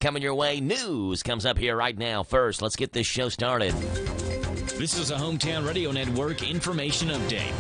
coming your way. News comes up here right now. First, let's get this show started. This is a Hometown Radio Network information update.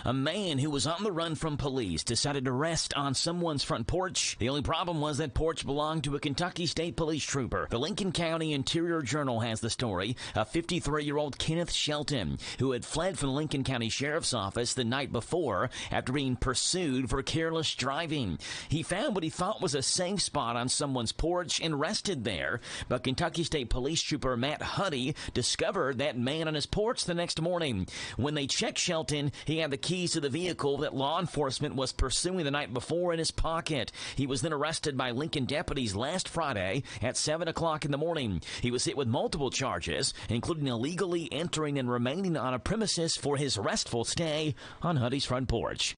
A man who was on the run from police decided to rest on someone's front porch. The only problem was that porch belonged to a Kentucky State Police trooper. The Lincoln County Interior Journal has the story. A 53-year-old Kenneth Shelton, who had fled from the Lincoln County Sheriff's Office the night before after being pursued for careless driving. He found what he thought was a safe spot on someone's porch and rested there. But Kentucky State Police trooper Matt Huddy discovered that man on his porch the next morning. When they checked Shelton, he had the keys to the vehicle that law enforcement was pursuing the night before in his pocket. He was then arrested by Lincoln deputies last Friday at 7 o'clock in the morning. He was hit with multiple charges, including illegally entering and remaining on a premises for his restful stay on Huddy's front porch.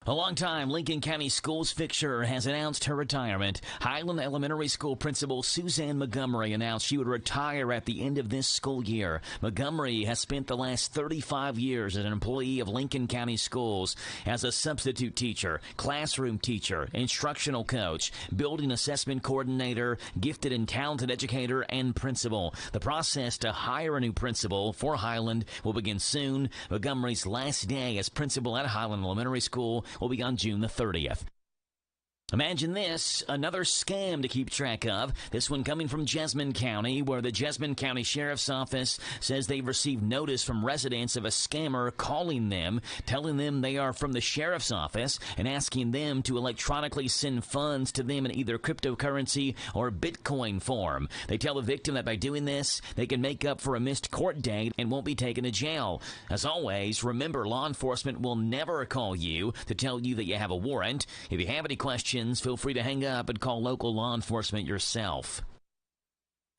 A longtime Lincoln County Schools fixture has announced her retirement. Highland Elementary School Principal Suzanne Montgomery announced she would retire at the end of this school year. Montgomery has spent the last 35 years as an employee of Lincoln County Schools as a substitute teacher, classroom teacher, instructional coach, building assessment coordinator, gifted and talented educator, and principal. The process to hire a new principal for Highland will begin soon. Montgomery's last day as principal at Highland Elementary School will be on June the 30th. Imagine this, another scam to keep track of. This one coming from Jessamine County, where the Jessamine County Sheriff's Office says they've received notice from residents of a scammer calling them, telling them they are from the Sheriff's Office and asking them to electronically send funds to them in either cryptocurrency or Bitcoin form. They tell the victim that by doing this, they can make up for a missed court date and won't be taken to jail. As always, remember, law enforcement will never call you to tell you that you have a warrant. If you have any questions, feel free to hang up and call local law enforcement yourself.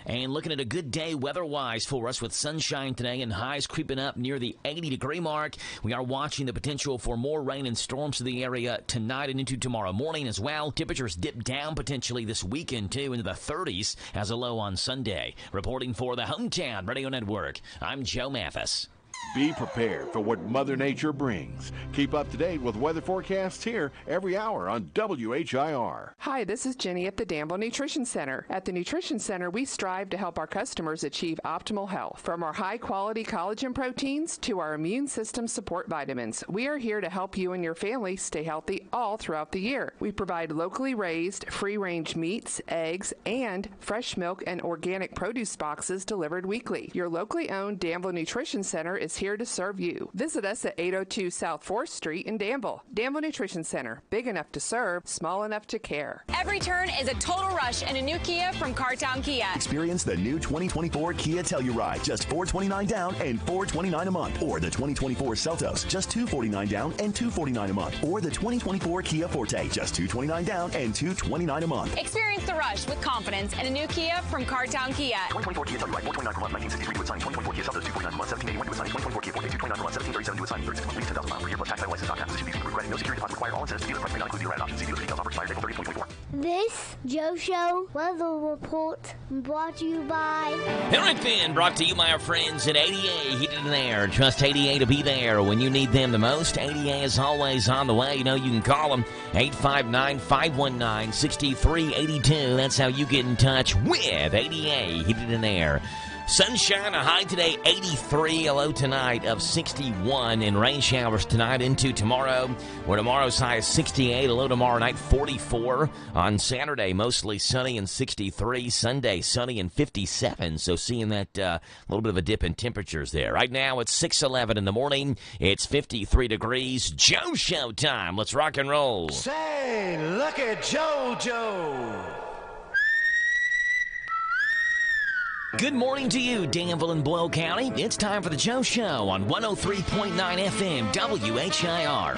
And looking at a good day weather-wise for us with sunshine today and highs creeping up near the 80-degree mark. We are watching the potential for more rain and storms to the area tonight and into tomorrow morning as well. Temperatures dip down potentially this weekend, too, into the 30s as a low on Sunday. Reporting for the Hometown Radio Network, I'm Joe Mathis. Be prepared for what Mother Nature brings. Keep up to date with weather forecasts here every hour on WHIR. Hi, this is Jenny at the Danville Nutrition Center. At the Nutrition Center, we strive to help our customers achieve optimal health. From our high-quality collagen proteins to our immune system support vitamins, we are here to help you and your family stay healthy all throughout the year. We provide locally raised, free-range meats, eggs, and fresh milk and organic produce boxes delivered weekly. Your locally owned Danville Nutrition Center is here to serve you. Visit us at 802 South 4th Street in Danville. Danville Nutrition Center. Big enough to serve, small enough to care. Every turn is a total rush in a new Kia from Cartown Kia. Experience the new 2024 Kia Telluride, just $429 down and $429 a month. Or the 2024 Seltos, just $249 down and $249 a month. Or the 2024 Kia Forte, just $229 down and $229 a month. Experience the rush with confidence in a new Kia from Cartown Kia. 2024 Kia Telluride, $429 per month, 1963 with sign. 2024 Kia Seltos, $249 per month, $1781 with sign. 2024 Kia Forte, $229 per month, $1737 with sign. 36 months, 10,000 miles per year plus tax, title, license, not tax, position, regretting, no security deposit required. All incentives, dealer price may not include dealer options. See dealer details, offer expired April 30, 2024. This Joe Show weather report brought to you by Henrik Finn, brought to you by our friends at ADA Heated and Air. Trust ADA to be there when you need them the most. ADA is always on the way. You know, you can call them 859-519-6382. That's how you get in touch with ADA Heated and Air. Sunshine, a high today, 83, a low tonight of 61, and rain showers tonight into tomorrow, where tomorrow's high is 68, a low tomorrow night, 44. On Saturday, mostly sunny and 63. Sunday, sunny and 57, so seeing that little bit of a dip in temperatures there. Right now, it's 6:11 in the morning. It's 53 degrees. Joe Show time. Let's rock and roll. Say, look at JoJo. Good morning to you, Danville and Boyle County. It's time for the Joe Show on 103.9 FM WHIR.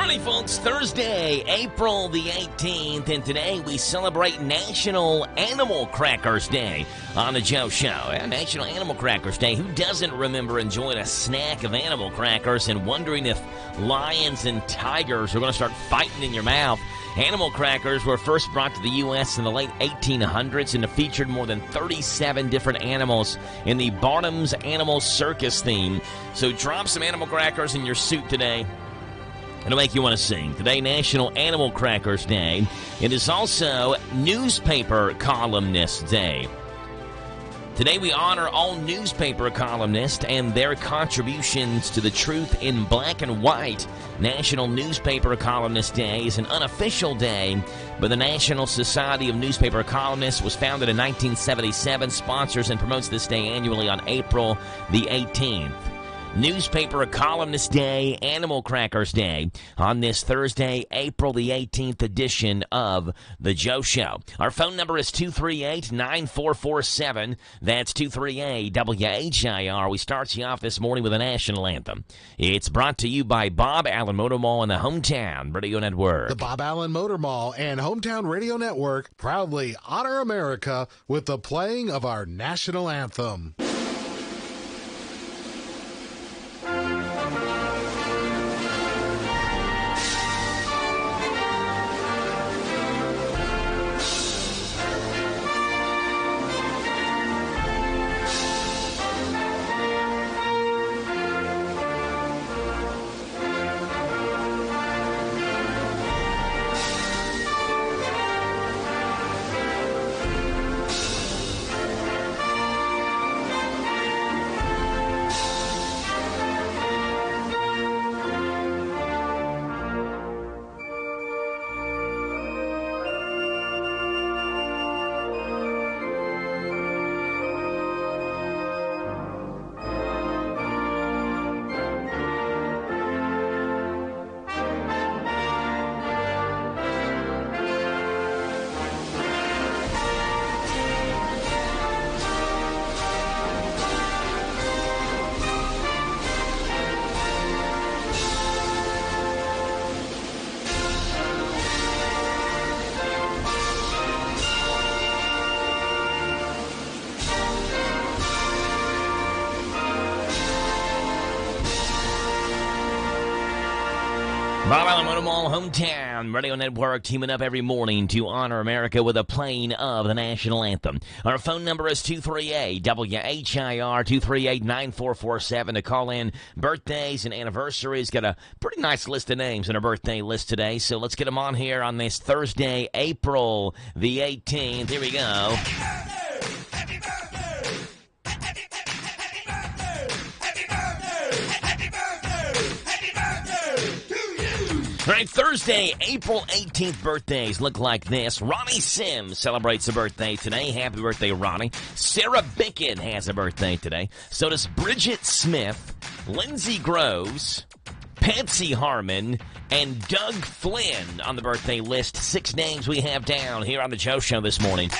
morning, folks. Thursday, April the 18th, and today we celebrate National Animal Crackers Day on the Joe Show. National Animal Crackers Day. Who doesn't remember enjoying a snack of animal crackers and wondering if lions and tigers are going to start fighting in your mouth? Animal crackers were first brought to the U.S. in the late 1800s and featured more than 37 different animals in the Barnum's Animal Circus theme. So drop some animal crackers in your soup today. It'll make you want to sing. Today, National Animal Crackers Day. It is also Newspaper Columnist Day. Today, we honor all newspaper columnists and their contributions to the truth in black and white. National Newspaper Columnist Day is an unofficial day, but the National Society of Newspaper Columnists was founded in 1977, sponsors and promotes this day annually on April the 18th. Newspaper Columnist Day, Animal Crackers Day, on this Thursday, April the 18th edition of The Joe Show. Our phone number is 238-9447. That's 238-WHIR. We start you off this morning with a national anthem. It's brought to you by Bob Allen Motor Mall and the Hometown Radio Network. The Bob Allen Motor Mall and Hometown Radio Network proudly honor America with the playing of our national anthem. Bob Allen Motor Mall, Hometown Radio Network, teaming up every morning to honor America with a playing of the national anthem. Our phone number is 238-WHIR, 238-9447 to call in birthdays and anniversaries. Got a pretty nice list of names in our birthday list today, so let's get them on here on this Thursday, April the 18th. Here we go. All right, Thursday, April 18th birthdays look like this. Ronnie Sims celebrates a birthday today. Happy birthday, Ronnie. Sarah Bicken has a birthday today. So does Bridget Smith, Lindsay Groves, Patsy Harmon, and Doug Flynn on the birthday list. 6 names we have down here on the Joe Show this morning.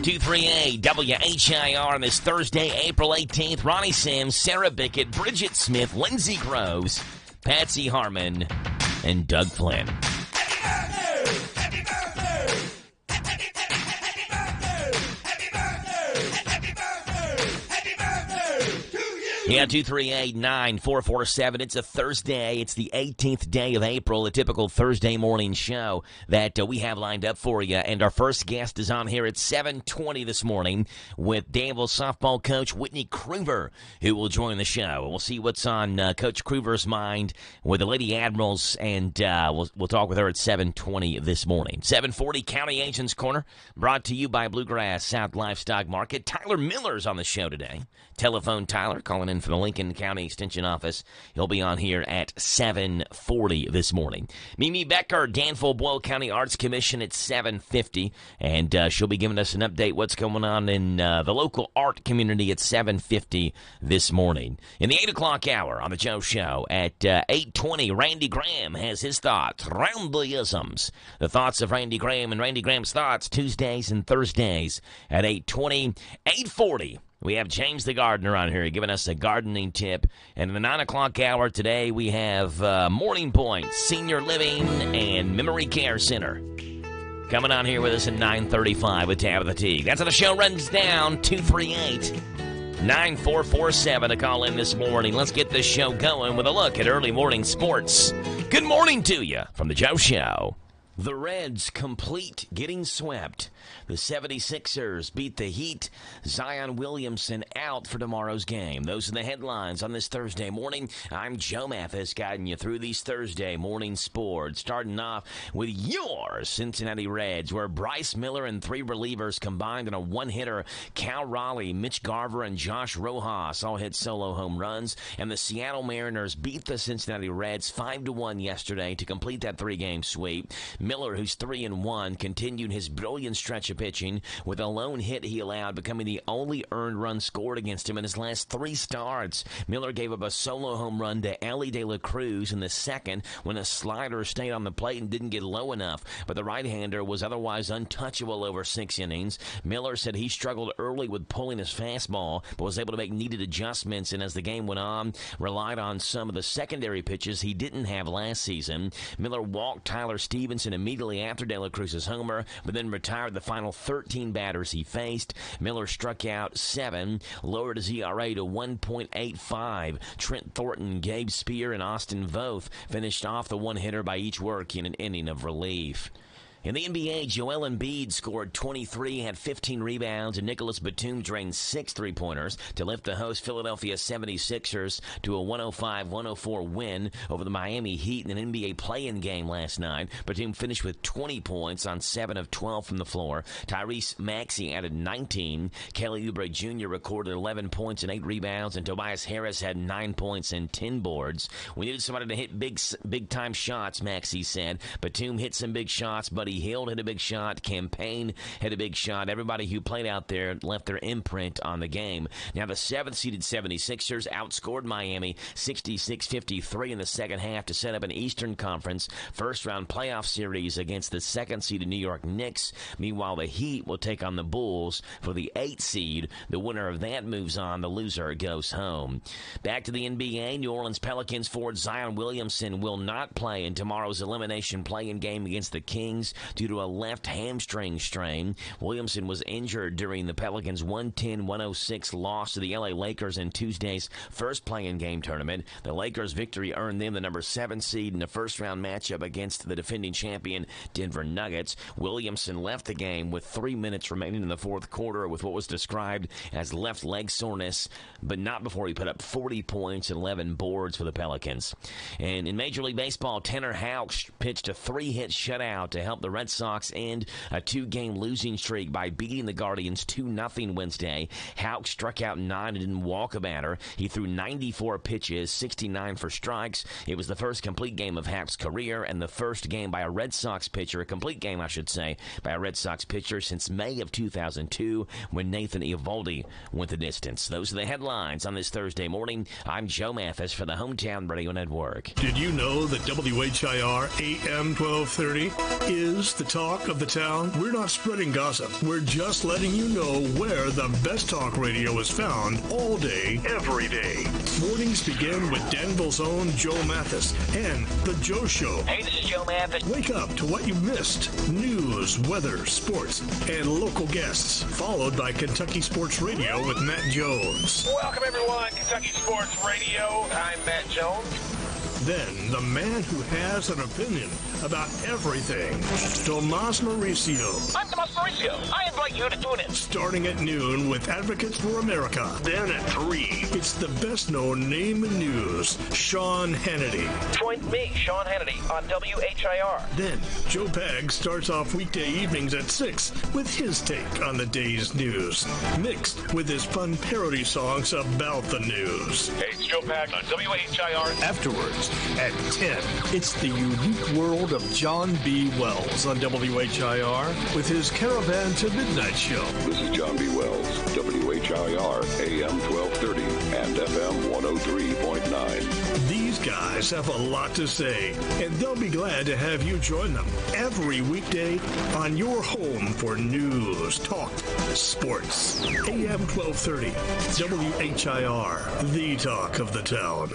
238-WHIR on this Thursday, April 18th. Ronnie Sims, Sarah Bickett, Bridget Smith, Lindsay Groves, Patsy Harmon, and Doug Flynn. Yeah, 238-9447. It's a Thursday. It's the 18th day of April, a typical Thursday morning show that we have lined up for you. And our first guest is on here at 7:20 this morning with Danville softball coach Whitney Kruever, who will join the show. We'll see what's on Coach Kruever's mind with the Lady Admirals, and we'll talk with her at 7:20 this morning. 7:40 County Agents Corner, brought to you by Bluegrass South Livestock Market. Tyler Miller's on the show today. Telephone Tyler calling in from the Lincoln County Extension Office. He'll be on here at 7:40 this morning. Mimi Becker, Danville Boyle County Arts Commission at 7:50, and she'll be giving us an update what's going on in the local art community at 7:50 this morning. In the 8 o'clock hour on the Joe Show at 8:20, Randy Graham has his thoughts, Round the Isms. The thoughts of Randy Graham and Randy Graham's thoughts Tuesdays and Thursdays at 8:20. 8:40, we have James the Gardener on here giving us a gardening tip. And in the 9 o'clock hour today, we have Morning Point, Senior Living, and Memory Care Center coming on here with us at 9:35 with Tabitha Teague. That's how the show runs down. 238-9447 to call in this morning. Let's get this show going with a look at early morning sports. Good morning to you from the Joe Show. The Reds complete getting swept. The 76ers beat the Heat. Zion Williamson out for tomorrow's game. Those are the headlines on this Thursday morning. I'm Joe Mathis guiding you through these Thursday morning sports. Starting off with your Cincinnati Reds, where Bryce Miller and three relievers combined in a one-hitter. Cal Raleigh, Mitch Garver, and Josh Rojas all hit solo home runs. And the Seattle Mariners beat the Cincinnati Reds 5-1 yesterday to complete that three-game sweep. Miller, who's 3-1, continued his brilliant stretch of pitching with a lone hit he allowed, becoming the only earned run scored against him in his last three starts. Miller gave up a solo home run to Ellie De La Cruz in the second when a slider stayed on the plate and didn't get low enough, but the right-hander was otherwise untouchable over 6 innings. Miller said he struggled early with pulling his fastball, but was able to make needed adjustments, and as the game went on, relied on some of the secondary pitches he didn't have last season. Miller walked Tyler Stevenson immediately after De La Cruz's homer, but then retired the final 13 batters he faced. Miller struck out 7, lowered his ERA to 1.85. Trent Thornton, Gabe Spear, and Austin Voth finished off the one-hitter by each work in an inning of relief. In the NBA, Joel Embiid scored 23, had 15 rebounds, and Nicholas Batum drained 6 three-pointers to lift the host Philadelphia 76ers to a 105-104 win over the Miami Heat in an NBA play-in game last night. Batum finished with 20 points on 7 of 12 from the floor. Tyrese Maxey added 19. Kelly Oubre Jr. recorded 11 points and 8 rebounds, and Tobias Harris had 9 points and 10 boards. We needed somebody to hit big-time shots, Maxey said. Batum hit some big shots, but Hill hit a big shot. Campaign hit a big shot. Everybody who played out there left their imprint on the game. Now, the 7th-seeded 76ers outscored Miami 66-53 in the second half to set up an Eastern Conference first-round playoff series against the 2nd-seeded New York Knicks. Meanwhile, the Heat will take on the Bulls for the 8th seed. The winner of that moves on. The loser goes home. Back to the NBA. New Orleans Pelicans forward Zion Williamson will not play in tomorrow's elimination play-in game against the Kings due to a left hamstring strain. Williamson was injured during the Pelicans' 110-106 loss to the LA Lakers in Tuesday's first play-in game tournament. The Lakers' victory earned them the number 7 seed in a first-round matchup against the defending champion Denver Nuggets. Williamson left the game with 3 minutes remaining in the fourth quarter with what was described as left leg soreness, but not before he put up 40 points and 11 boards for the Pelicans. And in Major League Baseball, Tanner Houck pitched a 3-hit shutout to help the Red Sox end a 2-game losing streak by beating the Guardians 2-0 Wednesday. Houck struck out 9 and didn't walk a batter. He threw 94 pitches, 69 for strikes. It was the first complete game of Houck's career and the first game by a Red Sox pitcher, a complete game, I should say, by a Red Sox pitcher since May of 2002 when Nathan Eovaldi went the distance. Those are the headlines on this Thursday morning. I'm Joe Mathis for the Hometown Radio Network. Did you know that WHIR AM 1230 is the talk of the town? We're not spreading gossip. We're just letting you know where the best talk radio is found all day, every day. Mornings begin with Danville's own Joe Mathis and The Joe Show. Hey, this is Joe Mathis. Wake up to what you missed. News, weather, sports, and local guests. Followed by Kentucky Sports Radio with Matt Jones. Welcome, everyone. Kentucky Sports Radio. I'm Matt Jones. Then, the man who has an opinion about everything, Tomas Mauricio. I'm Tomas Mauricio. I invite you to tune in. Starting at noon with Advocates for America. Then at 3, it's the best-known name in news, Sean Hannity. Join me, Sean Hannity, on WHIR. Then, Joe Pag starts off weekday evenings at 6 with his take on the day's news, mixed with his fun parody songs about the news. Hey, it's Joe Pag on WHIR. Afterwards, at 10, it's the unique world of John B. Wells on WHIR with his Caravan to Midnight show. This is John B. Wells, WHIR, AM 1230 and FM 103.9. These guys have a lot to say, and they'll be glad to have you join them every weekday on your home for news, talk, sports. AM 1230, WHIR, the talk of the town.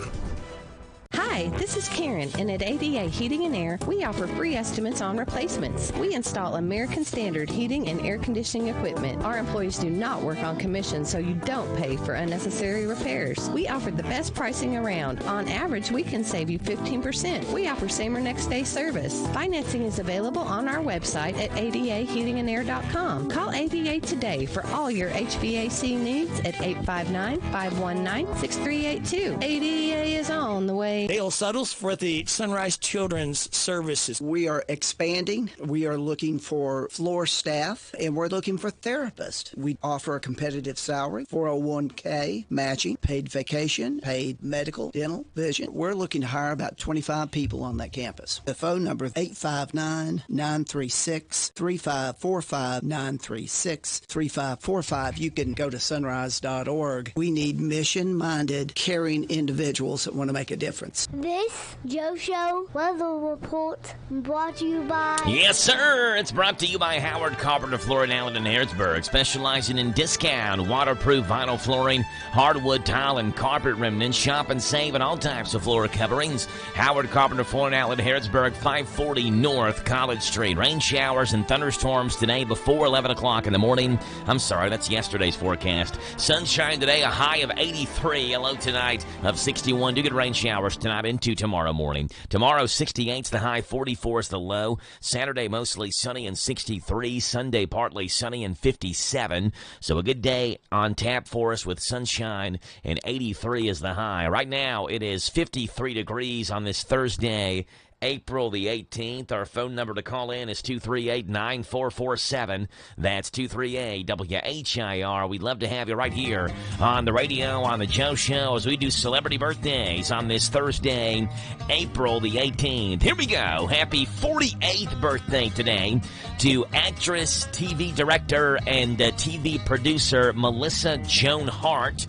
Hi, this is Karen, and at ADA Heating and Air, we offer free estimates on replacements. We install American Standard heating and air conditioning equipment. Our employees do not work on commission, so you don't pay for unnecessary repairs. We offer the best pricing around. On average, we can save you 15%. We offer same or next day service. Financing is available on our website at adaheatingandair.com. Call ADA today for all your HVAC needs at 859-519-6382. ADA is on the way. Dale Suttles for the Sunrise Children's Services. We are expanding. We are looking for floor staff, and we're looking for therapists. We offer a competitive salary, 401k, matching, paid vacation, paid medical, dental, vision. We're looking to hire about 25 people on that campus. The phone number is 859-936-3545, 936-3545. You can go to sunrise.org. We need mission-minded, caring individuals that want to make a difference. This Joe Show Weather Report brought to you by... Yes, sir. It's brought to you by Howard Carpenter Flooring Outlet in Harrodsburg, specializing in discount, waterproof vinyl flooring, hardwood tile, and carpet remnants. Shop and save on all types of floor coverings. Howard Carpenter Flooring Outlet, Harrodsburg, 540 North College Street. Rain showers and thunderstorms today before 11 o'clock in the morning. I'm sorry, that's yesterday's forecast. Sunshine today, a high of 83. A low tonight of 61. Do get rain showers tonight into tomorrow morning. Tomorrow, 68's the high, 44 is the low. Saturday, mostly sunny and 63. Sunday, partly sunny and 57. So a good day on tap for us with sunshine, and 83 is the high. Right now, it is 53 degrees on this Thursday, April the 18th. Our phone number to call in is 238-9447. That's 238-WHIR. We'd love to have you right here on the radio, on the Joe Show, as we do celebrity birthdays on this Thursday, April the 18th. Here we go. Happy 48th birthday today to actress, TV director, and TV producer Melissa Joan Hart.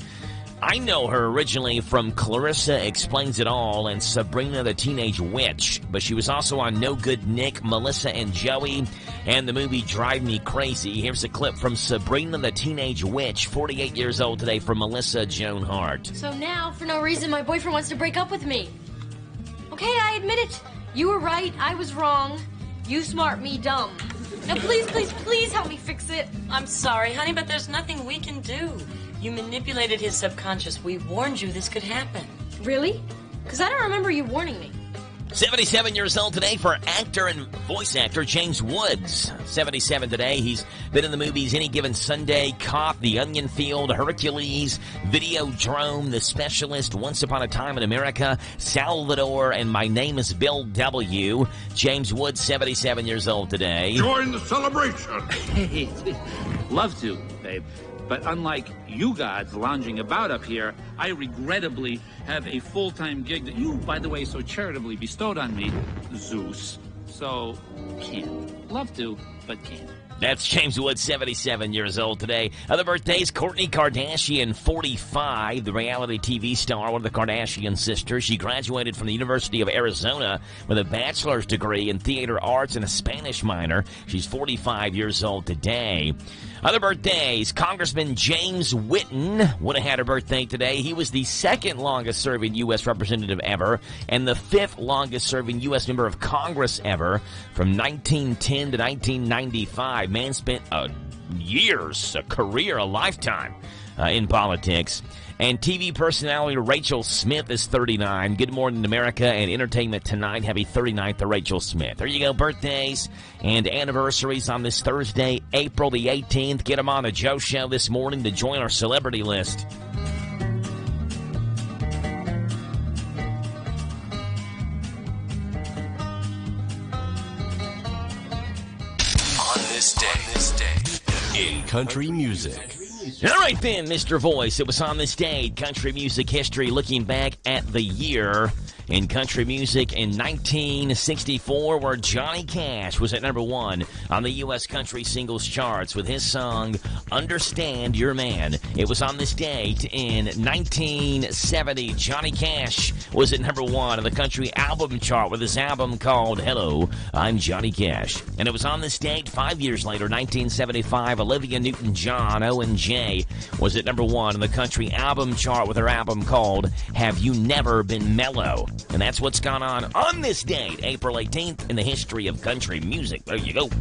I know her originally from Clarissa Explains It All and Sabrina the Teenage Witch, but she was also on No Good Nick, Melissa and Joey, and the movie Drive Me Crazy. Here's a clip from Sabrina the Teenage Witch, 48 years old today, from Melissa Joan Hart. So now, for no reason, my boyfriend wants to break up with me. Okay, I admit it. You were right, I was wrong. You smart, me dumb. Now please, please, please help me fix it. I'm sorry, honey, but there's nothing we can do. You manipulated his subconscious. We warned you this could happen. Really? Because I don't remember you warning me. 77 years old today for actor and voice actor James Woods. 77 today. He's been in the movies Any Given Sunday, Cop, The Onion Field, Hercules, Videodrome, The Specialist, Once Upon a Time in America, Salvador, and My Name is Bill W. James Woods, 77 years old today. Join the celebration. Hey, love to, babe. But unlike you gods lounging about up here, I regrettably have a full-time gig that you, by the way, so charitably bestowed on me, Zeus. So, can't. Love to, but can't. That's James Woods, 77 years old today. Other birthdays, Kourtney Kardashian, 45, the reality TV star, one of the Kardashian sisters. She graduated from the University of Arizona with a bachelor's degree in theater arts and a Spanish minor. She's 45 years old today. Other birthdays, Congressman James Whitten would have had a birthday today. He was the second longest-serving U.S. representative ever and the fifth longest-serving U.S. member of Congress ever from 1910 to 1995. Man spent years, a career, a lifetime in politics. And TV personality Rachel Smith is 39. Good Morning America and Entertainment Tonight. Happy 39th to Rachel Smith. There you go, birthdays and anniversaries on this Thursday, April the 18th. Get them on the Joe Show this morning to join our celebrity list. On this day in country music. All right then, Mr. Voice. It was on this day, country music history, looking back at the year in country music in 1964, where Johnny Cash was at number 1 on the U.S. country singles charts with his song, Understand Your Man. It was on this date in 1970. Johnny Cash was at number 1 on the country album chart with his album called Hello, I'm Johnny Cash. And it was on this date 5 years later, 1975, Olivia Newton-John, O&J, was at number 1 on the country album chart with her album called Have You Never Been Mellow? And that's what's gone on this date, April 18th, in the history of country music. There you go.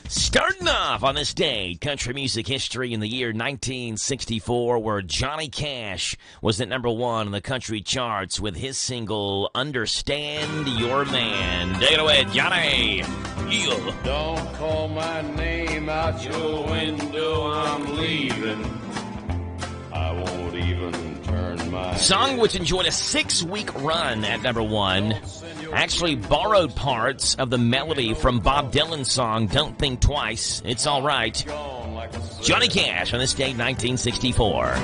Starting off on this day, country music history in the year 1964, where Johnny Cash was at number 1 on the country charts with his single, Understand Your Man. Take it away, Johnny. Yeah. Don't call my name out your window, I'm leaving. I won't even turn my... Song which enjoyed a 6-week run at number 1. Actually borrowed parts of the melody from Bob Dylan's song, Don't Think Twice, It's All Right. Johnny Cash on this date, 1964.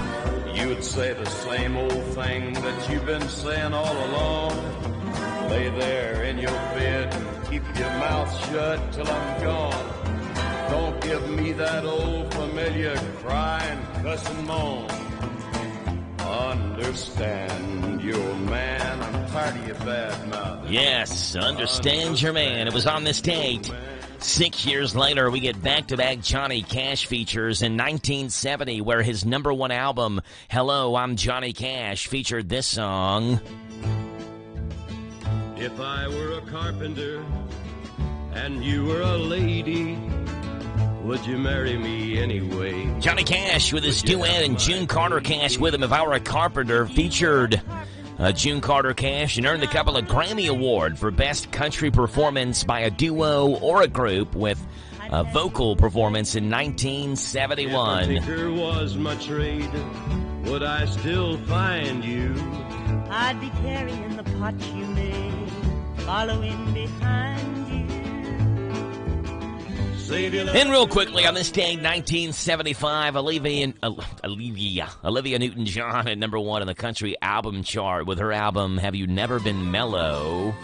You'd say the same old thing that you've been saying all along. Lay there in your bed and keep your mouth shut till I'm gone. Don't give me that old familiar crying, cuss and moan. Understand your man. I'm tired of your bad mouth. Yes, Understand Your Man. It was on this date. 6 years later, we get back-to-back Johnny Cash features in 1970, where his number 1 album, Hello, I'm Johnny Cash, featured this song. If I were a carpenter and you were a lady, would you marry me anyway? Johnny Cash with his duet and June Carter Cash with him, If I Were a Carpenter, featured June Carter Cash and earned a couple of Grammy Award for Best Country Performance by a Duo or a Group with a vocal performance in 1971. If a picture was my trade, would I still find you? I'd be carrying the pot you made, following behind you. And real quickly, on this day, 1975, Olivia Newton-John at number 1 on the country album chart with her album, Have You Never Been Mellow?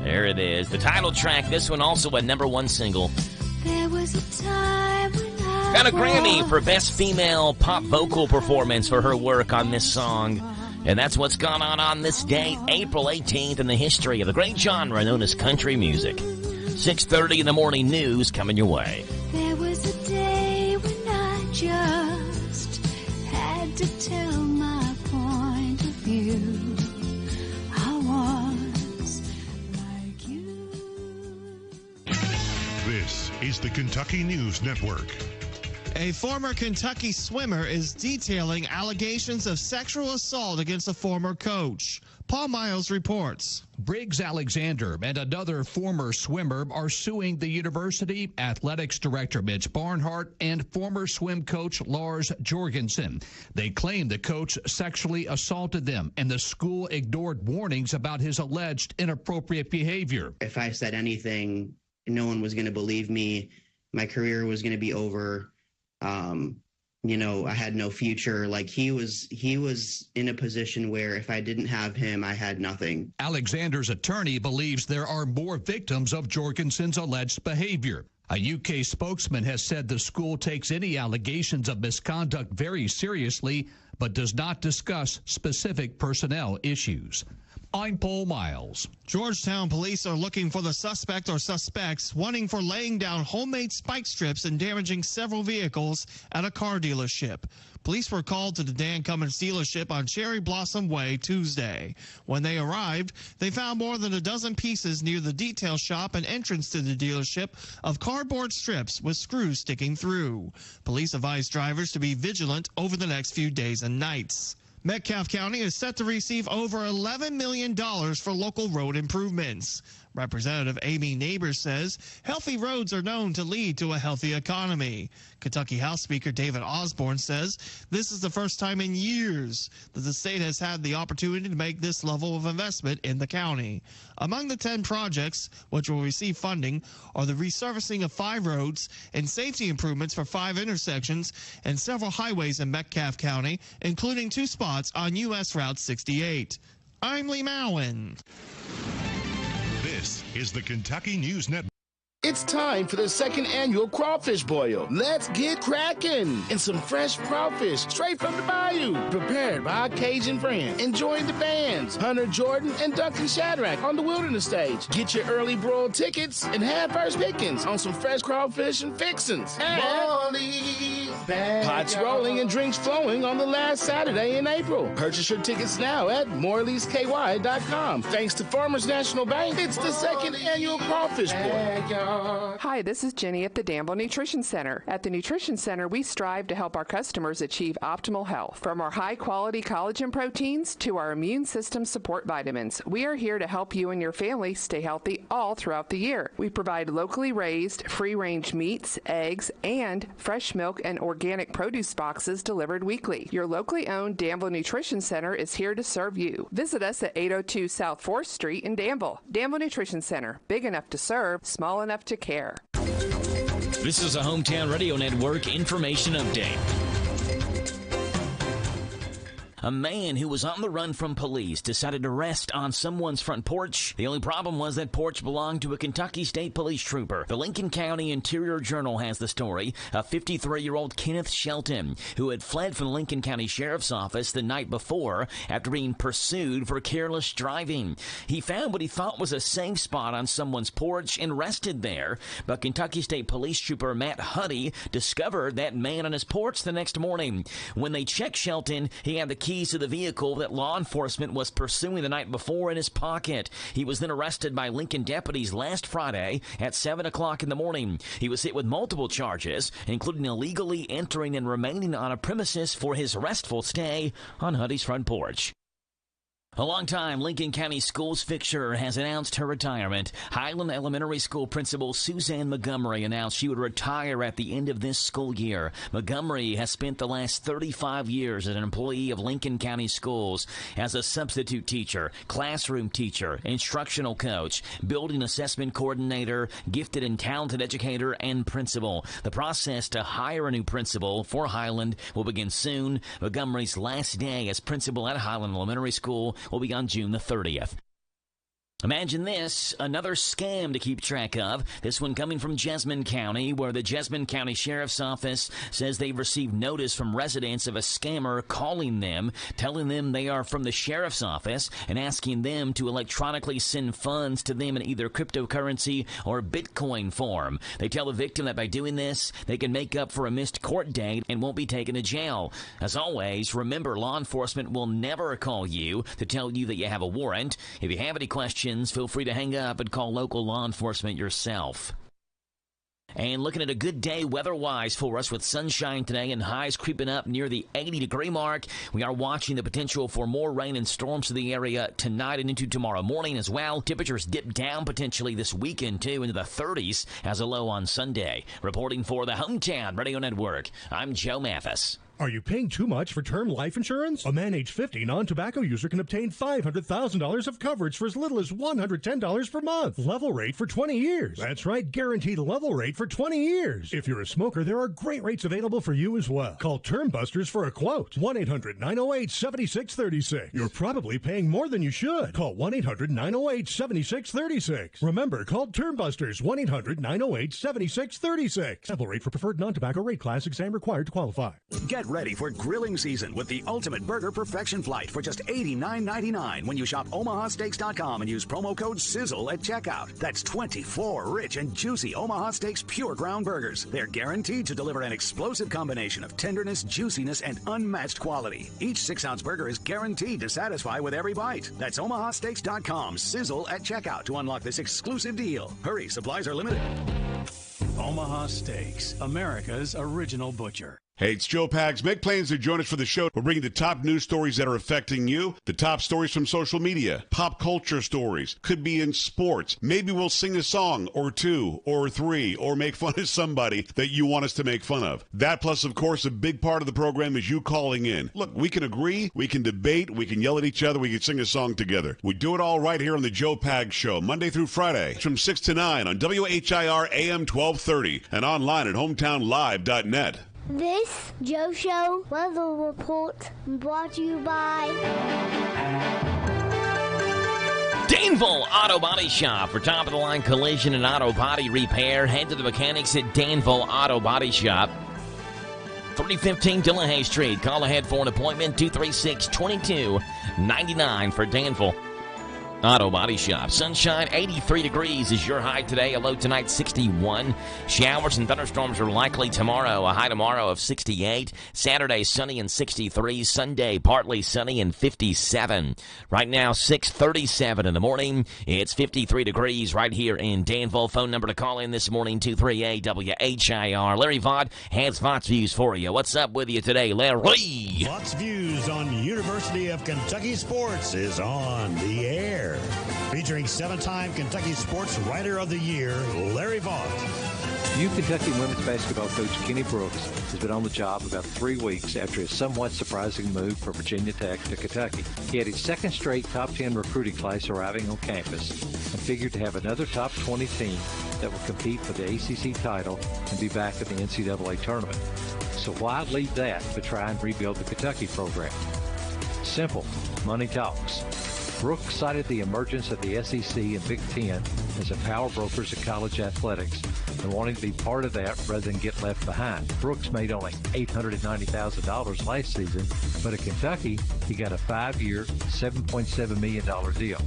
There it is. The title track, this one also a number 1 single. There was a time when I got a Grammy for Best Female Pop Vocal Performance for her work on this song. And that's what's gone on this date, April 18th, in the history of the great genre known as country music. 6:30 in the morning news coming your way. There was a day when I just had to tell my point of view. I was like you. This is the Kentucky News Network. A former Kentucky swimmer is detailing allegations of sexual assault against a former coach. Paul Miles reports. Briggs Alexander and another former swimmer are suing the university athletics director Mitch Barnhart and former swim coach Lars Jorgensen. They claim the coach sexually assaulted them and the school ignored warnings about his alleged inappropriate behavior. If I said anything, no one was going to believe me. My career was going to be over. I had no future. Like he was in a position where if I didn't have him, I had nothing. Alexander's attorney believes there are more victims of Jorgensen's alleged behavior. A UK spokesman has said the school takes any allegations of misconduct very seriously, but does not discuss specific personnel issues. I'm Paul Miles. Georgetown police are looking for the suspect or suspects wanting for laying down homemade spike strips and damaging several vehicles at a car dealership. Police were called to the Dan Cummins dealership on Cherry Blossom Way Tuesday. When they arrived, they found more than a dozen pieces near the detail shop and entrance to the dealership of cardboard strips with screws sticking through. Police advised drivers to be vigilant over the next few days and nights. Metcalfe County is set to receive over $11 million for local road improvements. Representative Amy Neighbors says healthy roads are known to lead to a healthy economy. Kentucky House Speaker David Osborne says this is the first time in years that the state has had the opportunity to make this level of investment in the county. Among the 10 projects which will receive funding are the resurfacing of 5 roads and safety improvements for 5 intersections and several highways in Metcalfe County, including 2 spots on U.S. Route 68. I'm Lee Mowen. This is the Kentucky News Network. It's time for the 2nd annual Crawfish Boil. Let's get cracking! And some fresh crawfish straight from the bayou, prepared by our Cajun friends. Enjoying the bands, Hunter Jordan and Duncan Shadrack on the Wilderness stage. Get your early broiled tickets and have first pickings on some fresh crawfish and fixins'. Pots rolling and drinks flowing on the last Saturday in April. Purchase your tickets now at morleysky.com. Thanks to Farmers National Bank, it's the 2nd annual Crawfish Boil. Hi, this is Jenny at the Danville Nutrition Center. At the Nutrition Center, we strive to help our customers achieve optimal health. From our high-quality collagen proteins to our immune system support vitamins, we are here to help you and your family stay healthy all throughout the year. We provide locally raised, free-range meats, eggs, and fresh milk and organic produce boxes delivered weekly. Your locally owned Danville Nutrition Center is here to serve you. Visit us at 802 South 4th Street in Danville. Danville Nutrition Center, big enough to serve, small enough to care. This is a Hometown Radio Network information update. A man who was on the run from police decided to rest on someone's front porch. The only problem was that porch belonged to a Kentucky State Police trooper. The Lincoln County Interior Journal has the story of 53-year-old Kenneth Shelton, who had fled from the Lincoln County Sheriff's Office the night before after being pursued for careless driving. He found what he thought was a safe spot on someone's porch and rested there, but Kentucky State Police trooper Matt Huddy discovered that man on his porch the next morning. When they checked Shelton, he had the keys to the vehicle that law enforcement was pursuing the night before in his pocket. He was then arrested by Lincoln deputies last Friday at 7 o'clock in the morning. He was hit with multiple charges, including illegally entering and remaining on a premises for his restful stay on Huddy's front porch. A longtime Lincoln County Schools fixture has announced her retirement. Highland Elementary School Principal Suzanne Montgomery announced she would retire at the end of this school year. Montgomery has spent the last 35 years as an employee of Lincoln County Schools as a substitute teacher, classroom teacher, instructional coach, building assessment coordinator, gifted and talented educator, and principal. The process to hire a new principal for Highland will begin soon. Montgomery's last day as principal at Highland Elementary School will be on June the 30th. Imagine this, another scam to keep track of. This one coming from Jessamine County, where the Jessamine County Sheriff's Office says they've received notice from residents of a scammer calling them, telling them they are from the Sheriff's Office and asking them to electronically send funds to them in either cryptocurrency or Bitcoin form. They tell the victim that by doing this, they can make up for a missed court date and won't be taken to jail. As always, remember, law enforcement will never call you to tell you that you have a warrant. If you have any questions, feel free to hang up and call local law enforcement yourself. And looking at a good day weather-wise for us with sunshine today and highs creeping up near the 80-degree mark. We are watching the potential for more rain and storms to the area tonight and into tomorrow morning as well. Temperatures dip down potentially this weekend, too, into the 30s as a low on Sunday. Reporting for the Hometown Radio Network, I'm Joe Mathis. Are you paying too much for term life insurance? A man age 50 non-tobacco user can obtain $500,000 of coverage for as little as $110 per month. Level rate for 20 years. That's right, guaranteed level rate for 20 years. If you're a smoker, there are great rates available for you as well. Call Term Busters for a quote. 1-800-908-7636. You're probably paying more than you should. Call 1-800-908-7636. Remember, call Term Busters. 1-800-908-7636. Level rate for preferred non-tobacco rate class. Exam required to qualify. Get ready for grilling season with the ultimate burger perfection flight for just $89.99 when you shop omahasteaks.com and use promo code SIZZLE at checkout. That's 24 rich and juicy Omaha Steaks pure ground burgers. They're guaranteed to deliver an explosive combination of tenderness, juiciness, and unmatched quality. Each 6-ounce burger is guaranteed to satisfy with every bite. That's omahasteaks.com, SIZZLE at checkout to unlock this exclusive deal. Hurry, supplies are limited. Omaha Steaks, America's original butcher. Hey, it's Joe Pags. Make plans to join us for the show. We're bringing the top news stories that are affecting you, the top stories from social media, pop culture stories, could be in sports. Maybe we'll sing a song or two or three or make fun of somebody that you want us to make fun of. That plus, of course, a big part of the program is you calling in. Look, we can agree, we can debate, we can yell at each other, we can sing a song together. We do it all right here on the Joe Pags Show, Monday through Friday from 6 to 9 on WHIR AM 1230 and online at hometownlive.net. This Joe Show weather report brought to you by Danville Auto Body Shop. For top-of-the-line collision and auto body repair, head to the mechanics at Danville Auto Body Shop. 315 Delahaye Street. Call ahead for an appointment, 236-2299 for Danville Auto Body Shop. Sunshine, 83 degrees is your high today. A low tonight, 61. Showers and thunderstorms are likely tomorrow. A high tomorrow of 68. Saturday, sunny and 63. Sunday, partly sunny and 57. Right now, 6:37 in the morning. It's 53 degrees right here in Danville. Phone number to call in this morning, 238-WHIR. Larry Vaught has Vaught's Views for you. What's up with you today, Larry? Vaught's Views on University of Kentucky Sports is on the air. Featuring 7-time Kentucky Sports Writer of the Year, Larry Vaught. New Kentucky women's basketball coach Kenny Brooks has been on the job about 3 weeks after his somewhat surprising move from Virginia Tech to Kentucky. He had his second straight top 10 recruiting class arriving on campus and figured to have another top 20 team that will compete for the ACC title and be back at the NCAA tournament. So why leave that to try and rebuild the Kentucky program? Simple. Money talks. Brooks cited the emergence of the SEC and Big Ten as the power brokers of college athletics and wanting to be part of that rather than get left behind. Brooks made only $890,000 last season, but at Kentucky, he got a 5-year, $7.7 million deal.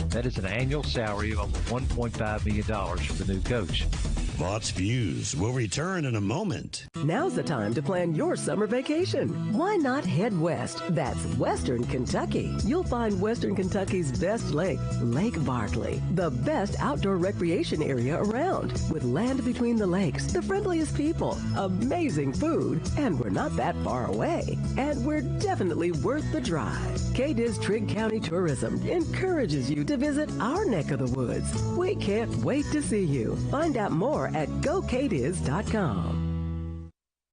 That is an annual salary of over $1.5 million for the new coach. Vaught's Views will return in a moment. Now's the time to plan your summer vacation. Why not head west? That's Western Kentucky. You'll find Western Kentucky's best lake, Lake Barkley, the best outdoor recreation area around, with land between the lakes, the friendliest people, amazing food, and we're not that far away. And we're definitely worth the drive. KDIZ Trigg County Tourism encourages you to visit our neck of the woods. We can't wait to see you. Find out more at GoKDIZ.com.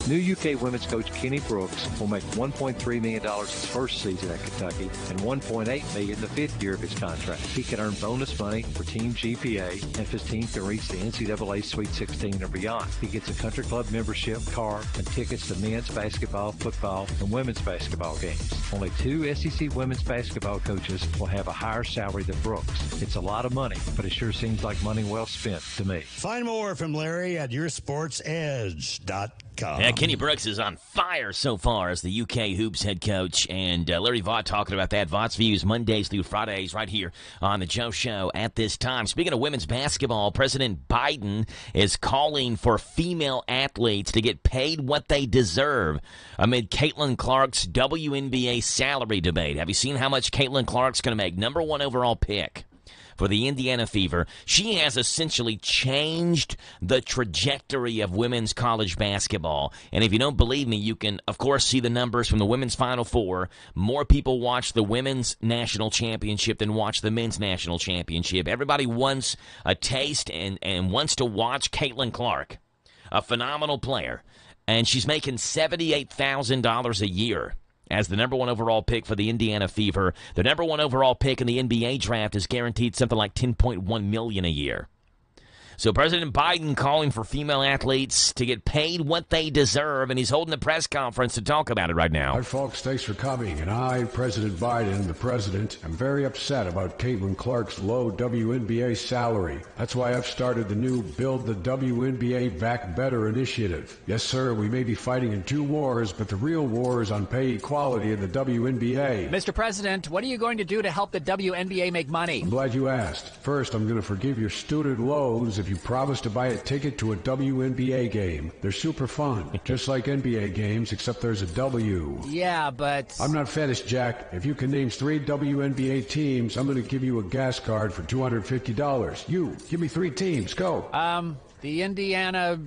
New UK women's coach Kenny Brooks will make $1.3 million his first season at Kentucky and $1.8 million the 5th year of his contract. He can earn bonus money for Team GPA and if his team can reach the NCAA Sweet 16 or beyond. He gets a country club membership, car, and tickets to men's basketball, football, and women's basketball games. Only 2 SEC women's basketball coaches will have a higher salary than Brooks. It's a lot of money, but it sure seems like money well spent to me. Find more from Larry at yoursportsedge.com. Yeah, Kenny Brooks is on fire so far as the UK Hoops head coach, and Larry Vaught talking about that. Vaught's Views Mondays through Fridays right here on the Joe Show at this time. Speaking of women's basketball, President Biden is calling for female athletes to get paid what they deserve amid Caitlin Clark's WNBA salary debate. Have you seen how much Caitlin Clark's going to make? Number 1 overall pick for the Indiana Fever. She has essentially changed the trajectory of women's college basketball. And if you don't believe me, you can, of course, see the numbers from the women's Final Four. More people watch the women's national championship than watch the men's national championship. Everybody wants a taste and wants to watch Caitlin Clark, a phenomenal player. And she's making $78,000 a year as the number 1 overall pick for the Indiana Fever. The number 1 overall pick in the NBA draft is guaranteed something like $10.1 million a year. So President Biden calling for female athletes to get paid what they deserve, and he's holding a press conference to talk about it right now. Hi, folks. Thanks for coming. And I, President Biden, the president, am very upset about Caitlin Clark's low WNBA salary. That's why I've started the new Build the WNBA Back Better initiative. Yes, sir, we may be fighting in two wars, but the real war is on pay equality in the WNBA. Mr. President, what are you going to do to help the WNBA make money? I'm glad you asked. First, I'm going to forgive your student loans if you promise to buy a ticket to a WNBA game. They're super fun, just like NBA games, except there's a W. Yeah, but... I'm not finished, Jack. If you can name 3 WNBA teams, I'm going to give you a gas card for $250. You, give me 3 teams. Go. The Indiana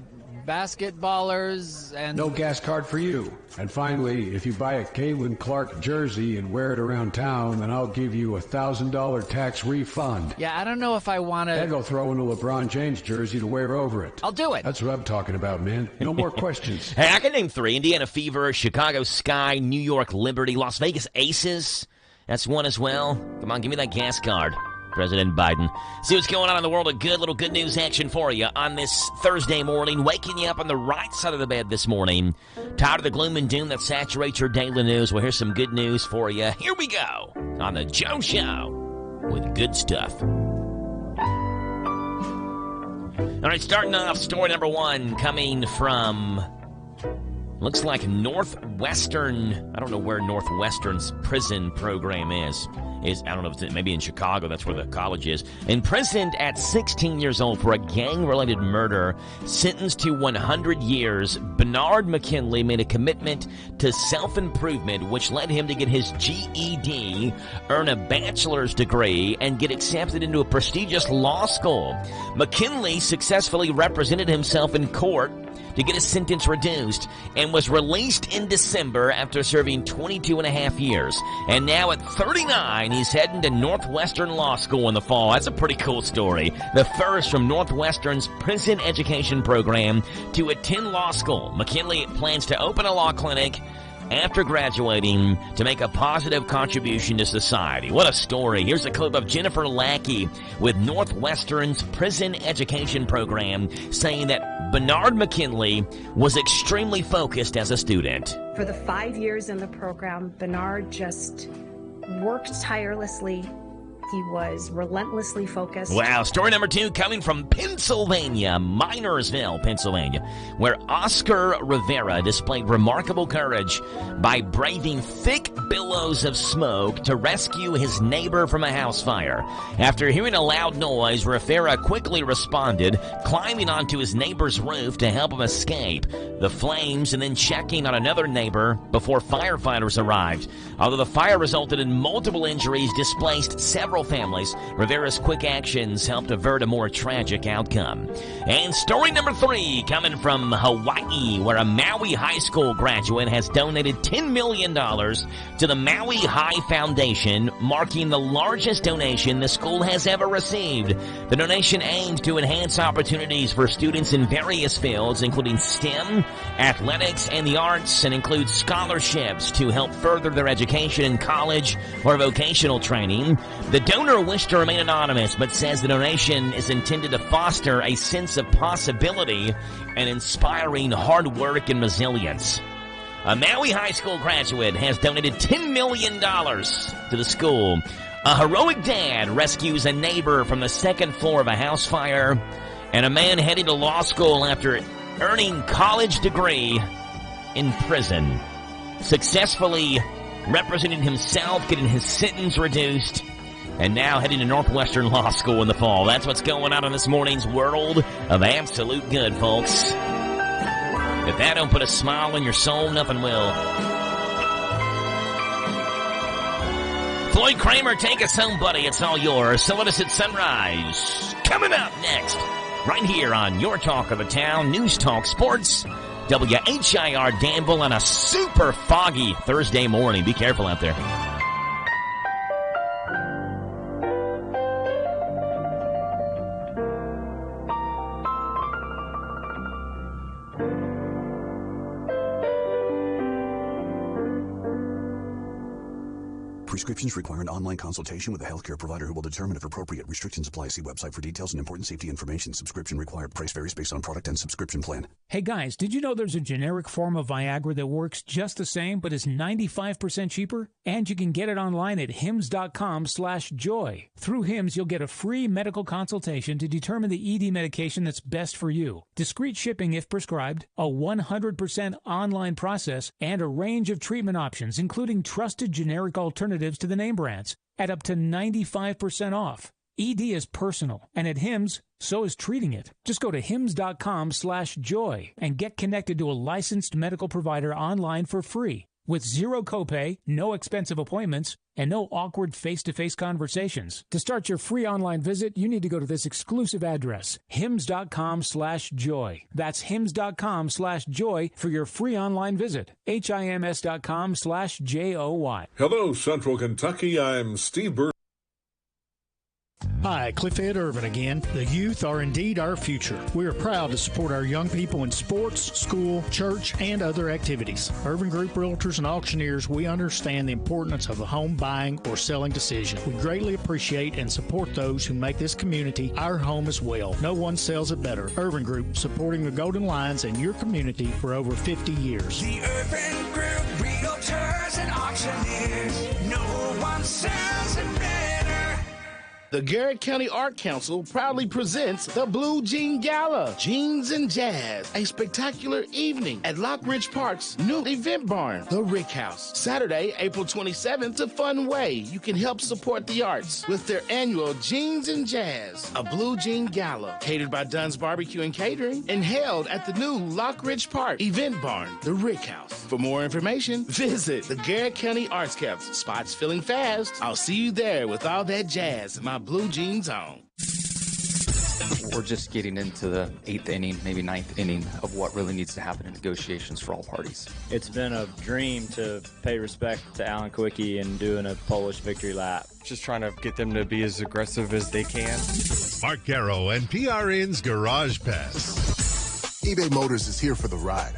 basketballers and... No gas card for you. And finally, if you buy a Caitlin Clark jersey and wear it around town, then I'll give you a $1,000 tax refund. Yeah, I don't know if I want to... And go throw in a LeBron James jersey to wear over it. I'll do it. That's what I'm talking about, man. No more questions. Hey, I can name 3. Indiana Fever, Chicago Sky, New York Liberty, Las Vegas Aces. That's one as well. Come on, give me that gas card. President Biden. See what's going on in the world of good. Little good news action for you on this Thursday morning. Waking you up on the right side of the bed this morning. Tired of the gloom and doom that saturates your daily news? Well, here's some good news for you. Here we go on the Joe Show with good stuff. All right, starting off, story number 1 coming from... looks like Northwestern. I don't know where Northwestern's prison program is. I don't know if it's maybe in Chicago. That's where the college is. Imprisoned at 16 years old for a gang-related murder, sentenced to 100 years, Bernard McKinley made a commitment to self-improvement, which led him to get his GED, earn a bachelor's degree, and get accepted into a prestigious law school. McKinley successfully represented himself in court to get his sentence reduced and was released in December after serving 22 and a half years. And now at 39, he's heading to Northwestern Law School in the fall. That's a pretty cool story. The first from Northwestern's prison education program to attend law school. McKinley plans to open a law clinic after graduating to make a positive contribution to society. What a story. Here's a clip of Jennifer Lackey with Northwestern's prison education program saying that Bernard McKinley was extremely focused as a student. For the 5 years in the program, Bernard just worked tirelessly. He was relentlessly focused. Wow. Story number 2 coming from Pennsylvania, Minersville, Pennsylvania, where Oscar Rivera displayed remarkable courage by braving thick billows of smoke to rescue his neighbor from a house fire. After hearing a loud noise, Rivera quickly responded, climbing onto his neighbor's roof to help him escape the flames and then checking on another neighbor before firefighters arrived. Although the fire resulted in multiple injuries, displaced several families, Rivera's quick actions helped avert a more tragic outcome. And story number 3 coming from Hawaii, where a Maui High School graduate has donated $10 million to the Maui High Foundation, marking the largest donation the school has ever received. The donation aims to enhance opportunities for students in various fields, including STEM, athletics, and the arts, and includes scholarships to help further their education in college or vocational training. The donor wished to remain anonymous, but says the donation is intended to foster a sense of possibility and inspiring hard work and resilience. A Maui High School graduate has donated $10 million to the school. A heroic dad rescues a neighbor from the second floor of a house fire. And a man heading to law school after earning college degree in prison. Successfully representing himself, getting his sentence reduced, and now heading to Northwestern Law School in the fall. That's what's going on in this morning's world of absolute good, folks. If that don't put a smile on your soul, nothing will. Floyd Kramer, take us home, buddy. It's all yours. So let us at sunrise. Coming up next, right here on Your Talk of the Town, News Talk Sports, WHIR Danville on a super foggy Thursday morning. Be careful out there. Prescriptions require an online consultation with a healthcare provider who will determine if appropriate. Restrictions apply. See website for details and important safety information. Subscription required. Price varies based on product and subscription plan. Hey guys, did you know there's a generic form of Viagra that works just the same but is 95% cheaper? And you can get it online at hims.com/joy. Through Hims, you'll get a free medical consultation to determine the ED medication that's best for you. Discreet shipping if prescribed, a 100% online process, and a range of treatment options, including trusted generic alternatives to the name brands, at up to 95% off. ED is personal, and at Hims, so is treating it. Just go to hims.com/joy and get connected to a licensed medical provider online for free, with zero copay, no expensive appointments, and no awkward face-to-face conversations. To start your free online visit, you need to go to this exclusive address, hims.com/joy. That's hims.com/joy for your free online visit. hims.com/joy. Hello, Central Kentucky. I'm Steve Burr. Hi, Cliff Ed Irvin again. The youth are indeed our future. We are proud to support our young people in sports, school, church, and other activities. Irvin Group Realtors and Auctioneers, we understand the importance of a home buying or selling decision. We greatly appreciate and support those who make this community our home as well. No one sells it better. Irvin Group, supporting the Golden Lions and your community for over 50 years. The Irvin Group Realtors and Auctioneers. No one sells it better. The Garrett County Art Council proudly presents the Blue Jean Gala, Jeans and Jazz, a spectacular evening at Lockridge Park's new event barn, the Rick House. Saturday, April 27th, a fun way you can help support the arts with their annual Jeans and Jazz, a Blue Jean Gala, catered by Dunn's Barbecue and Catering, and held at the new Lockridge Park event barn, the Rick House. For more information, visit the Garrett County Arts Council. Spots filling fast. I'll see you there with all that jazz in my blue jeans on. We're just getting into the 8th inning, maybe 9th inning of what really needs to happen in negotiations for all parties. It's been a dream to pay respect to Alan Quickie and doing a Polish victory lap. Just trying to get them to be as aggressive as they can. Mark Garrow and PRN's Garage Pass. eBay Motors is here for the ride.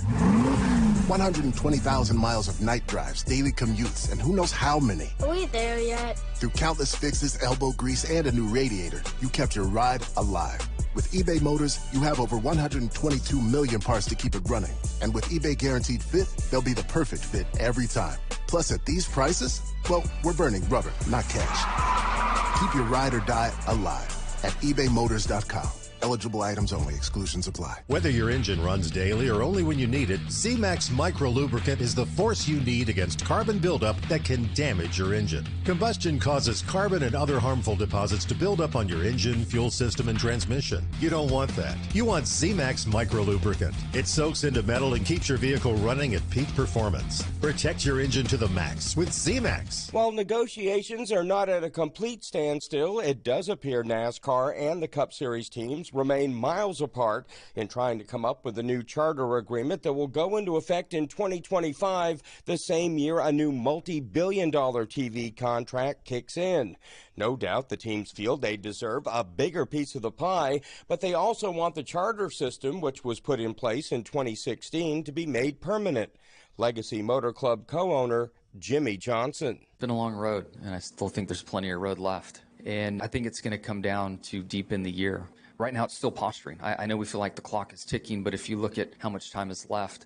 120,000 miles of night drives, daily commutes, and who knows how many. Are we there yet? Through countless fixes, elbow grease, and a new radiator, you kept your ride alive. With eBay Motors, you have over 122 million parts to keep it running. And with eBay Guaranteed Fit, they'll be the perfect fit every time. Plus, at these prices, well, we're burning rubber, not cash. Keep your ride or die alive at ebaymotors.com. Eligible items only. Exclusions apply. Whether your engine runs daily or only when you need it, C-Max Micro Lubricant is the force you need against carbon buildup that can damage your engine. Combustion causes carbon and other harmful deposits to build up on your engine, fuel system, and transmission. You don't want that. You want C-Max Micro Lubricant. It soaks into metal and keeps your vehicle running at peak performance. Protect your engine to the max with C-Max. While negotiations are not at a complete standstill, it does appear NASCAR and the Cup Series teams remain miles apart in trying to come up with a new charter agreement that will go into effect in 2025, the same year a new multi-billion-dollar TV contract kicks in. No doubt the teams feel they deserve a bigger piece of the pie, but they also want the charter system, which was put in place in 2016, to be made permanent. Legacy Motor Club co-owner Jimmy Johnson. It's been a long road, and I still think there's plenty of road left. And I think it's going to come down to deep in the year. Right now, it's still posturing. I know we feel like the clock is ticking, but if you look at how much time is left,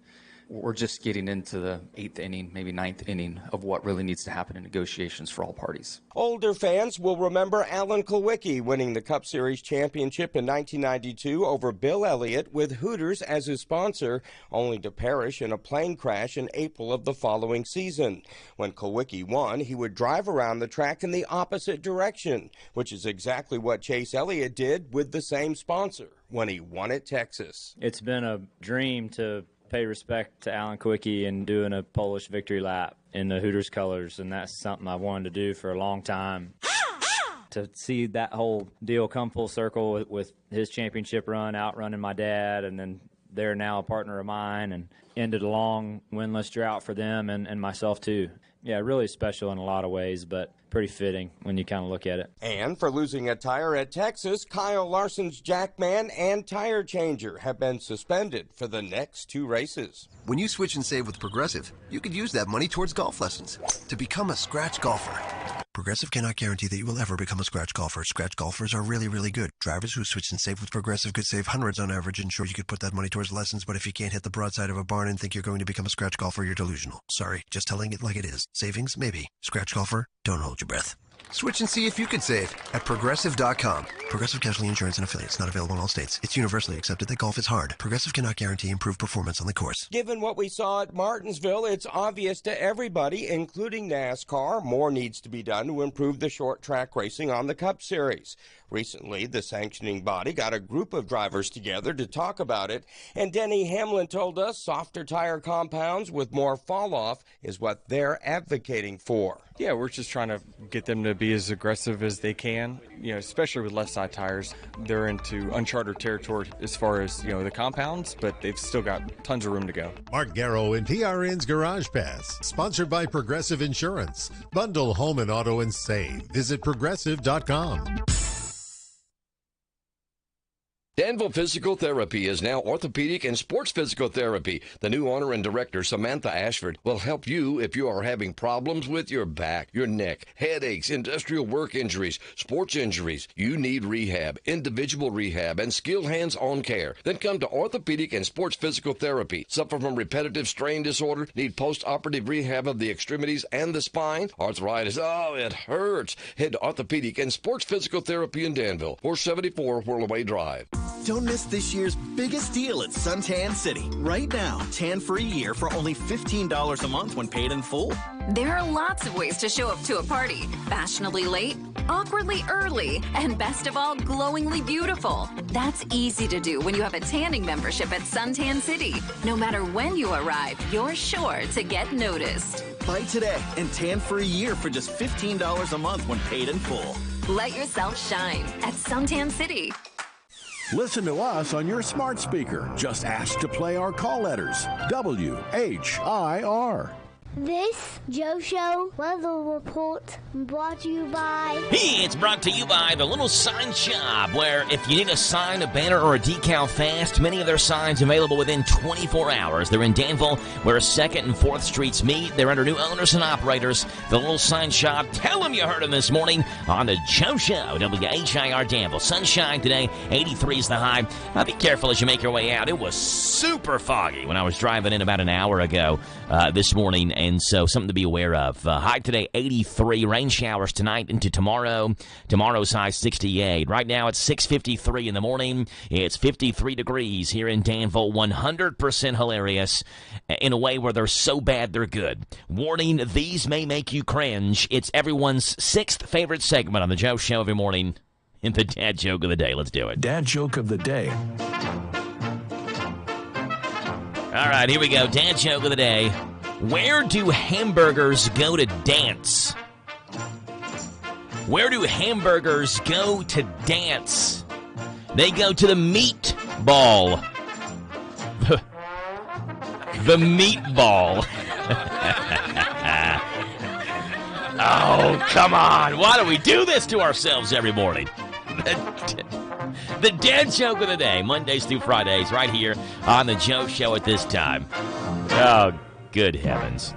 we're just getting into the 8th inning, maybe 9th inning of what really needs to happen in negotiations for all parties. Older fans will remember Alan Kulwicki winning the Cup Series championship in 1992 over Bill Elliott with Hooters as his sponsor, only to perish in a plane crash in April of the following season. When Kulwicki won, he would drive around the track in the opposite direction, which is exactly what Chase Elliott did with the same sponsor when he won at Texas. It's been a dream to pay respect to Alan Quickie and doing a Polish victory lap in the Hooters colors, and that's something I wanted to do for a long time. To see that whole deal come full circle with his championship run, outrunning my dad, and then they're now a partner of mine, and ended a long winless drought for them and myself too. Yeah, really special in a lot of ways, but pretty fitting when you kind of look at it. And for losing a tire at Texas, Kyle Larson's Jackman and tire changer have been suspended for the next 2 races. When you switch and save with Progressive, you could use that money towards golf lessons to become a scratch golfer. Progressive cannot guarantee that you will ever become a scratch golfer. Scratch golfers are really, really good. Drivers who switch and save with Progressive could save hundreds on average, and sure, you could put that money towards lessons, but if you can't hit the broadside of a barn and think you're going to become a scratch golfer, you're delusional. Sorry, just telling it like it is. Savings? Maybe. Scratch golfer? Don't hold your breath. Switch and see if you could save at Progressive.com. Progressive Casualty Insurance and Affiliates. Not available in all states. It's universally accepted that golf is hard. Progressive cannot guarantee improved performance on the course. Given what we saw at Martinsville, it's obvious to everybody, including NASCAR, more needs to be done to improve the short track racing on the Cup Series. Recently, the sanctioning body got a group of drivers together to talk about it, and Denny Hamlin told us softer tire compounds with more fall-off is what they're advocating for. Yeah, we're just trying to get them to be as aggressive as they can, especially with left side tires. They're into uncharted territory as far as, the compounds, but they've still got tons of room to go. Mark Garrow in PRN's Garage Pass, sponsored by Progressive Insurance. Bundle home and auto and save. Visit Progressive.com. Danville Physical Therapy is now orthopedic and sports physical therapy. The new owner and director, Samantha Ashford, will help you if you are having problems with your back, your neck, headaches, industrial work injuries, sports injuries. You need rehab, individual rehab, and skilled hands-on care. Then come to orthopedic and sports physical therapy. Suffer from repetitive strain disorder? Need post-operative rehab of the extremities and the spine? Arthritis? Oh, it hurts. Head to orthopedic and sports physical therapy in Danville, 474 Whirlaway Drive. Don't miss this year's biggest deal at Suntan City. Right now, tan-free year for only $15 a month when paid in full. There are lots of ways to show up to a party. Fashionably late, awkwardly early, and best of all, glowingly beautiful. That's easy to do when you have a tanning membership at Suntan City. No matter when you arrive, you're sure to get noticed. Buy today and tan-free year for just $15 a month when paid in full. Let yourself shine at Suntan City. Listen to us on your smart speaker. Just ask to play our call letters. WHIR. This Joe Show weather report brought to you by... It's brought to you by the Little Sign Shop, where if you need a sign, a banner, or a decal fast, many of their signs available within 24 hours. They're in Danville, where 2nd and 4th Streets meet. They're under new owners and operators. The Little Sign Shop. Tell them you heard them this morning on the Joe Show. WHIR Danville. Sunshine today. 83 is the high. Be careful as you make your way out. It was super foggy when I was driving in about an hour ago this morning, and so something to be aware of. High today, 83. Rain showers tonight into tomorrow. Tomorrow's high, 68. Right now, it's 6:53 in the morning. It's 53 degrees here in Danville. 100% hilarious in a way where they're so bad they're good. Warning, these may make you cringe. It's everyone's 6th favorite segment on the Joe Show every morning in the Dad Joke of the Day. Let's do it. Dad Joke of the Day. All right, here we go. Dad Joke of the Day. Where do hamburgers go to dance? Where do hamburgers go to dance? They go to the meat ball. The meatball. Oh, come on. Why do we do this to ourselves every morning? The Dad Joke of the Day, Mondays through Fridays, right here on the Joe Show at this time. Oh, good heavens.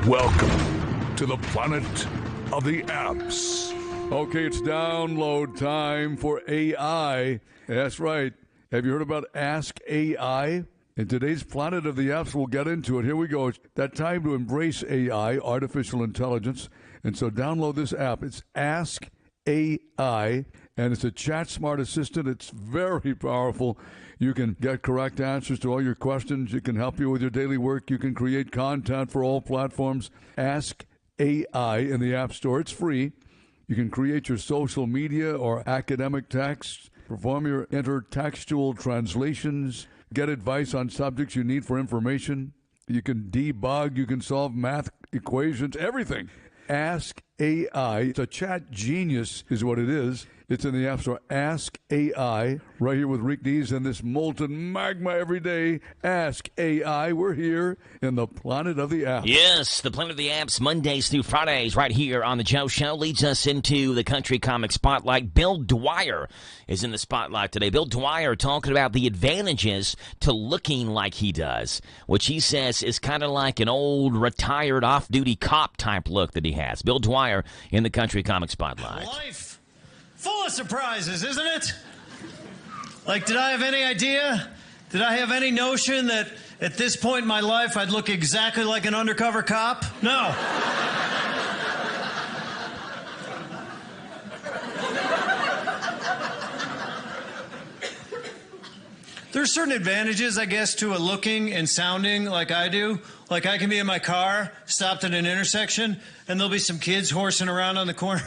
Welcome to the planet of the apps. Okay, it's download time for AI. That's right. Have you heard about Ask AI? In today's Planet of the Apps, we'll get into it. Here we go. It's that time to embrace AI, artificial intelligence. And so download this app. It's Ask AI, and it's a chat smart assistant. It's very powerful. You can get correct answers to all your questions. It can help you with your daily work. You can create content for all platforms. Ask AI in the App Store. It's free. You can create your social media or academic texts, perform your intertextual translations, get advice on subjects you need for information. You can debug, you can solve math equations, everything. Ask AI. It's a chat genius is what it is. It's in the App Store. Ask AI. Right here with Rick Dees and this molten magma every day. Ask AI. We're here in the Planet of the Apps. Yes, the Planet of the Apps, Mondays through Fridays, right here on the Joe Show, leads us into the Country Comic Spotlight. Bill Dwyer is in the spotlight today. Bill Dwyer talking about the advantages to looking like he does, which he says is kind of like an old, retired, off-duty cop type look that he has. Bill Dwyer in the Country Comic Spotlight. Life full of surprises, isn't it? Like, did I have any idea? Did I have any notion that at this point in my life I'd look exactly like an undercover cop? No. There's certain advantages, I guess, to a looking and sounding like I do. Like, I can be in my car, stopped at an intersection, and there'll be some kids horsing around on the corner.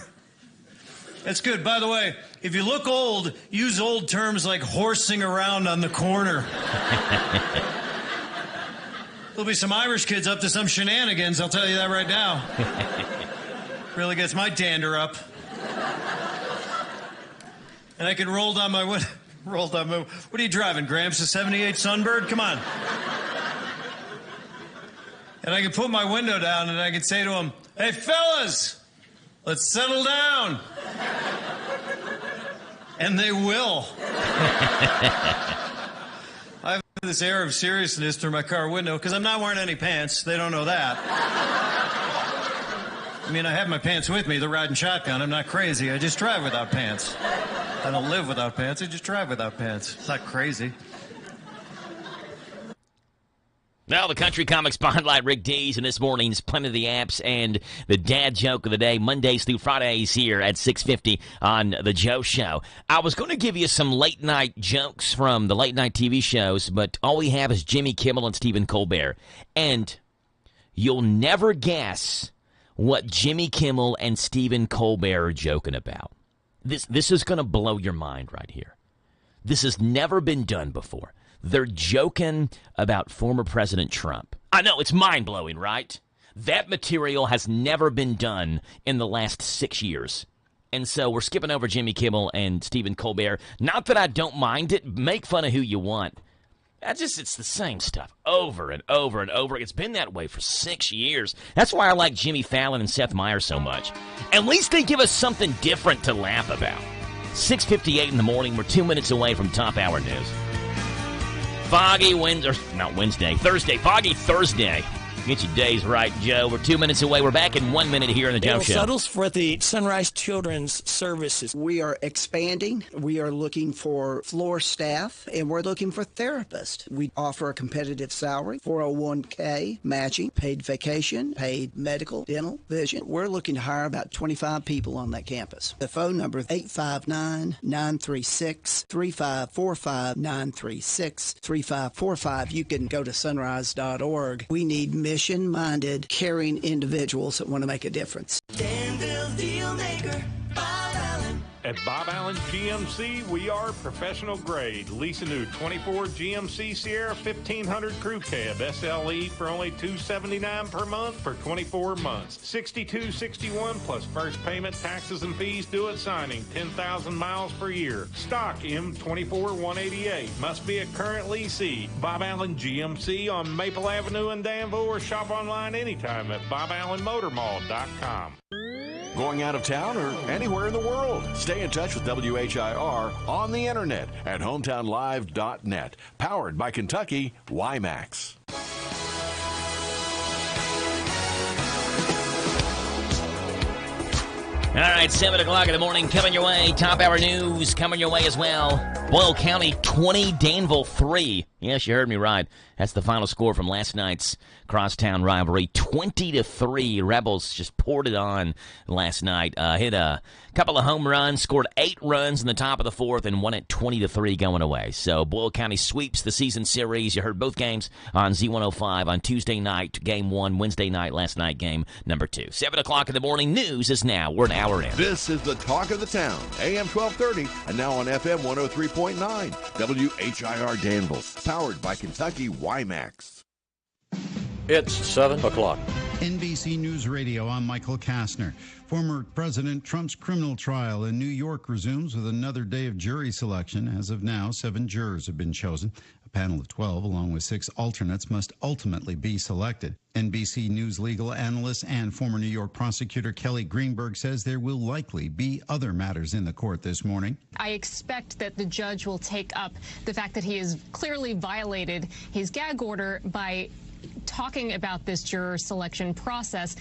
That's good. By the way, if you look old, use old terms like horsing around on the corner. There'll be some Irish kids up to some shenanigans, I'll tell you that right now. Really gets my dander up. And I can roll down my window. What are you driving, Gramps? A 78 Sunbird? Come on. And I can put my window down and I can say to them, "Hey, fellas, let's settle down." And they will. I have this air of seriousness through my car window because I'm not wearing any pants. They don't know that. I mean, I have my pants with me. They're riding shotgun. I'm not crazy. I just drive without pants. I don't live without pants. I just drive without pants. It's not crazy. Now, the Country Comic Spotlight, Rick Dees, and this morning's Planet of the Apps and the dad joke of the day, Mondays through Fridays here at 6:50 on The Joe Show. I was going to give you some late-night jokes from the late-night TV shows, but all we have is Jimmy Kimmel and Stephen Colbert. And you'll never guess what Jimmy Kimmel and Stephen Colbert are joking about. This is going to blow your mind right here. This has never been done before. They're joking about former President Trump. I know, it's mind-blowing, right? That material has never been done in the last 6 years. And so we're skipping over Jimmy Kimmel and Stephen Colbert. Not that I don't mind it. Make fun of who you want. It's the same stuff over and over and over. It's been that way for 6 years. That's why I like Jimmy Fallon and Seth Meyers so much. At least they give us something different to laugh about. 6:58 in the morning. We're 2 minutes away from top hour news. Foggy Thursday. Foggy Thursday. Get your days right, Joe. We're 2 minutes away. We're back in 1 minute here in the Joe Show. Suttles for the Sunrise Children's Services. We are expanding. We are looking for floor staff, and we're looking for therapists. We offer a competitive salary, 401k, matching, paid vacation, paid medical, dental, vision. We're looking to hire about 25 people on that campus. The phone number is 859-936-3545, 936-3545. You can go to sunrise.org. We need mission-minded, caring individuals that want to make a difference. Danville Dealmaker, Bob Allen. At Bob Allen GMC, we are professional grade. Lease a new 24 GMC Sierra 1500 Crew Cab SLE for only $279 per month for 24 months. $62.61 plus first payment, taxes, and fees due at signing. 10,000 miles per year. Stock M24 188. Must be a current leasee. Bob Allen GMC on Maple Avenue in Danville, or shop online anytime at BobAllenMotorMall.com. Going out of town or anywhere in the world? Stay in touch with WHIR on the internet at hometownlive.net. Powered by Kentucky WiMAX. All right, 7 o'clock in the morning coming your way. Top hour news coming your way as well. Boyle County 20, Danville 3. Yes, you heard me right. That's the final score from last night's crosstown rivalry. 20-3. Rebels just poured it on last night. Hit a couple of home runs, scored 8 runs in the top of the fourth, and won it 20-3 going away. So Boyle County sweeps the season series. You heard both games on Z105 on Tuesday night, game 1, Wednesday night, last night, game number 2. 7 o'clock in the morning. News is now. We're an hour in. This is the talk of the town. AM 1230 and now on FM 103.9. WHIR Danville. Powered by Kentucky WiMAX. It's 7 o'clock. NBC News Radio, I'm Michael Kastner. Former President Trump's criminal trial in New York resumes with another day of jury selection. As of now, 7 jurors have been chosen. A panel of 12, along with 6 alternates, must ultimately be selected. NBC News legal analyst and former New York prosecutor Kelly Greenberg says there will likely be other matters in the court this morning. I expect that the judge will take up the fact that he has clearly violated his gag order by talking about this juror selection process.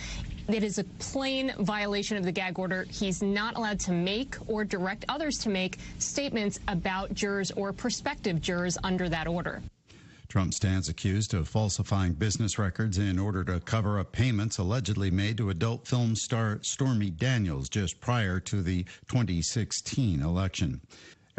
It is a plain violation of the gag order. He's not allowed to make or direct others to make statements about jurors or prospective jurors under that order. Trump stands accused of falsifying business records in order to cover up payments allegedly made to adult film star Stormy Daniels just prior to the 2016 election.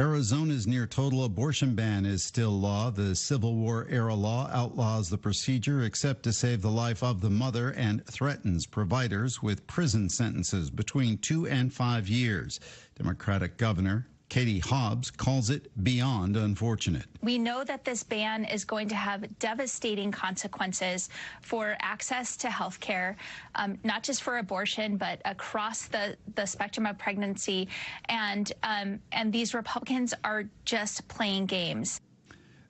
Arizona's near-total abortion ban is still law. The Civil War-era law outlaws the procedure except to save the life of the mother and threatens providers with prison sentences between 2 and 5 years. Democratic Governor Katie Hobbs calls it beyond unfortunate. We know that this ban is going to have devastating consequences for access to health care, not just for abortion, but across the spectrum of pregnancy. And these Republicans are just playing games.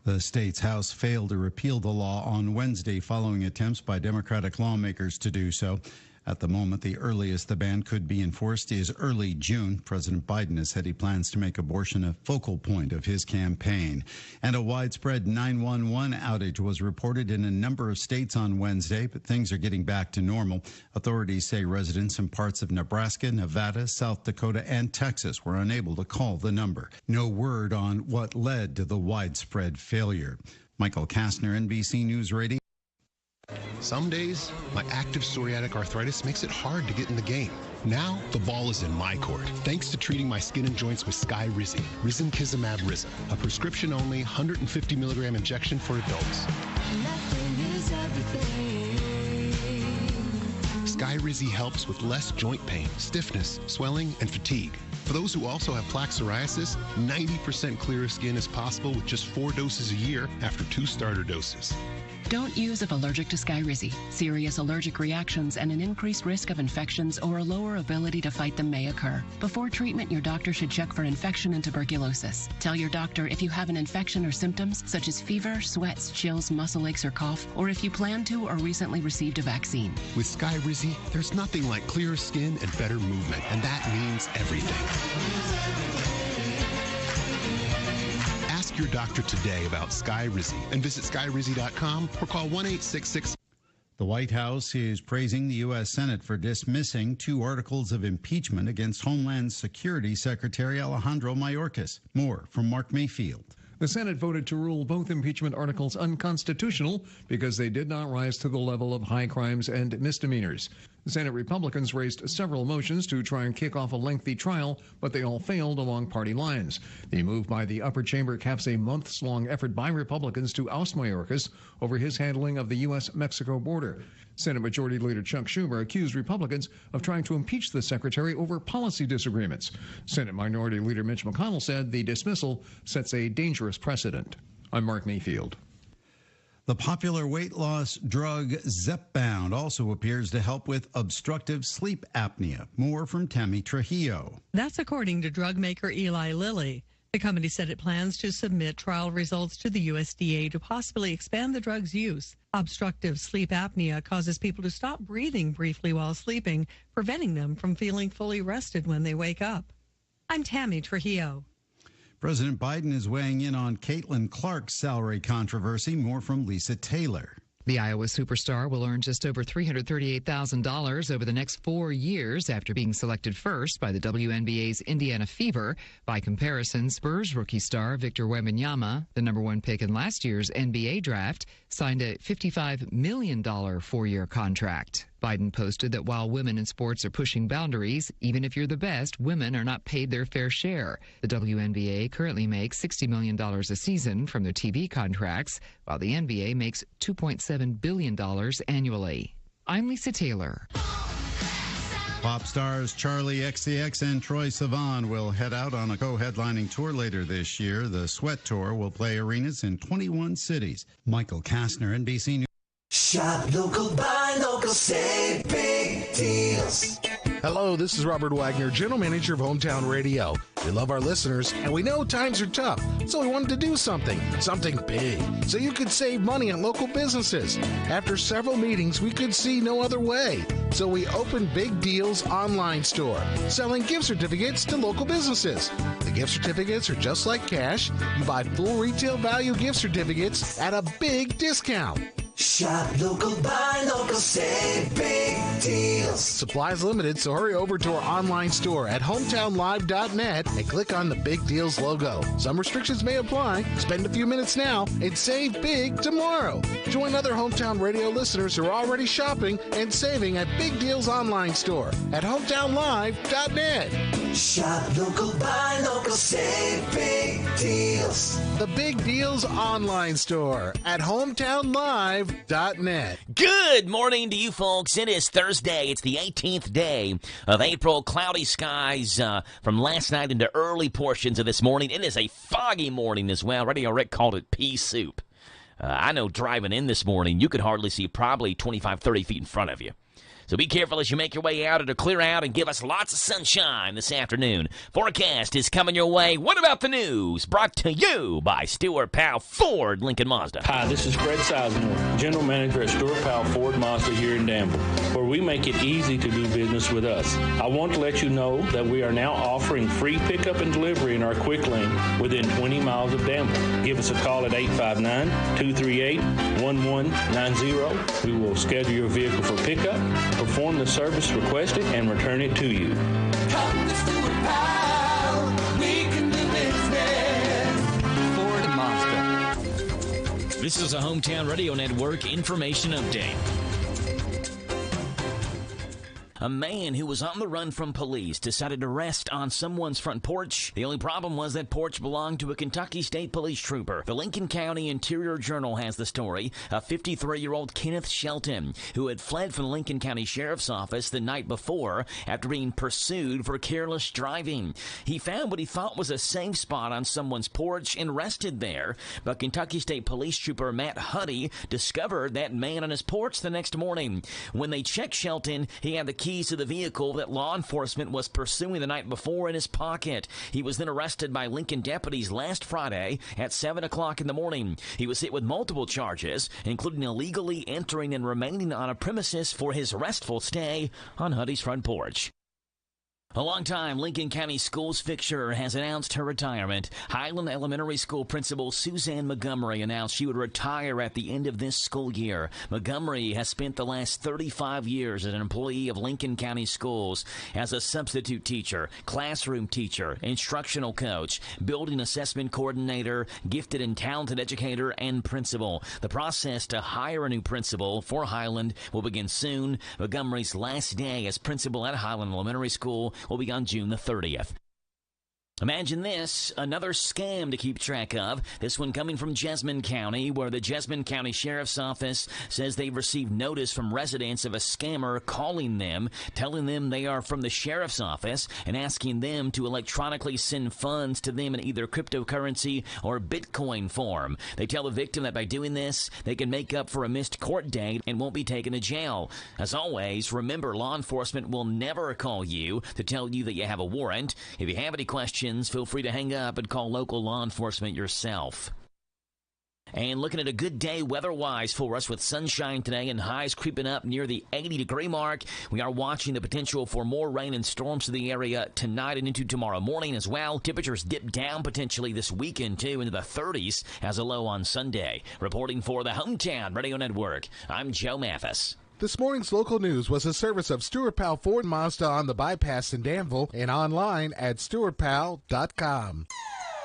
The state's House failed to repeal the law on Wednesday following attempts by Democratic lawmakers to do so. At the moment, the earliest the ban could be enforced is early June. President Biden has said he plans to make abortion a focal point of his campaign. And a widespread 911 outage was reported in a number of states on Wednesday, but things are getting back to normal. Authorities say residents in parts of Nebraska, Nevada, South Dakota, and Texas were unable to call the number. No word on what led to the widespread failure. Michael Kastner, NBC News Radio. Some days, my active psoriatic arthritis makes it hard to get in the game. Now, the ball is in my court, thanks to treating my skin and joints with Skyrizi, Risankizumab Riza, a prescription-only 150-milligram injection for adults. Skyrizi helps with less joint pain, stiffness, swelling, and fatigue. For those who also have plaque psoriasis, 90% clearer skin is possible with just 4 doses a year after 2 starter doses. Don't use if allergic to Skyrizi. Serious allergic reactions and an increased risk of infections or a lower ability to fight them may occur. Before treatment, your doctor should check for infection and tuberculosis. Tell your doctor if you have an infection or symptoms such as fever, sweats, chills, muscle aches, or cough, or if you plan to or recently received a vaccine. With Skyrizi, there's nothing like clearer skin and better movement, and that means everything. Ask your doctor today about Skyrizi and visit Skyrizi.com or call 1-866. The White House is praising the U.S. Senate for dismissing 2 articles of impeachment against Homeland Security Secretary Alejandro Mayorkas. More from Mark Mayfield. The Senate voted to rule both impeachment articles unconstitutional because they did not rise to the level of high crimes and misdemeanors. Senate Republicans raised several motions to try and kick off a lengthy trial, but they all failed along party lines. The move by the upper chamber caps a months-long effort by Republicans to oust Mayorkas over his handling of the U.S.-Mexico border. Senate Majority Leader Chuck Schumer accused Republicans of trying to impeach the secretary over policy disagreements. Senate Minority Leader Mitch McConnell said the dismissal sets a dangerous precedent. I'm Mark Mayfield. The popular weight loss drug Zepbound also appears to help with obstructive sleep apnea. More from Tammy Trujillo. That's according to drug maker Eli Lilly. The company said it plans to submit trial results to the USDA to possibly expand the drug's use. Obstructive sleep apnea causes people to stop breathing briefly while sleeping, preventing them from feeling fully rested when they wake up. I'm Tammy Trujillo. President Biden is weighing in on Caitlin Clark's salary controversy. More from Lisa Taylor. The Iowa superstar will earn just over $338,000 over the next 4 years after being selected first by the WNBA's Indiana Fever. By comparison, Spurs rookie star Victor Wembanyama, the #1 pick in last year's NBA draft, signed a $55 million 4-year contract. Biden posted that while women in sports are pushing boundaries, even if you're the best, women are not paid their fair share. The WNBA currently makes $60 million a season from their TV contracts, while the NBA makes $2.7 billion annually. I'm Lisa Taylor. Pop stars Charlie XCX and Troye Sivan will head out on a co-headlining tour later this year. The Sweat Tour will play arenas in 21 cities. Michael Kastner, NBC News. Shop local, buy local, save big deals. Hello, this is Robert Wagner, General Manager of Hometown Radio. We love our listeners, and we know times are tough, so we wanted to do something big, so you could save money on local businesses. After several meetings, we could see no other way, so we opened Big Deals Online Store, selling gift certificates to local businesses. The gift certificates are just like cash. You buy full retail value gift certificates at a big discount. Shop local, buy local, save big deals. Supplies limited, so hurry over to our online store at hometownlive.net and click on the Big Deals logo. Some restrictions may apply. Spend a few minutes now and save big tomorrow. Join other Hometown Radio listeners who are already shopping and saving at Big Deals online store at hometownlive.net. Shop local, buy local, save big deals. The Big Deals online store at hometownlive.net. Good morning to you folks. It is Thursday. It's the 18th day of April. Cloudy skies from last night into early portions of this morning. It is a foggy morning as well. Radio Rick called it pea soup. I know driving in this morning, you could hardly see probably 25, 30 feet in front of you. So be careful as you make your way out. It'll clear out and give us lots of sunshine this afternoon. Forecast is coming your way. What about the news? Brought to you by Stewart Powell Ford Lincoln Mazda. Hi, this is Fred Sizemore, General Manager at Stewart Powell Ford Mazda here in Danville, where we make it easy to do business with us. I want to let you know that we are now offering free pickup and delivery in our quick lane within 20 miles of Danville. Give us a call at 859-238-1190. We will schedule your vehicle for pickup, perform the service requested, and return it to you. Come to Stewart Powell, we can do business. Ford Mazda. This is a Hometown Radio Network information update. A man who was on the run from police decided to rest on someone's front porch. The only problem was that porch belonged to a Kentucky State Police trooper. The Lincoln County Interior Journal has the story of 53-year-old Kenneth Shelton, who had fled from the Lincoln County Sheriff's Office the night before after being pursued for careless driving. He found what he thought was a safe spot on someone's porch and rested there. But Kentucky State Police trooper Matt Huddy discovered that man on his porch the next morning. When they checked Shelton, he had the keys to the vehicle that law enforcement was pursuing the night before in his pocket. He was then arrested by Lincoln deputies last Friday at 7 o'clock in the morning. He was hit with multiple charges, including illegally entering and remaining on a premises for his restful stay on Huddy's front porch. A longtime Lincoln County Schools fixture has announced her retirement. Highland Elementary School Principal Suzanne Montgomery announced she would retire at the end of this school year. Montgomery has spent the last 35 years as an employee of Lincoln County Schools as a substitute teacher, classroom teacher, instructional coach, building assessment coordinator, gifted and talented educator, and principal. The process to hire a new principal for Highland will begin soon. Montgomery's last day as principal at Highland Elementary School will be on June the 30th. Imagine this, another scam to keep track of. This one coming from Jessamine County, where the Jessamine County Sheriff's Office says they've received notice from residents of a scammer calling them, telling them they are from the Sheriff's Office and asking them to electronically send funds to them in either cryptocurrency or Bitcoin form. They tell the victim that by doing this, they can make up for a missed court date and won't be taken to jail. As always, remember, law enforcement will never call you to tell you that you have a warrant. If you have any questions, feel free to hang up and call local law enforcement yourself. And looking at a good day weather-wise for us with sunshine today and highs creeping up near the 80-degree mark. We are watching the potential for more rain and storms to the area tonight and into tomorrow morning as well. Temperatures dip down potentially this weekend, too, into the 30s as a low on Sunday. Reporting for the Hometown Radio Network, I'm Joe Mathis. This morning's local news was a service of Stewart Powell Ford Mazda on the bypass in Danville and online at stewartpowell.com.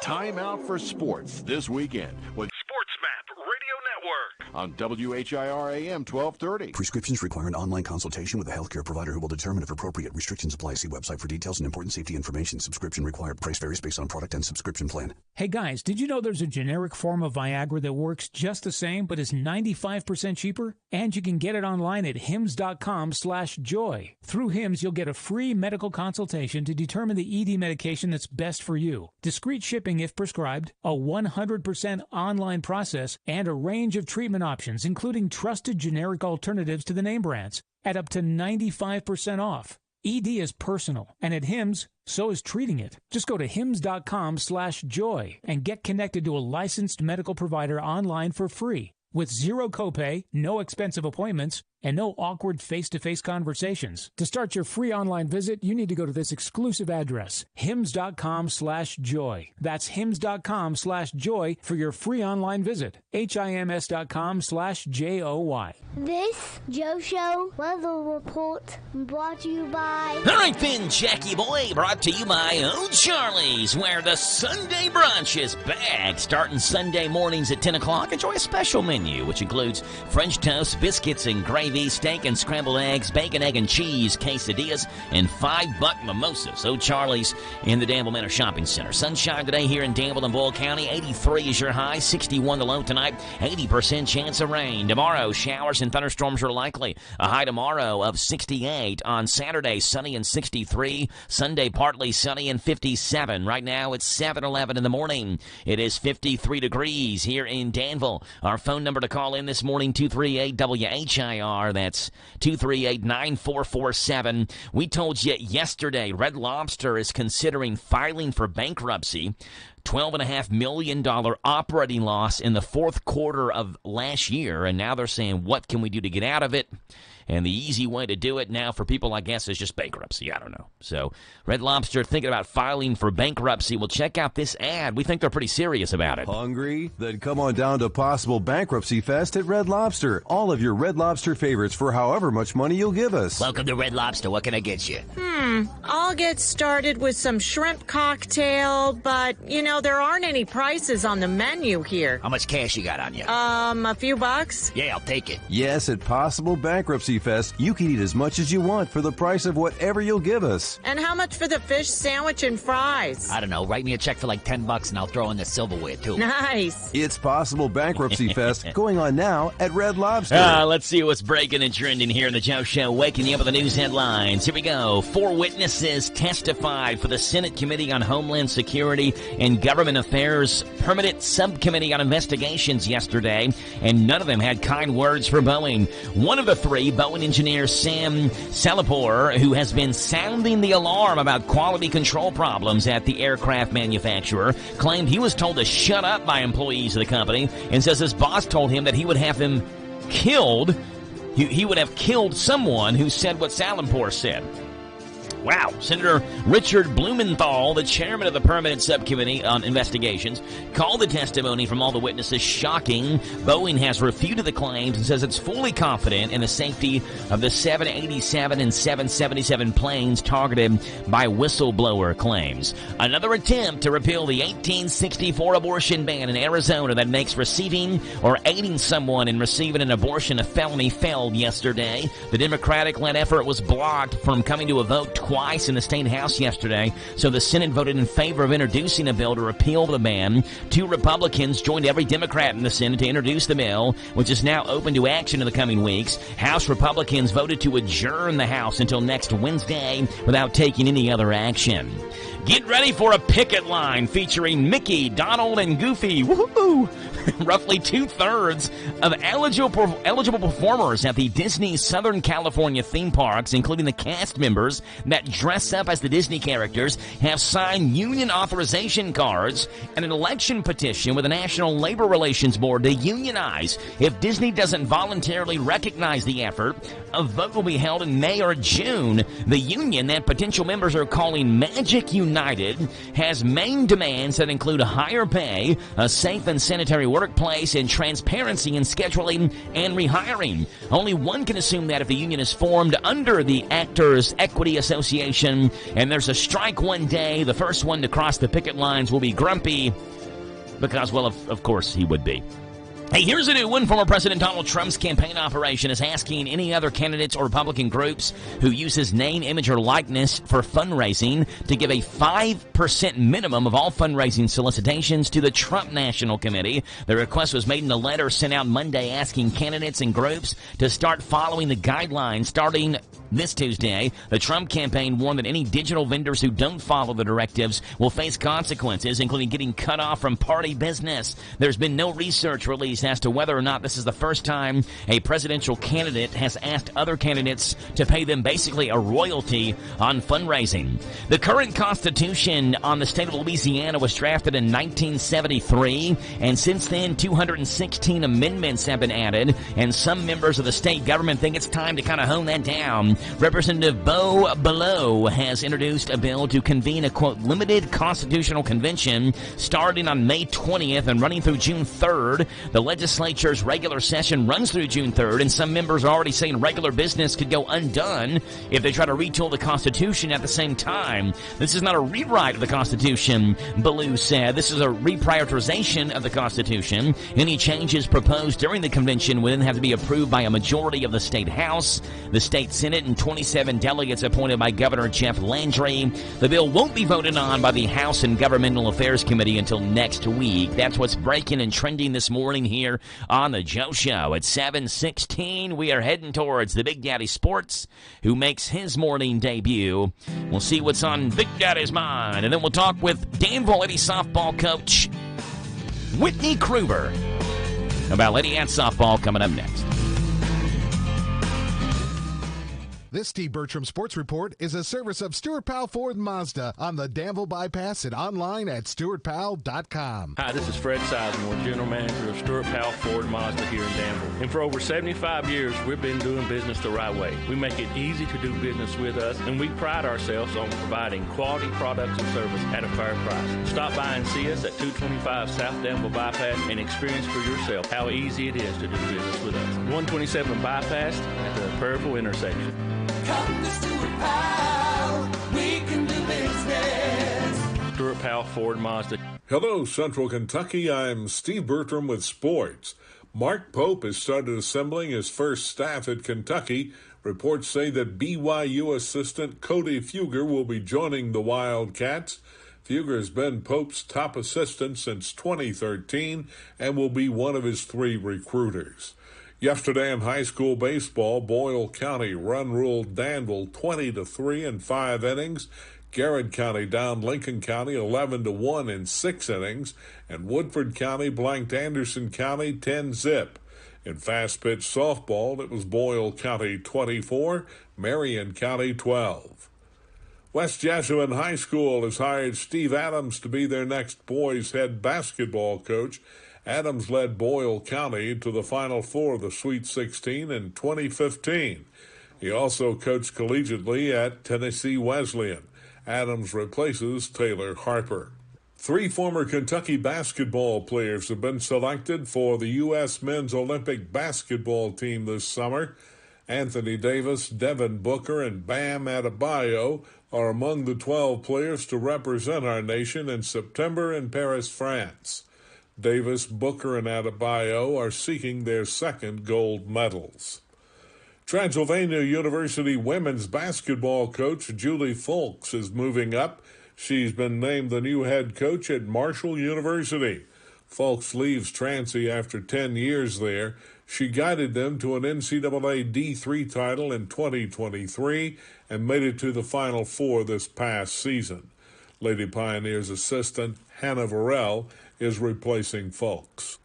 Time out for sports this weekend with SportsMap Radio Network on WHIR AM 1230. Prescriptions require an online consultation with a healthcare provider who will determine if appropriate. Restrictions apply. See website for details and important safety information. Subscription required. Price varies based on product and subscription plan. Hey guys, did you know there's a generic form of Viagra that works just the same but is 95% cheaper? And you can get it online at hims.com/joy. Through Hims, you'll get a free medical consultation to determine the ED medication that's best for you. Discreet shipping if prescribed, a 100% online process, and a range of treatment investment options, including trusted generic alternatives to the name brands, at up to 95% off. ED is personal, and at Hims, so is treating it. Just go to hims.com/joy and get connected to a licensed medical provider online for free with zero copay, no expensive appointments, and no awkward face-to-face conversations. To start your free online visit, you need to go to this exclusive address, hims.com/joy. That's hims.com/joy for your free online visit. HIMS.com/JOY. This Joe Show weather report brought to you by... All right then, Jackie Boy, brought to you by O'Charlie's, where the Sunday brunch is back. Starting Sunday mornings at 10 o'clock, enjoy a special menu, which includes French toast, biscuits and gravy, steak and scrambled eggs, bacon, egg, and cheese, quesadillas, and $5 mimosas. O'Charlie's in the Danville Manor Shopping Center. Sunshine today here in Danville and Boyle County. 83 is your high, 61 the low tonight, 80% chance of rain. Tomorrow, showers and thunderstorms are likely. A high tomorrow of 68. On Saturday, sunny and 63. Sunday, partly sunny and 57. Right now, it's 7:11 in the morning. It is 53 degrees here in Danville. Our phone number to call in this morning, 238-WHIR. That's 238-9447. We told you yesterday Red Lobster is considering filing for bankruptcy. $12.5 million operating loss in the fourth quarter of last year, and now they're saying, what can we do to get out of it? And the easy way to do it now for people, I guess, is just bankruptcy. I don't know. So Red Lobster thinking about filing for bankruptcy. Well, check out this ad. We think they're pretty serious about it. Hungry? Then come on down to Possible Bankruptcy Fest at Red Lobster. All of your Red Lobster favorites for however much money you'll give us. Welcome to Red Lobster. What can I get you? I'll get started with some shrimp cocktail, but, there aren't any prices on the menu here. How much cash you got on you? A few bucks? Yeah, I'll take it. Yes, at Possible Bankruptcy Fest, you can eat as much as you want for the price of whatever you'll give us. And how much for the fish sandwich and fries? I don't know. Write me a check for like $10 and I'll throw in the silverware, too. Nice. It's Possible Bankruptcy Fest going on now at Red Lobster. Let's see what's breaking and trending here in the Joe Show, waking you up with the news headlines. Here we go. 4 witnesses testified for the Senate Committee on Homeland Security and Government Affairs Permanent Subcommittee on Investigations yesterday, and none of them had kind words for Boeing. One of the 3, Boeing engineer Sam Salapur, who has been sounding the alarm about quality control problems at the aircraft manufacturer, claimed he was told to shut up by employees of the company and says his boss told him that he would have him killed. He would have killed someone who said what Salapur said. Wow. Senator Richard Blumenthal, the chairman of the Permanent Subcommittee on Investigations, called the testimony from all the witnesses shocking. Boeing has refuted the claims and says it's fully confident in the safety of the 787 and 777 planes targeted by whistleblower claims. Another attempt to repeal the 1864 abortion ban in Arizona that makes receiving or aiding someone in receiving an abortion a felony failed yesterday. The Democratic-led effort was blocked from coming to a vote twice in the state house yesterday, so the Senate voted in favor of introducing a bill to repeal the ban. 2 Republicans joined every Democrat in the Senate to introduce the bill, which is now open to action in the coming weeks. House Republicans voted to adjourn the House until next Wednesday without taking any other action. Get ready for a picket line featuring Mickey, Donald, and Goofy. Woohoo! Roughly 2/3 of eligible performers at the Disney Southern California theme parks, including the cast members that dress up as the Disney characters, have signed union authorization cards and an election petition with the National Labor Relations Board to unionize. If Disney doesn't voluntarily recognize the effort, a vote will be held in May or June. The union that potential members are calling Magic United has main demands that include higher pay, a safe and sanitary workplace, and transparency in scheduling and rehiring. Only one can assume that if the union is formed under the Actors Equity Association and there's a strike one day, the first one to cross the picket lines will be grumpy because, well, of course he would be. Hey, here's a new one. Former President Donald Trump's campaign operation is asking any other candidates or Republican groups who use his name, image, or likeness for fundraising to give a 5% minimum of all fundraising solicitations to the Trump National Committee. The request was made in a letter sent out Monday asking candidates and groups to start following the guidelines starting This Tuesday, the Trump campaign warned that any digital vendors who don't follow the directives will face consequences, including getting cut off from party business. There's been no research released as to whether or not this is the first time a presidential candidate has asked other candidates to pay them basically a royalty on fundraising. The current constitution on the state of Louisiana was drafted in 1973, and since then 216 amendments have been added, and some members of the state government think it's time to kind of hone that down. Representative Beau Belleau has introduced a bill to convene a, quote, limited constitutional convention starting on May 20th and running through June 3rd. The legislature's regular session runs through June 3rd, and some members are already saying regular business could go undone if they try to retool the Constitution at the same time. This is not a rewrite of the Constitution, Belleau said. This is a reprioritization of the Constitution. Any changes proposed during the convention would then have to be approved by a majority of the state House, the state Senate, and 27 delegates appointed by Governor Jeff Landry. The bill won't be voted on by the House and Governmental Affairs Committee until next week. That's what's breaking and trending this morning here on The Joe Show. At 7:16, we are heading towards the Big Daddy Sports, who makes his morning debut. We'll see what's on Big Daddy's mind, and then we'll talk with Danville Lady softball coach Whitney Kruber about Lady Ant softball coming up next. This Steve Bertram Sports Report is a service of Stuart Powell Ford Mazda on the Danville Bypass and online at stuartpowell.com. Hi, this is Fred Sizemore, General Manager of Stuart Powell Ford Mazda here in Danville. And for over 75 years, we've been doing business the right way. We make it easy to do business with us, and we pride ourselves on providing quality products and service at a fair price. Stop by and see us at 225 South Danville Bypass and experience for yourself how easy it is to do business with us. 127 Bypass at the Prairieville intersection. Come to Stuart Powell, we can do business. Stuart Powell Ford Mazda. Hello, Central Kentucky. I'm Steve Bertram with sports. Mark Pope has started assembling his first staff at Kentucky. Reports say that BYU assistant Cody Fuger will be joining the Wildcats. Fuger has been Pope's top assistant since 2013 and will be one of his 3 recruiters. Yesterday in high school baseball, Boyle County run-ruled Danville 20-3 in 5 innings. Garrett County down Lincoln County 11-1 in 6 innings, and Woodford County blanked Anderson County 10-zip. In fast-pitch softball, it was Boyle County 24, Marion County 12. West Jesuit High School has hired Steve Adams to be their next boys' head basketball coach. Adams led Boyle County to the Final Four of the Sweet 16 in 2015. He also coached collegiately at Tennessee Wesleyan. Adams replaces Taylor Harper. 3 former Kentucky basketball players have been selected for the U.S. men's Olympic basketball team this summer. Anthony Davis, Devin Booker, and Bam Adebayo are among the 12 players to represent our nation in September in Paris, France. Davis, Booker, and Adebayo are seeking their 2nd gold medals. Transylvania University women's basketball coach Julie Fulks is moving up. She's been named the new head coach at Marshall University. Fulks leaves Transy after 10 years there. She guided them to an NCAA D3 title in 2023 and made it to the Final Four this past season. Lady Pioneers assistant Hannah Varell is replacing Fulks.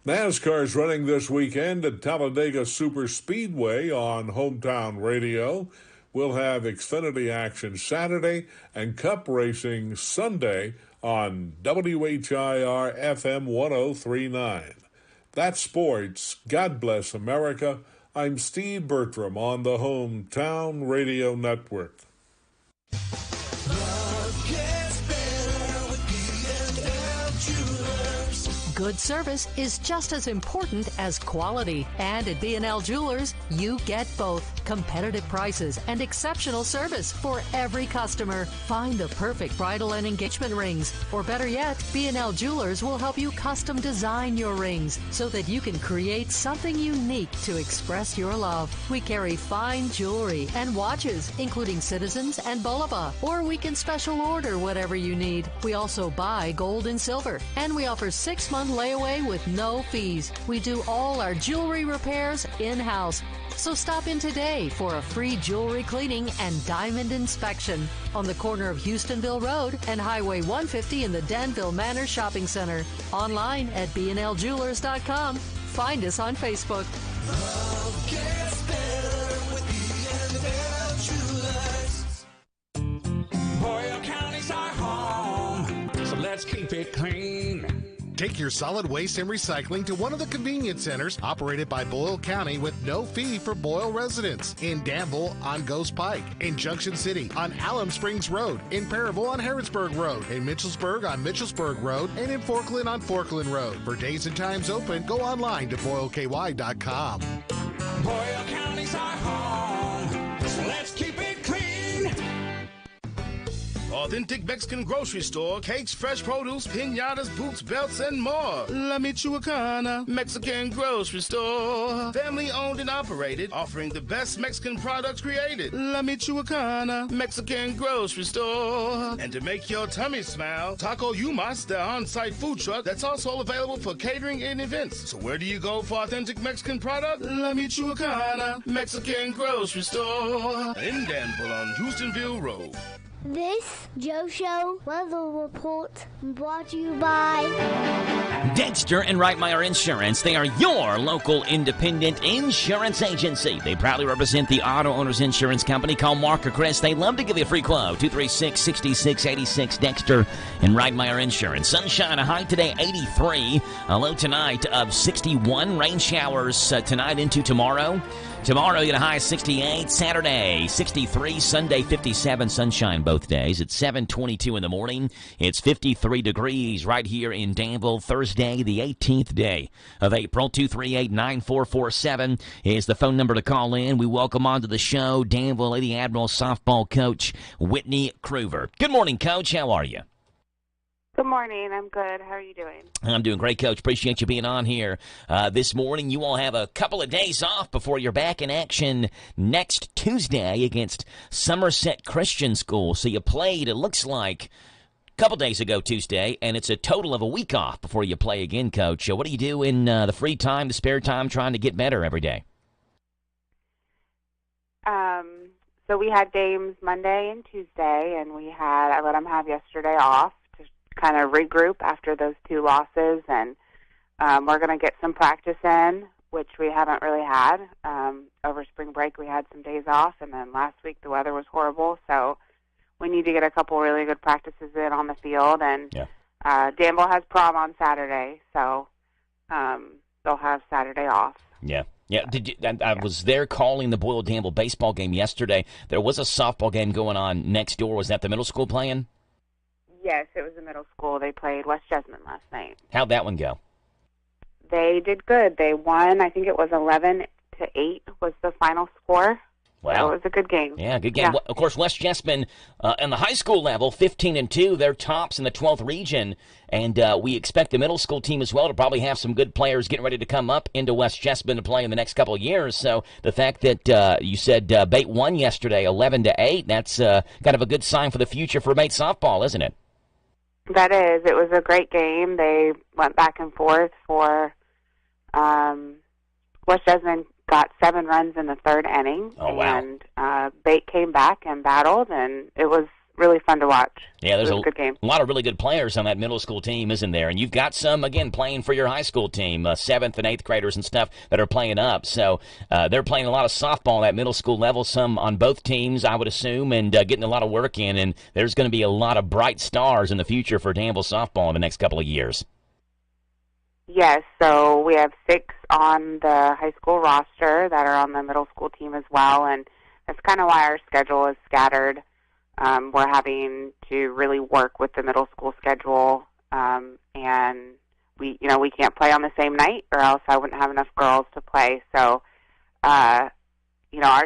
NASCAR is running this weekend at Talladega Superspeedway on Hometown Radio. We'll have Xfinity action Saturday and Cup racing Sunday on WHIR FM 1039. That's sports. God bless America. I'm Steve Bertram on the Hometown Radio Network. Good service is just as important as quality. And at B&L Jewelers, you get both. Competitive prices and exceptional service for every customer. Find the perfect bridal and engagement rings. Or better yet, B&L Jewelers will help you custom design your rings so that you can create something unique to express your love. We carry fine jewelry and watches, including Citizens and Bulova. Or we can special order whatever you need. We also buy gold and silver. And we offer 6-month layaway with no fees. We do all our jewelry repairs in-house. So stop in today for a free jewelry cleaning and diamond inspection on the corner of Houstonville Road and Highway 150 in the Danville Manor Shopping Center. Online at bnljewelers.com. Find us on Facebook. Love gets better with B&L Jewelers. Boyle County's our home, so let's keep it clean. Take your solid waste and recycling to one of the convenience centers operated by Boyle County with no fee for Boyle residents. In Danville on Ghost Pike, in Junction City on Alum Springs Road, in Perryville on Harrodsburg Road, in Mitchellsburg on Mitchellsburg Road, and in Forkland on Forkland Road. For days and times open, go online to BoyleKY.com. Boyle County's our home, so let's keep it clean. Authentic Mexican grocery store, cakes, fresh produce, piñatas, boots, belts, and more. La Michoacana Mexican grocery store. Family owned and operated, offering the best Mexican products created. La Michoacana Mexican grocery store. And to make your tummy smile, Taco Yumas, the on-site food truck that's also available for catering and events. So where do you go for authentic Mexican product? La Michoacana Mexican grocery store. In Danville on Houstonville Road. This Joe Show weather report brought to you by Dexter and Reitmeyer Insurance. They are your local independent insurance agency. They proudly represent the Auto Owners Insurance Company. Call Mark or Chris. They love to give you a free quote. 236-6686. Dexter and Reitmeyer Insurance. Sunshine, a high today 83. A low tonight of 61. Rain showers tonight into tomorrow. Tomorrow, you get a high of 68. Saturday, 63. Sunday, 57. Sunshine both days. It's 7:22 in the morning. It's 53 degrees right here in Danville. Thursday, the 18th day of April. 238-9447 is the phone number to call in. We welcome onto the show Danville Lady Admiral softball coach Whitney Kruever. Good morning, Coach. How are you? Good morning. I'm good. How are you doing? I'm doing great, Coach. Appreciate you being on here this morning. You all have a couple of days off before you're back in action next Tuesday against Somerset Christian School. So you played, it looks like, a couple days ago Tuesday, and it's a total of a week off before you play again, Coach. What do you do in the free time, the spare time, trying to get better every day? So we had games Monday and Tuesday, and I let them have yesterday off to kind of regroup after those two losses, and we're going to get some practice in, which we haven't really had. Over spring break, we had some days off, and then last week the weather was horrible, so we need to get a couple really good practices in on the field, and Danville has prom on Saturday, so they'll have Saturday off. Yeah. Yeah, I was there calling the Boyle Danville baseball game yesterday. There was a softball game going on next door. Was that the middle school playing? Yes, it was the middle school. They played West Jessamine last night. How'd that one go? They did good. They won. I think it was 11-8 was the final score. Wow. So it was a good game. Yeah, good game. Yeah. Of course, West Jessamine, on the high school level, 15-2. They're tops in the 12th region. And we expect the middle school team as well to probably have some good players getting ready to come up into West Jessamine to play in the next couple of years. So the fact that you said Bate won yesterday 11-8, that's kind of a good sign for the future for Bate softball, isn't it? That is. It was a great game. They went back and forth for West Jessamine got 7 runs in the third inning. Oh, wow. And Bate came back and battled, and it was really fun to watch. Yeah, there's a good game. A lot of really good players on that middle school team, isn't there? And you've got some, again, playing for your high school team, 7th and 8th graders and stuff that are playing up. So they're playing a lot of softball at middle school level, some on both teams, I would assume, and getting a lot of work in. And there's going to be a lot of bright stars in the future for Danville softball in the next couple of years. Yes, so we have 6 on the high school roster that are on the middle school team as well, and that's kind of why our schedule is scattered. We're having to really work with the middle school schedule, and we can't play on the same night, or else I wouldn't have enough girls to play. So, our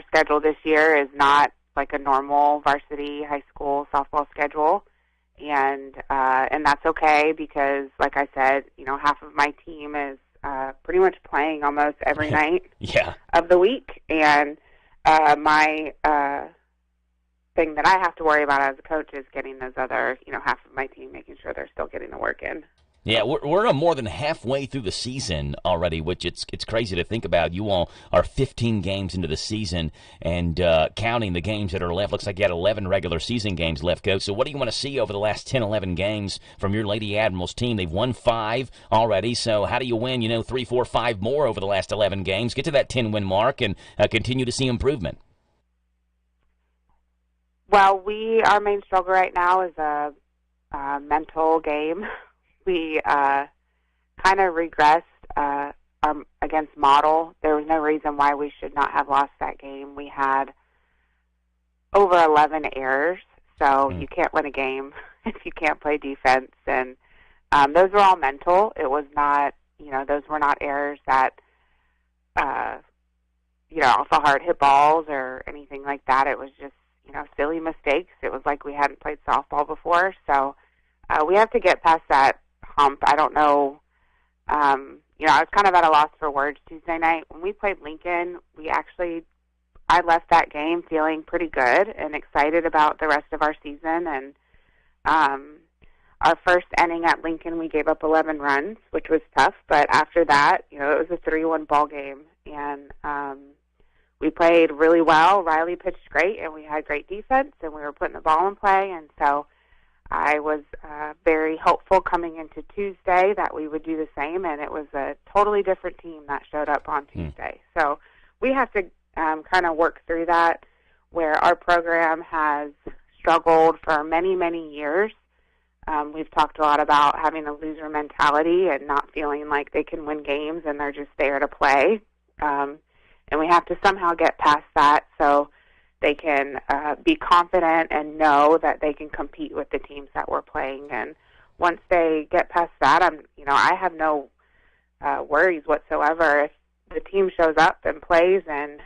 schedule this year is not like a normal varsity high school softball schedule. And that's okay because, like I said, half of my team is pretty much playing almost every night of the week. And my thing that I have to worry about as a coach is getting those other, half of my team, making sure they're still getting the work in. Yeah, we're more than halfway through the season already, which it's crazy to think about. You all are 15 games into the season, and counting the games that are left, looks like you had 11 regular season games left, Coach. So what do you want to see over the last 10, 11 games from your Lady Admirals team? They've won 5 already, so how do you win, 3, 4, 5 more over the last 11 games, get to that 10-win mark, and continue to see improvement? Well, our main struggle right now is a mental game. We kind of regressed against Model. There was no reason why we should not have lost that game. We had over 11 errors, so you can't win a game if you can't play defense. And those were all mental. It was not, those were not errors that, off a hard hit balls or anything like that. It was just, silly mistakes. It was like we hadn't played softball before. So we have to get past that hump. I don't know. I was kind of at a loss for words Tuesday night. When we played Lincoln, I left that game feeling pretty good and excited about the rest of our season. And our first inning at Lincoln, we gave up 11 runs, which was tough. But after that, it was a 3-1 ball game. And we played really well. Riley pitched great, and we had great defense, and we were putting the ball in play. And so I was very hopeful coming into Tuesday that we would do the same, and it was a totally different team that showed up on Tuesday. So we have to kind of work through that, where our program has struggled for many, many years. We've talked a lot about having a loser mentality and not feeling like they can win games and they're just there to play. And we have to somehow get past that so they can be confident and know that they can compete with the teams that we're playing. And once they get past that, I have no worries whatsoever. If the team shows up and plays and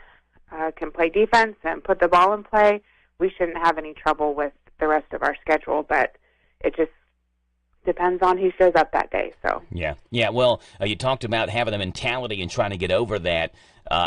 can play defense and put the ball in play, we shouldn't have any trouble with the rest of our schedule. But it just depends on who shows up that day. So yeah. Well, you talked about having the mentality and trying to get over that.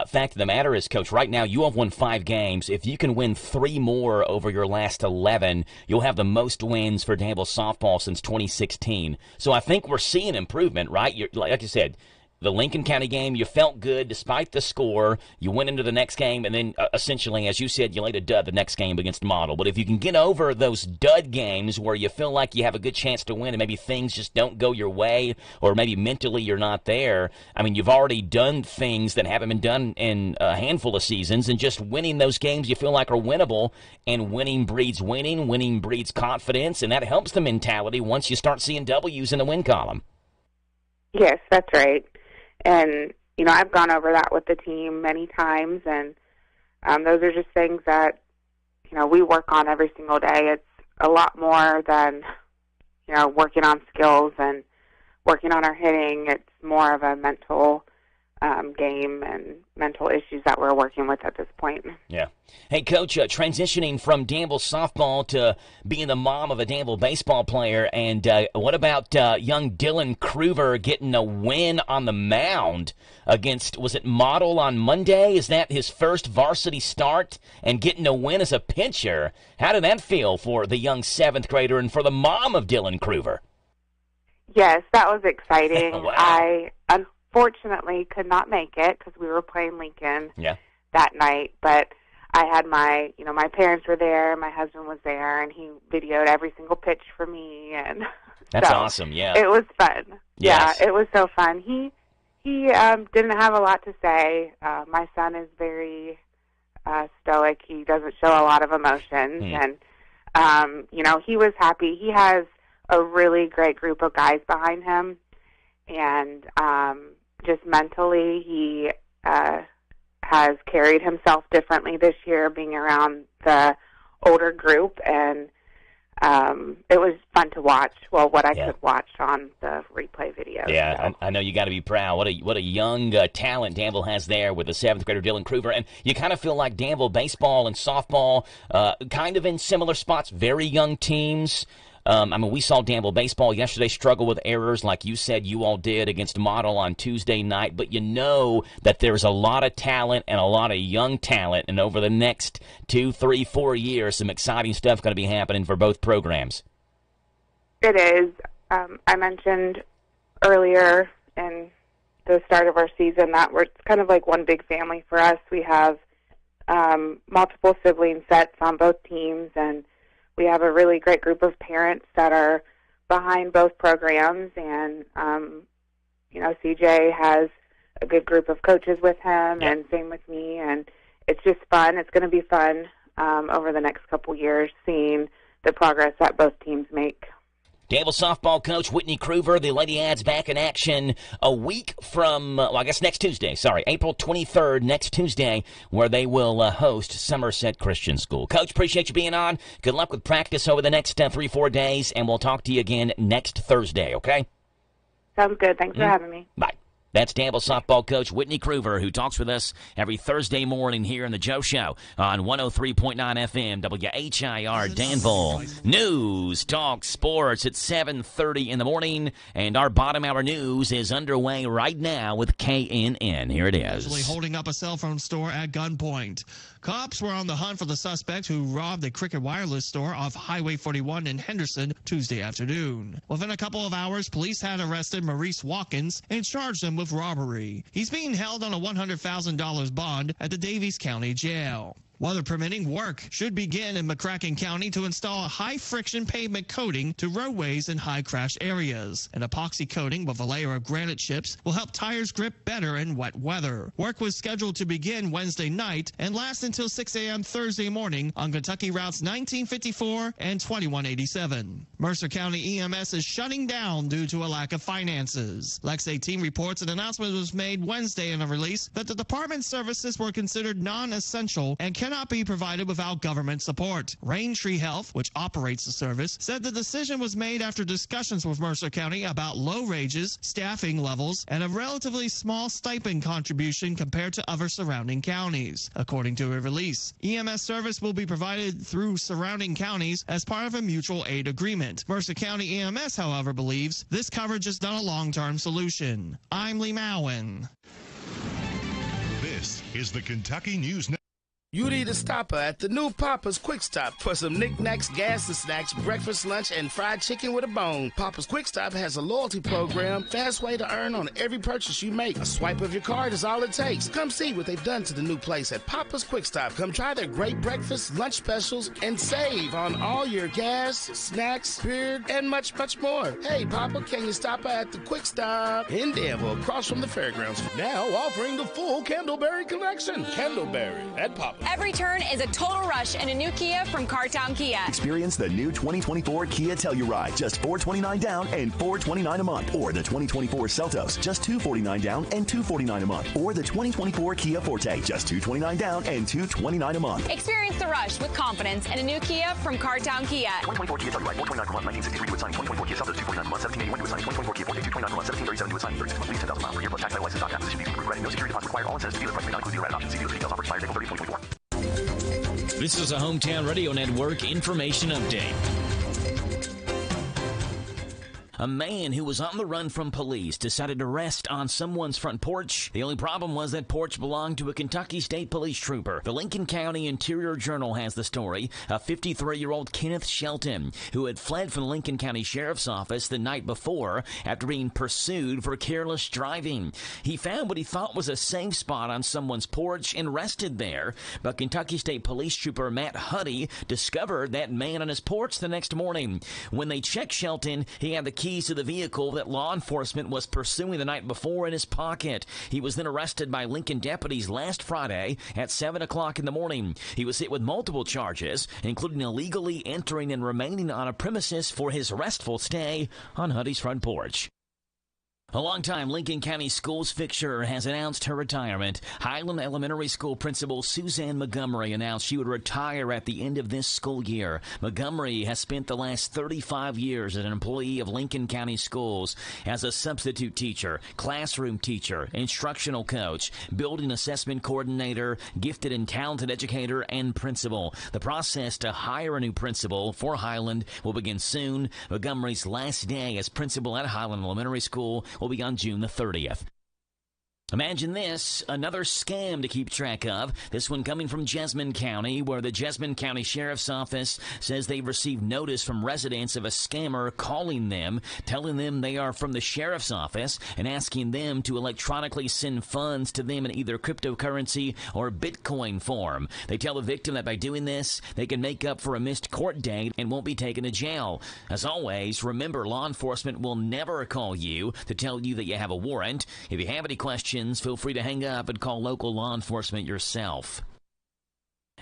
Fact of the matter is, Coach, right now you have won 5 games. If you can win 3 more over your last 11, you'll have the most wins for Danville softball since 2016. So I think we're seeing improvement, right? Like you said, the Lincoln County game, you felt good despite the score. You went into the next game, and then essentially, as you said, you laid a dud the next game against Model. But if you can get over those dud games where you feel like you have a good chance to win and maybe things just don't go your way or maybe mentally you're not there, you've already done things that haven't been done in a handful of seasons, and just winning those games you feel like are winnable, and winning breeds confidence, and that helps the mentality once you start seeing W's in the win column. Yes, that's right. And, I've gone over that with the team many times, and those are just things that, we work on every single day. It's a lot more than, working on skills and working on our hitting. It's more of a mental game and mental issues that we're working with at this point. Yeah. Hey, Coach, transitioning from Danville softball to being the mom of a Danville baseball player, and what about young Dylan Kruver getting a win on the mound against, was it Model on Monday? Is that his first varsity start, and getting a win as a pitcher? How did that feel for the young 7th grader and for the mom of Dylan Kruver? Yes, that was exciting. Wow. I unfortunately could not make it because we were playing Lincoln that night, but I had my parents were there, my husband was there, and he videoed every single pitch for me, and that's awesome. Yeah, it was fun. Yes. Yeah, it was so fun. He didn't have a lot to say. My son is very stoic. He doesn't show a lot of emotions, and he was happy. He has a really great group of guys behind him, and just mentally he has carried himself differently this year, being around the older group, and it was fun to watch. Well, what I could watch on the replay video. Yeah, so. I know you got to be proud. What a young talent Danville has there with the 7th grader Dylan Kruver, and you kind of feel like Danville baseball and softball kind of in similar spots, very young teams. We saw Danville baseball yesterday struggle with errors like you said you all did against Model on Tuesday night, but you know that there's a lot of talent and a lot of young talent, and over the next 2, 3, 4 years, some exciting stuff going to be happening for both programs. It is. I mentioned earlier in the start of our season that it's kind of like one big family for us. We have multiple sibling sets on both teams, and we have a really great group of parents that are behind both programs. And, CJ has a good group of coaches with him, and same with me. And it's just fun. It's going to be fun over the next couple years seeing the progress that both teams make. Danville softball coach Whitney Kruver, the Lady Ads back in action a week from, next Tuesday, April 23rd, next Tuesday, where they will host Somerset Christian School. Coach, appreciate you being on. Good luck with practice over the next 3-4 days, and we'll talk to you again next Thursday, okay? Sounds good. Thanks for having me. Bye. That's Danville softball coach Whitney Kruver, who talks with us every Thursday morning here in the Joe Show on 103.9 FM, WHIR Danville. News, talk, sports at 7:30 in the morning, and our bottom hour news is underway right now with KNN. Here it is. Holding up a cell phone store at gunpoint. Cops were on the hunt for the suspect who robbed a Cricket Wireless store off Highway 41 in Henderson Tuesday afternoon. Within a couple of hours, police had arrested Maurice Watkins and charged him with robbery. He's being held on a $100,000 bond at the Davies County Jail. Weather permitting, work should begin in McCracken County to install a high-friction pavement coating to roadways in high-crash areas. An epoxy coating with a layer of granite chips will help tires grip better in wet weather. Work was scheduled to begin Wednesday night and last until 6 a.m. Thursday morning on Kentucky routes 1954 and 2187. Mercer County EMS is shutting down due to a lack of finances. Lex 18 reports an announcement was made Wednesday in a release that the department's services were considered non-essential and cannot be provided without government support. Raintree Health, which operates the service, said the decision was made after discussions with Mercer County about low wages, staffing levels, and a relatively small stipend contribution compared to other surrounding counties. According to a release, EMS service will be provided through surrounding counties as part of a mutual aid agreement. Mercer County EMS, however, believes this coverage is not a long-term solution. I'm Lee Mowen. This is the Kentucky News Network. You need a stopper at the new Papa's Quick Stop for some knickknacks, gas and snacks, breakfast, lunch, and fried chicken with a bone. Papa's Quick Stop has a loyalty program, fast way to earn on every purchase you make. A swipe of your card is all it takes. Come see what they've done to the new place at Papa's Quick Stop. Come try their great breakfast, lunch specials, and save on all your gas, snacks, beer, and much, much more. Hey, Papa, can you stop at the Quick Stop in Danville, across from the fairgrounds? Now offering the full Candleberry collection. Candleberry at Papa. Every turn is a total rush in a new Kia from Cartown Kia. Experience the new 2024 Kia Telluride, just $429 down and $429 a month. Or the 2024 Seltos, just $249 down and $249 a month. Or the 2024 Kia Forte, just $229 down and $229 a month. Experience the rush with confidence in a new Kia from Cartown Kia. 2024 Kia Telluride, $429 per month, 1963 to assign. 2024 Kia Seltos, $249 per month, 1781 to assign. 2024 Kia Forte, $229 per month, 1737 to assign. 36 months, lease 10,000 miles per year, plus tax, license, doc, acquisition fee, credit, no security deposit required. All incentives to dealer price may not include dealer option. See dealer details. Offer expired April 30, 2024. This is a Hometown Radio Network information update. A man who was on the run from police decided to rest on someone's front porch. The only problem was that porch belonged to a Kentucky State Police trooper. The Lincoln County Interior Journal has the story. A 53-year-old Kenneth Shelton, who had fled from the Lincoln County Sheriff's Office the night before after being pursued for careless driving. He found what he thought was a safe spot on someone's porch and rested there. But Kentucky State Police trooper Matt Huddy discovered that man on his porch the next morning. When they checked Shelton, he had the keys to the vehicle that law enforcement was pursuing the night before in his pocket. He was then arrested by Lincoln deputies last Friday at 7 o'clock in the morning. He was hit with multiple charges, including illegally entering and remaining on a premises for his restful stay on Huddy's front porch. A longtime Lincoln County Schools fixture has announced her retirement. Highland Elementary School Principal Suzanne Montgomery announced she would retire at the end of this school year. Montgomery has spent the last 35 years as an employee of Lincoln County Schools as a substitute teacher, classroom teacher, instructional coach, building assessment coordinator, gifted and talented educator, and principal. The process to hire a new principal for Highland will begin soon. Montgomery's last day as principal at Highland Elementary School will be on June the 30th. Imagine this, another scam to keep track of. This one coming from Jessamine County, where the Jessamine County Sheriff's Office says they've received notice from residents of a scammer calling them, telling them they are from the Sheriff's Office and asking them to electronically send funds to them in either cryptocurrency or Bitcoin form. They tell the victim that by doing this, they can make up for a missed court date and won't be taken to jail. As always, remember, law enforcement will never call you to tell you that you have a warrant. If you have any questions, feel free to hang up and call local law enforcement yourself.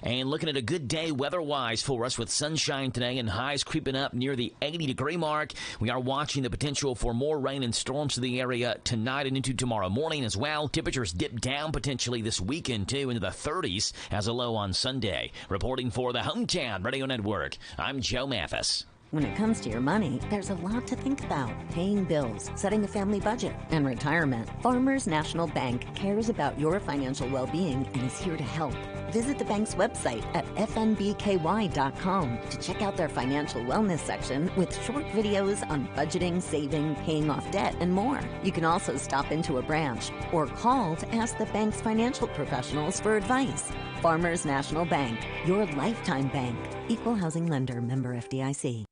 And looking at a good day weather-wise for us with sunshine today and highs creeping up near the 80-degree mark. We are watching the potential for more rain and storms to the area tonight and into tomorrow morning as well. Temperatures dip down potentially this weekend, too, into the 30s as a low on Sunday. Reporting for the Hometown Radio Network, I'm Joe Mathis. When it comes to your money, there's a lot to think about. Paying bills, setting a family budget, and retirement. Farmers National Bank cares about your financial well-being and is here to help. Visit the bank's website at fnbky.com to check out their financial wellness section with short videos on budgeting, saving, paying off debt, and more. You can also stop into a branch or call to ask the bank's financial professionals for advice. Farmers National Bank, your lifetime bank. Equal housing lender, member FDIC.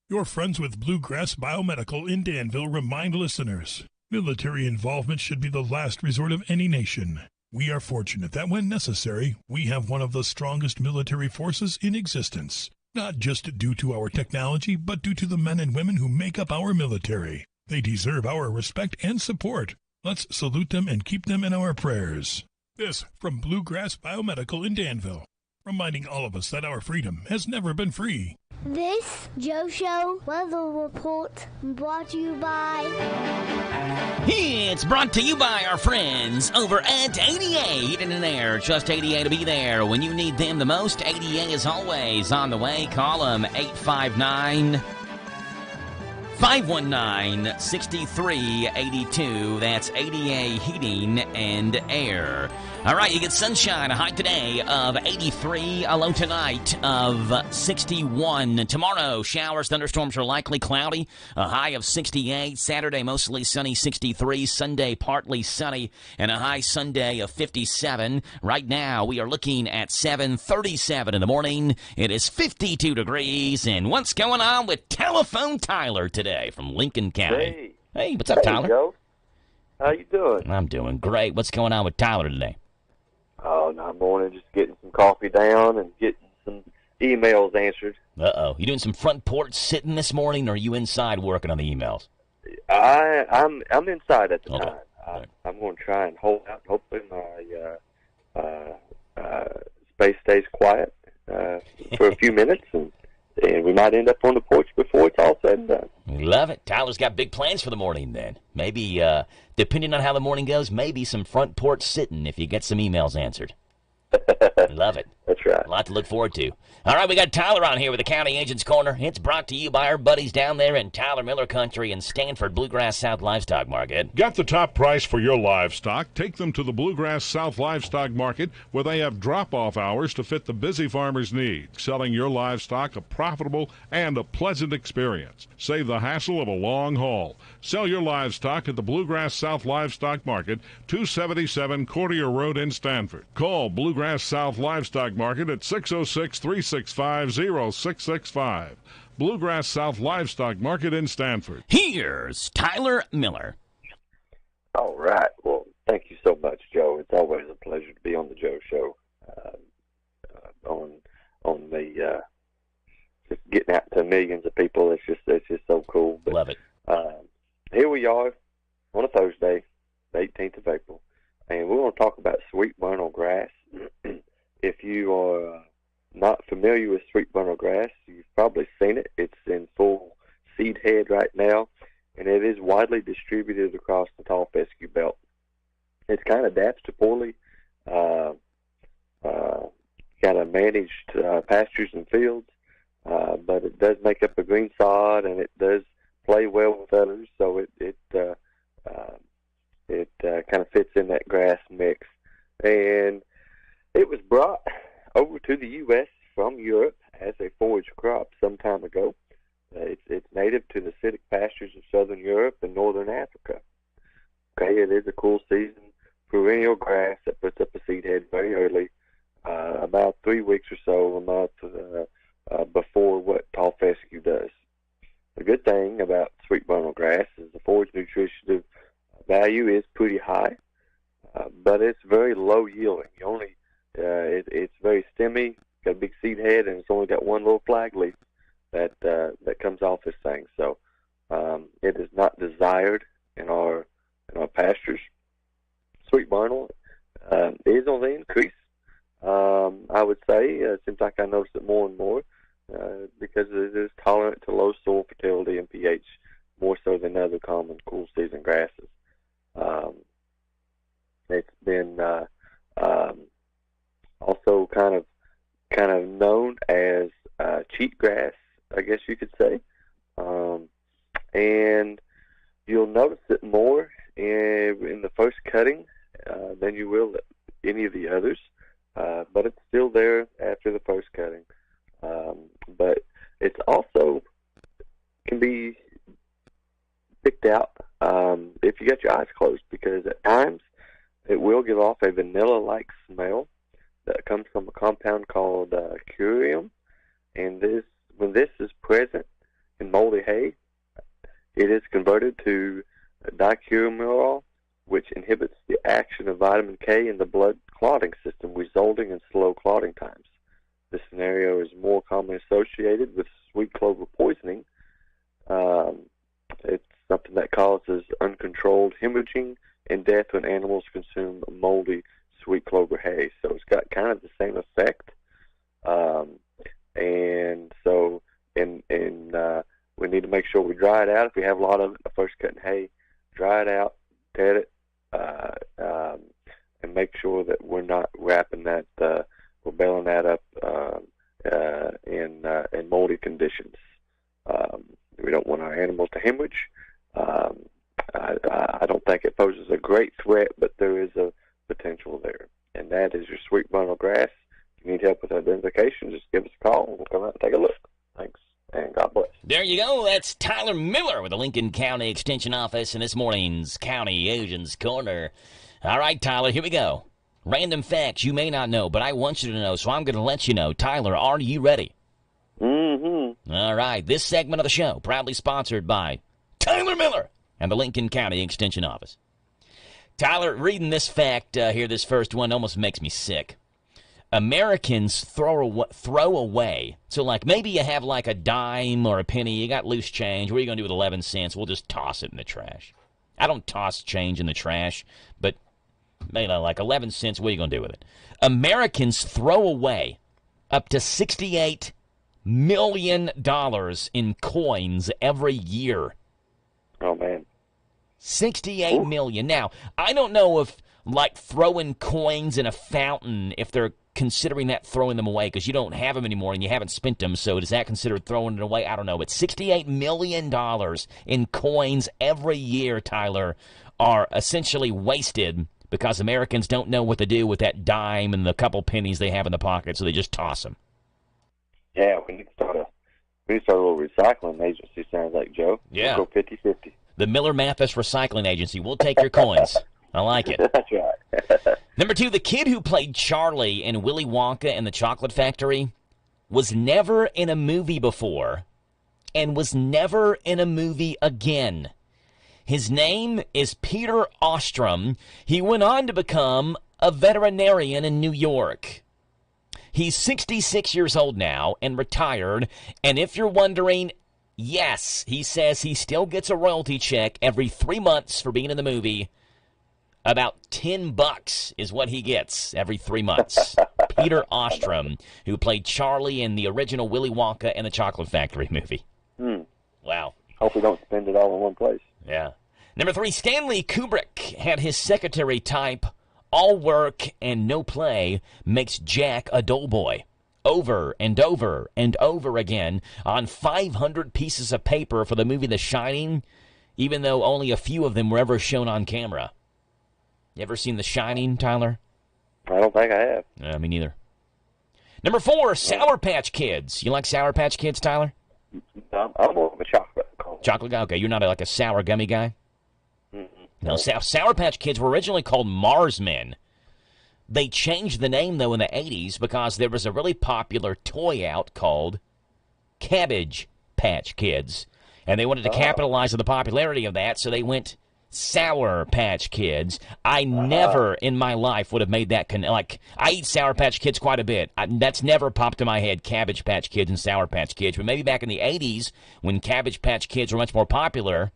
Your friends with Bluegrass Biomedical in Danville remind listeners, military involvement should be the last resort of any nation. We are fortunate that when necessary, we have one of the strongest military forces in existence, not just due to our technology, but due to the men and women who make up our military. They deserve our respect and support. Let's salute them and keep them in our prayers. This from Bluegrass Biomedical in Danville, reminding all of us that our freedom has never been free. This Joe Show weather report brought to you by... It's brought to you by our friends over at ADA Heating and Air. Trust ADA to be there when you need them the most. ADA is always on the way. Call them 859-519-6382. That's ADA Heating and Air. All right, you get sunshine, a high today of 83, a low tonight of 61. Tomorrow, showers, thunderstorms are likely, cloudy, a high of 68. Saturday, mostly sunny, 63. Sunday, partly sunny, and a high Sunday of 57. Right now, we are looking at 7:37 in the morning. It is 52 degrees, and what's going on with Telephone Tyler today from Lincoln County? Hey, what's up, Tyler? Joe. How you doing? I'm doing great. What's going on with Tyler today? Oh, no, morning, just getting some coffee down and getting some emails answered. Uh-oh. You doing some front porch sitting this morning, or are you inside working on the emails? I'm inside at the time. I'm going to try and hold out. Hopefully my space stays quiet for a few minutes, and we might end up on the porch before it's all said and done. Love it. Tyler's got big plans for the morning then. Maybe, depending on how the morning goes, maybe some front porch sitting if you get some emails answered. Love it. That's right. A lot to look forward to. All right, we got Tyler on here with the County Agent's Corner. It's brought to you by our buddies down there in Tyler Miller Country and Stanford Bluegrass South Livestock Market. Get the top price for your livestock. Take them to the Bluegrass South Livestock Market, where they have drop-off hours to fit the busy farmer's needs. Selling your livestock a profitable and a pleasant experience. Save the hassle of a long haul. Sell your livestock at the Bluegrass South Livestock Market, 277 Courtier Road in Stanford. Call Bluegrass South Livestock Market at 606-365-0665. Bluegrass South Livestock Market in Stanford. Here's Tyler Miller. All right. Well, thank you so much, Joe. It's always a pleasure to be on the Joe Show. On the just getting out to millions of people. It's just so cool. But, love it. Here we are on a Thursday, the 18th of April, and we're going to talk about sweet bunnel grass. If you are not familiar with sweet bunnel grass, you've probably seen it. It's in full seed head right now, and it is widely distributed across the tall fescue belt. It's kind of adapts to poorly kind of managed pastures and fields, but it does make up a green sod, and it does play well with others, so it kind of fits in that grass mix. And it was brought over to the U.S. from Europe as a forage crop some time ago. It's native to the acidic pastures of southern Europe and northern Africa. Okay, it is a cool season perennial grass that puts up a seed head very early, about 3 weeks or so, a month before what tall fescue does. The good thing about sweet bunnel grass is the forage nutritional value is pretty high, but it's very low yielding. It's very stemmy, got a big seed head, and it's only got one little flag leaf that comes off this thing. So it is not desired in our pastures. Sweet bunnel is on the increase. I would say it seems like I notice it more and more because it is tolerant to low soil fertility and pH more so than other common cool season grasses. It's been also kind of known as cheat grass, I guess you could say, and you'll notice it more in the first cutting than you will any of the others, but it's still there after the first cutting. But it's also can be picked out if you got your eyes closed, because at times it will give off a vanilla-like smell that comes from a compound called curium, and when this is present in moldy hay, it is converted to dicurimerol, which inhibits the action of vitamin K in the blood clotting system, resulting in slow clotting times. This scenario is more commonly associated with sweet clover poisoning. It's something that causes uncontrolled hemorrhaging and death when animals consume moldy sweet clover hay. So it's got kind of the same effect. And so we need to make sure we dry it out. If we have a lot of it in the first cutting hay, dry it out, dead it, and make sure that we're not wrapping that, we're baling that up in moldy conditions. We don't want our animals to hemorrhage. I don't think it poses a great threat, but there is a potential there. And that is your sweet bunnel grass. If you need help with identification, just give us a call and we'll come out and take a look. Thanks, and God bless. There you go. That's Tyler Miller with the Lincoln County Extension Office in this morning's County Agents Corner. All right, Tyler, here we go. Random facts you may not know, but I want you to know, so I'm going to let you know. Tyler, are you ready? Mm-hmm. All right, this segment of the show proudly sponsored by Tyler Miller and the Lincoln County Extension Office. Tyler, reading this fact here, this first one almost makes me sick. Americans throw away. So, like, maybe you have, like, a dime or a penny. You got loose change. What are you going to do with 11 cents? We'll just toss it in the trash. I don't toss change in the trash, but, you know, like 11 cents, what are you going to do with it? Americans throw away up to $68 million in coins every year. Oh, man. 68 million. Now, I don't know if, like, throwing coins in a fountain, if they're considering that throwing them away, because you don't have them anymore and you haven't spent them, so does that consider throwing it away? I don't know. But $68 million in coins every year, Tyler, are essentially wasted because Americans don't know what to do with that dime and the couple pennies they have in the pocket, so they just toss them. Yeah, we need to start a little recycling agency, sounds like, Joe. Yeah. We'll go 50-50. The Miller Mathis Recycling Agency. We'll take your coins. I like it. That's right. Number 2, the kid who played Charlie in Willy Wonka and the Chocolate Factory was never in a movie before and was never in a movie again. His name is Peter Ostrom. He went on to become a veterinarian in New York. He's 66 years old now and retired, and if you're wondering, yes, he says he still gets a royalty check every 3 months for being in the movie. About $10 is what he gets every 3 months. Peter Ostrom, who played Charlie in the original Willy Wonka and the Chocolate Factory movie. Wow. Hope we don't spend it all in one place. Yeah. Number 3, Stanley Kubrick had his secretary type, "All work and no play makes Jack a dull boy," over and over and over again on 500 pieces of paper for the movie The Shining, even though only a few of them were ever shown on camera. You ever seen The Shining, Tyler? I don't think I have. Me neither. Number 4, Sour Patch Kids. You like Sour Patch Kids, Tyler? I'm more of a chocolate. Chocolate guy? Okay, you're not like a sour gummy guy? Now, Sour Patch Kids were originally called Mars Men. They changed the name, though, in the 80s because there was a really popular toy out called Cabbage Patch Kids. And they wanted to capitalize on the popularity of that, so they went Sour Patch Kids. I never in my life would have made that like, I eat Sour Patch Kids quite a bit. That's never popped in my head, Cabbage Patch Kids and Sour Patch Kids. But maybe back in the 80s, when Cabbage Patch Kids were much more popular,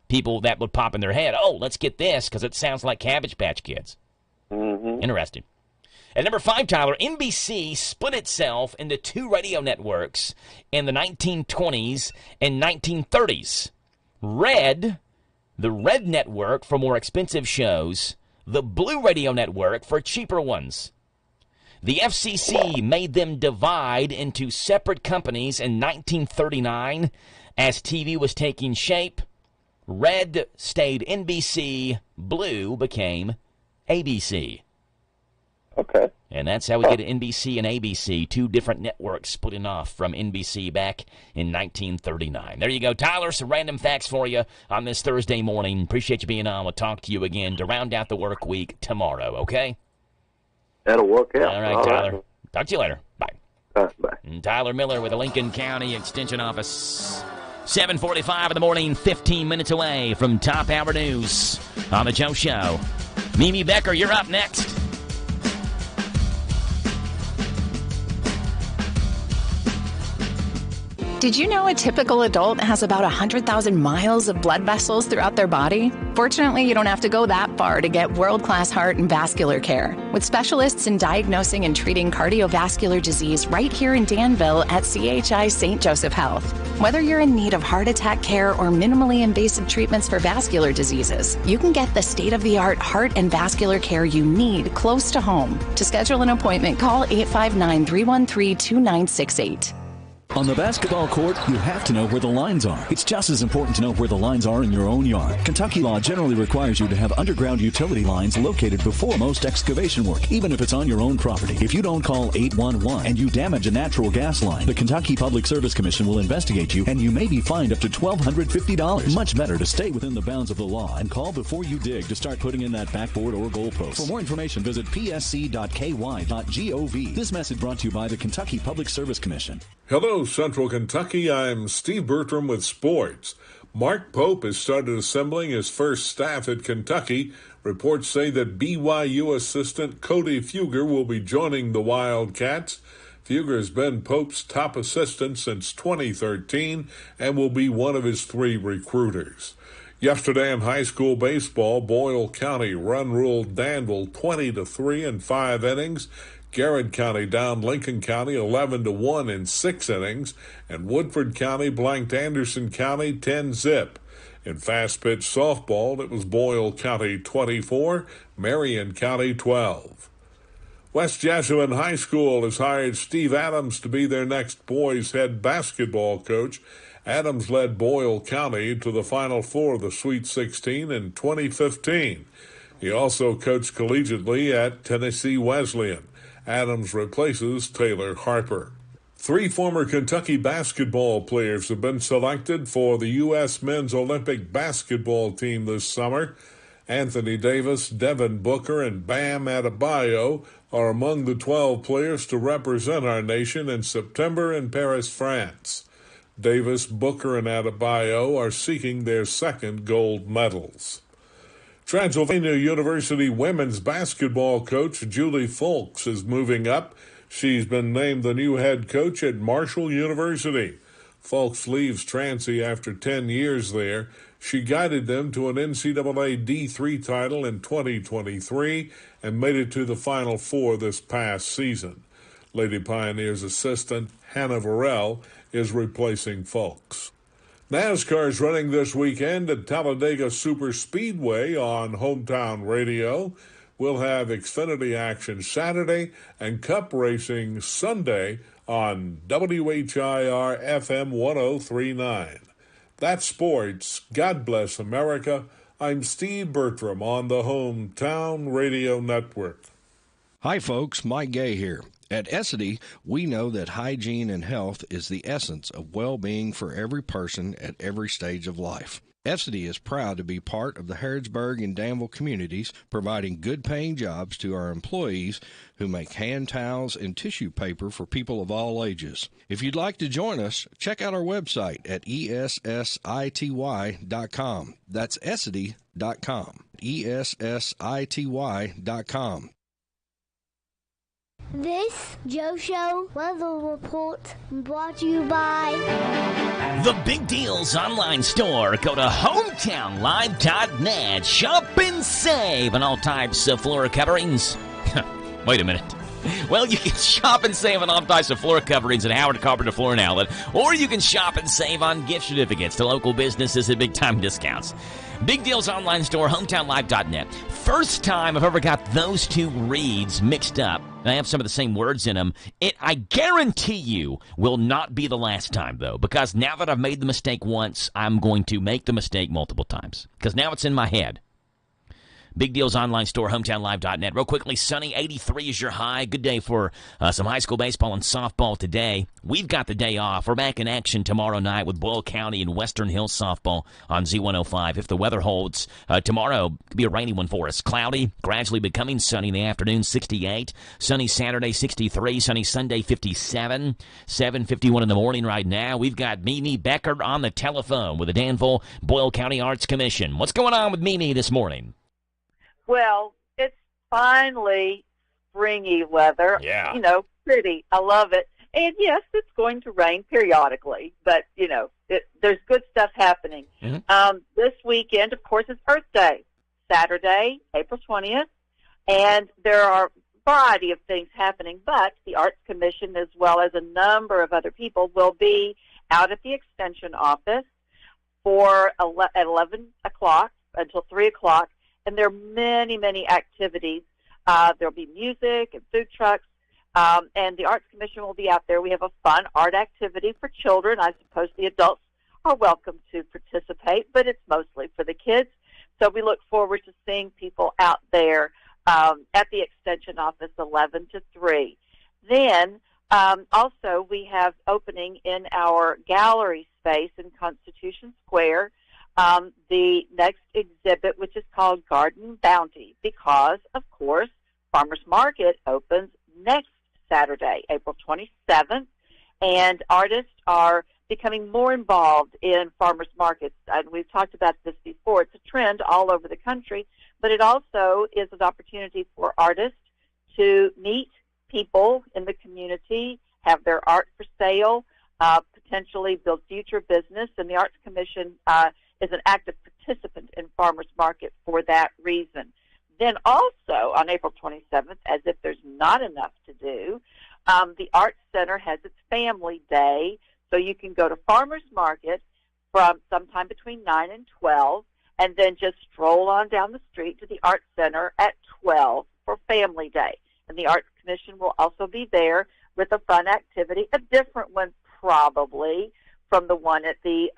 people that would pop in their head, oh, let's get this because it sounds like Cabbage Patch Kids. Mm-hmm. Interesting. At number 5, Tyler, NBC split itself into 2 radio networks in the 1920s and 1930s. The Red Network for more expensive shows, the Blue Radio Network for cheaper ones. The FCC made them divide into separate companies in 1939 as TV was taking shape. Red stayed NBC, Blue became ABC. Okay. And that's how we get NBC and ABC, 2 different networks splitting off from NBC back in 1939. There you go, Tyler. Some random facts for you on this Thursday morning. Appreciate you being on. We'll talk to you again to round out the work week tomorrow, okay? That'll work out. All right, Tyler. Right. Talk to you later. Bye. Bye. And Tyler Miller with the Lincoln County Extension Office. 7:45 in the morning, 15 minutes away from Top Hour News on The Joe Show. Mimi Becker, you're up next. Did you know a typical adult has about 100,000 miles of blood vessels throughout their body? Fortunately, you don't have to go that far to get world-class heart and vascular care. With specialists in diagnosing and treating cardiovascular disease right here in Danville at CHI St. Joseph Health. Whether you're in need of heart attack care or minimally invasive treatments for vascular diseases, you can get the state-of-the-art heart and vascular care you need close to home. To schedule an appointment, call 859-313-2968. On the basketball court, you have to know where the lines are. It's just as important to know where the lines are in your own yard. Kentucky law generally requires you to have underground utility lines located before most excavation work, even if it's on your own property. If you don't call 811 and you damage a natural gas line, the Kentucky Public Service Commission will investigate you and you may be fined up to $1,250. Much better to stay within the bounds of the law and call before you dig to start putting in that backboard or goalpost. For more information, visit psc.ky.gov. This message brought to you by the Kentucky Public Service Commission. Hello, Central Kentucky. I'm Steve Bertram with sports. Mark Pope has started assembling his first staff at Kentucky. Reports say that BYU assistant Cody Fuger will be joining the Wildcats. Fuger has been Pope's top assistant since 2013 and will be one of his 3 recruiters. Yesterday in high school baseball, Boyle County run-ruled Danville 20-3 in 5 innings. Garrett County down Lincoln County 11-1 in 6 innings, and Woodford County blanked Anderson County 10-zip. In fast-pitch softball, it was Boyle County 24, Marion County 12. West Jesuit High School has hired Steve Adams to be their next boys' head basketball coach. Adams led Boyle County to the Final Four of the Sweet 16 in 2015. He also coached collegiately at Tennessee Wesleyan. Adams replaces Taylor Harper. 3 former Kentucky basketball players have been selected for the U.S. men's Olympic basketball team this summer. Anthony Davis, Devin Booker, and Bam Adebayo are among the 12 players to represent our nation in September in Paris, France. Davis, Booker, and Adebayo are seeking their 2nd gold medals. Transylvania University women's basketball coach Julie Folks is moving up. She's been named the new head coach at Marshall University. Folks leaves Transy after 10 years there. She guided them to an NCAA D3 title in 2023 and made it to the Final Four this past season. Lady Pioneers assistant Hannah Varell is replacing Folks. NASCAR is running this weekend at Talladega Superspeedway on Hometown Radio. We'll have Xfinity action Saturday and Cup racing Sunday on WHIR FM 1039. That's sports. God bless America. I'm Steve Bertram on the Hometown Radio Network. Hi, folks. Mike Gay here. At Essity, we know that hygiene and health is the essence of well-being for every person at every stage of life. Essity is proud to be part of the Harrodsburg and Danville communities, providing good-paying jobs to our employees who make hand towels and tissue paper for people of all ages. If you'd like to join us, check out our website at ESSITY.com. That's Essity.com. ESSITY.com. This Joe Show weather report brought to you by The Big Deals online store. Go to hometownlive.net. Shop and save on all types of floor coverings. Wait a minute. Well, you can shop and save on all types of floor coverings at Howard Carpenter Flooring Outlet, or you can shop and save on gift certificates to local businesses at big-time discounts. Big Deals online store, hometownlive.net. First time I've ever got those two reads mixed up. I have some of the same words in them. I guarantee you, will not be the last time, though, because now that I've made the mistake once, I'm going to make the mistake multiple times, because now it's in my head. Big Deals online store, hometownlive.net. Real quickly, sunny, 83 is your high. Good day for some high school baseball and softball today. We've got the day off. We're back in action tomorrow night with Boyle County and Western Hills softball on Z105. If the weather holds, tomorrow could be a rainy one for us. Cloudy, gradually becoming sunny in the afternoon, 68. Sunny Saturday, 63. Sunny Sunday, 57. 7:51 in the morning right now. We've got Mimi Becker on the telephone with the Danville Boyle County Arts Commission. What's going on with Mimi this morning? Well, it's finally springy weather. Yeah. You know, pretty. I love it. And, yes, it's going to rain periodically, but, you know, there's good stuff happening. Mm-hmm. This weekend, of course, is Earth Day, Saturday, April 20th, and there are a variety of things happening, but the Arts Commission, as well as a number of other people, will be out at the Extension office at 11 o'clock until 3 o'clock. And there are many, many activities. There'll be music and food trucks, and the Arts Commission will be out there. We have a fun art activity for children. I suppose the adults are welcome to participate, but it's mostly for the kids. So we look forward to seeing people out there at the Extension office 11 to 3. Then also we have opening in our gallery space in Constitution Square, the next exhibit, which is called Garden Bounty, because, of course, Farmers Market opens next Saturday, April 27th, and artists are becoming more involved in farmers markets. And we've talked about this before. It's a trend all over the country, but it also is an opportunity for artists to meet people in the community, have their art for sale, potentially build future business, and the Arts Commission is an active participant in Farmers Market for that reason. Then also on April 27th, as if there's not enough to do, the Arts Center has its Family Day, so you can go to Farmers Market from sometime between 9 and 12, and then just stroll on down the street to the Arts Center at 12 for Family Day. And the Arts Commission will also be there with a fun activity, a different one probably, from the one at the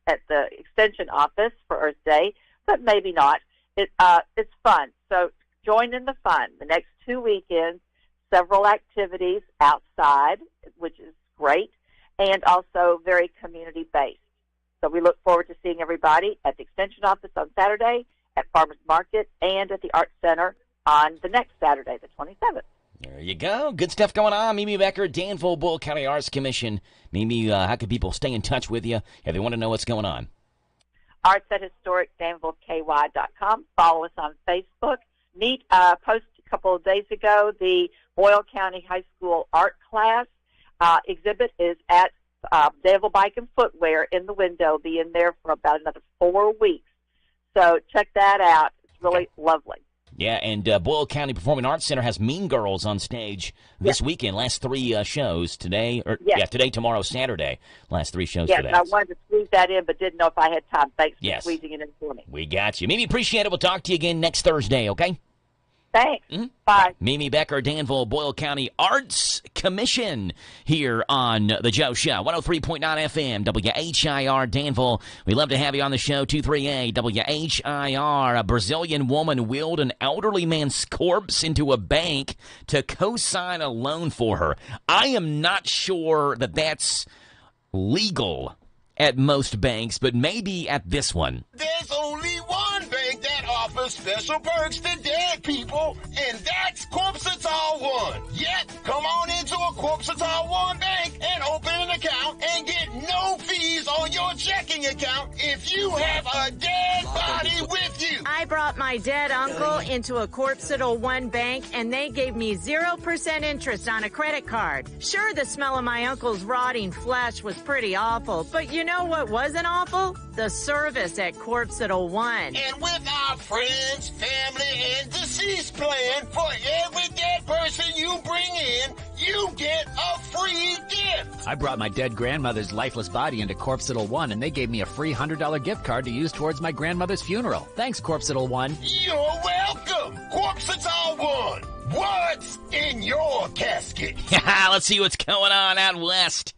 at the Extension office for Earth Day, but maybe not. It's fun. So join in the fun. The next 2 weekends, several activities outside, which is great, and also very community-based. So we look forward to seeing everybody at the Extension office on Saturday, at Farmers Market, and at the Arts Center on the next Saturday, the 27th. There you go. Good stuff going on. Mimi Becker, Danville Boyle County Arts Commission. Mimi, how can people stay in touch with you if they want to know what's going on? Arts at HistoricDanvilleKY.com. Follow us on Facebook. Post a couple of days ago, the Boyle County High School art class exhibit is at Danville Bike and Footwear in the window. Be in there for about another 4 weeks. So check that out. It's really lovely. Yeah, and Boyle County Performing Arts Center has Mean Girls on stage this weekend. Last 3 shows today, today, tomorrow, Saturday. Last 3 shows today. Yes, I wanted to squeeze that in, but didn't know if I had time. Thanks for squeezing it in for me. We got you. Mimi, appreciate it. We'll talk to you again next Thursday, okay? Thanks. Bye. Mimi Becker, Danville Boyle County Arts Commission here on The Joe Show. 103.9 FM, WHIR Danville. We love to have you on the show. 238 WHIR. A Brazilian woman wheeled an elderly man's corpse into a bank to co-sign a loan for her. I am not sure that that's legal at most banks, but maybe at this one. There's only one bank that offers special perks to dead people, and that's Corpsatol One. Yep, come on into a Corpsatol One bank and open an account and get no fees on your checking account if you have a dead body with you. I brought my dead uncle into a Corpsatol One bank, and they gave me 0% interest on a credit card. Sure, the smell of my uncle's rotting flesh was pretty awful, but you know what wasn't awful? The service at Corpsatol One. And with our friends, family, and deceased plan, for every dead person you bring in, you get a free gift. I brought my dead grandmother's lifeless body into Corpsatol One, and they gave me a free $100 gift card to use towards my grandmother's funeral. Thanks, Corpsatol One. You're welcome. Corpsatol One. What's in your casket? Let's see what's going on out west